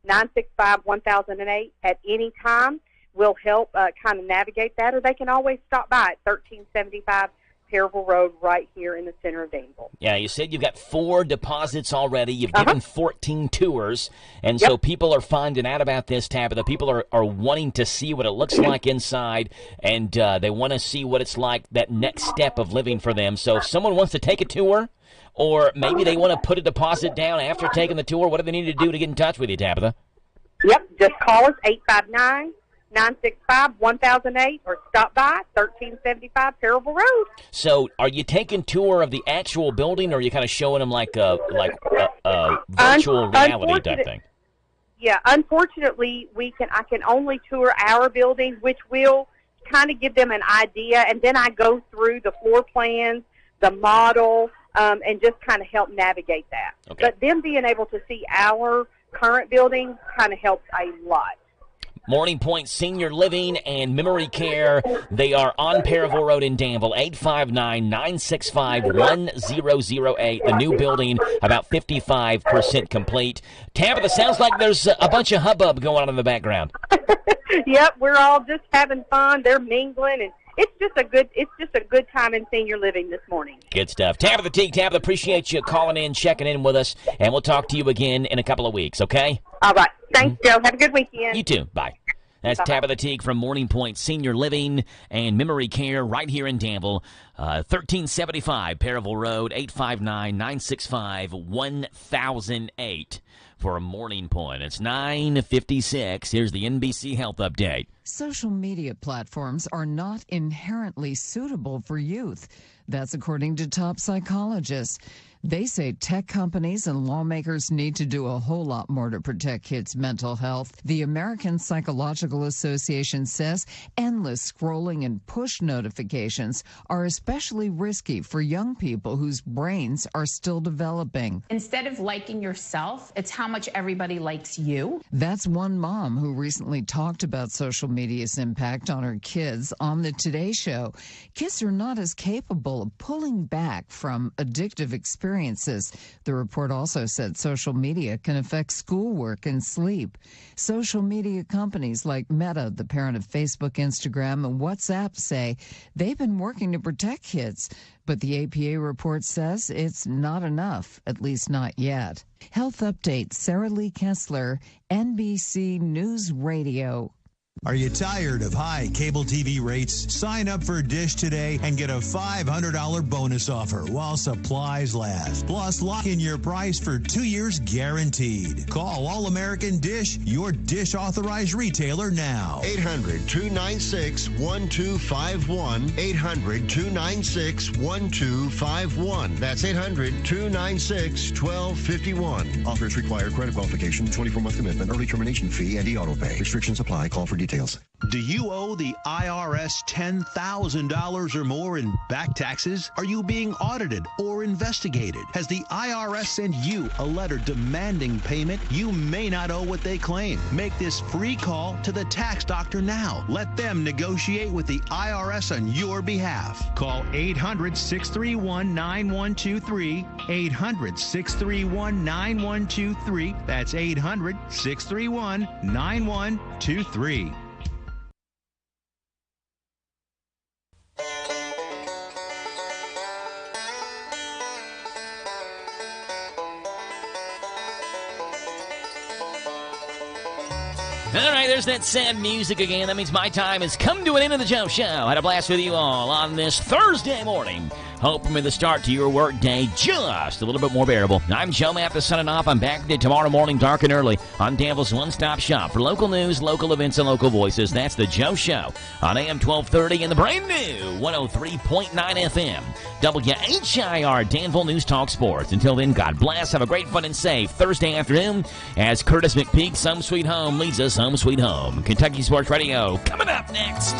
859-965-1008 at any time. We'll help kind of navigate that, or they can always stop by at 1375 Paravel Road right here in the center of Danville. Yeah, you said you've got 4 deposits already. You've given 14 tours, and so people are finding out about this, Tabitha. People are wanting to see what it looks like inside, and they want to see what it's like, that next step of living for them. So if someone wants to take a tour, or maybe they want to put a deposit down after taking the tour, what do they need to do to get in touch with you, Tabitha? Yep, just call us 859-965-1008 or stop by 1375 Paravel Road. So are you taking tour of the actual building, or are you kind of showing them like a virtual reality type thing? Yeah, unfortunately, I can only tour our building, which will kind of give them an idea, and then I go through the floor plans, the model, and just kind of help navigate that. Okay. But them being able to see our current building kind of helps a lot. Morning Point Senior Living and Memory Care. They are on Paravel Road in Danville, 859-965-1008. The new building, about 55% complete. Tabitha, sounds like there's a bunch of hubbub going on in the background. Yep, we're all just having fun. They're mingling, and it's just a good time in senior living this morning. Good stuff. Tabitha Teague, Tabitha, appreciate you calling in, checking in with us, and we'll talk to you again in a couple of weeks, okay? All right. Thanks, Joe. Have a good weekend. You too. Bye. That's Tabitha Teague from Morning Point Senior Living and Memory Care right here in Danville. 1375 Paravel Road, 859-965-1008 for a Morning Point. It's 9:56. Here's the NBC Health Update. Social media platforms are not inherently suitable for youth. That's according to top psychologists. They say tech companies and lawmakers need to do a whole lot more to protect kids' mental health. The American Psychological Association says endless scrolling and push notifications are especially risky for young people whose brains are still developing. Instead of liking yourself, it's how much everybody likes you. That's one mom who recently talked about social media's impact on her kids on the Today Show. Kids are not as capable of pulling back from addictive experiences experiences. The report also said social media can affect schoolwork and sleep. Social media companies like Meta, the parent of Facebook, Instagram, and WhatsApp say they've been working to protect kids. But the APA report says it's not enough, at least not yet. Health Update, Sarah Lee Kessler, NBC News Radio. Are you tired of high cable TV rates? Sign up for Dish today and get a $500 bonus offer while supplies last. Plus, lock in your price for 2 years guaranteed. Call All American Dish, your Dish authorized retailer now. 800-296-1251. 800-296-1251. That's 800-296-1251. Offers require credit qualification, 24-month commitment, early termination fee, and e-auto pay. Restrictions apply. Call for details. Do you owe the IRS $10,000 or more in back taxes? Are you being audited or investigated? Has the IRS sent you a letter demanding payment? You may not owe what they claim. Make this free call to the tax doctor now. Let them negotiate with the IRS on your behalf. Call 800-631-9123. 800-631-9123. That's 800-631-9123. All right, there's that sad music again. That means my time has come to an end of the Joe Show. Had a blast with you all on this Thursday morning. Hoping the start to your work day just a little bit more bearable. I'm Joe Mathis signing off. I'm back tomorrow morning, dark and early, on Danville's one-stop shop for local news, local events, and local voices. That's the Joe Show on AM 1230 and the brand new 103.9 FM. WHIR Danville News Talk Sports. Until then, God bless. Have a great, fun, and safe Thursday afternoon as Curtis McPeak's Home Sweet Home leads us home sweet home. Kentucky Sports Radio coming up next.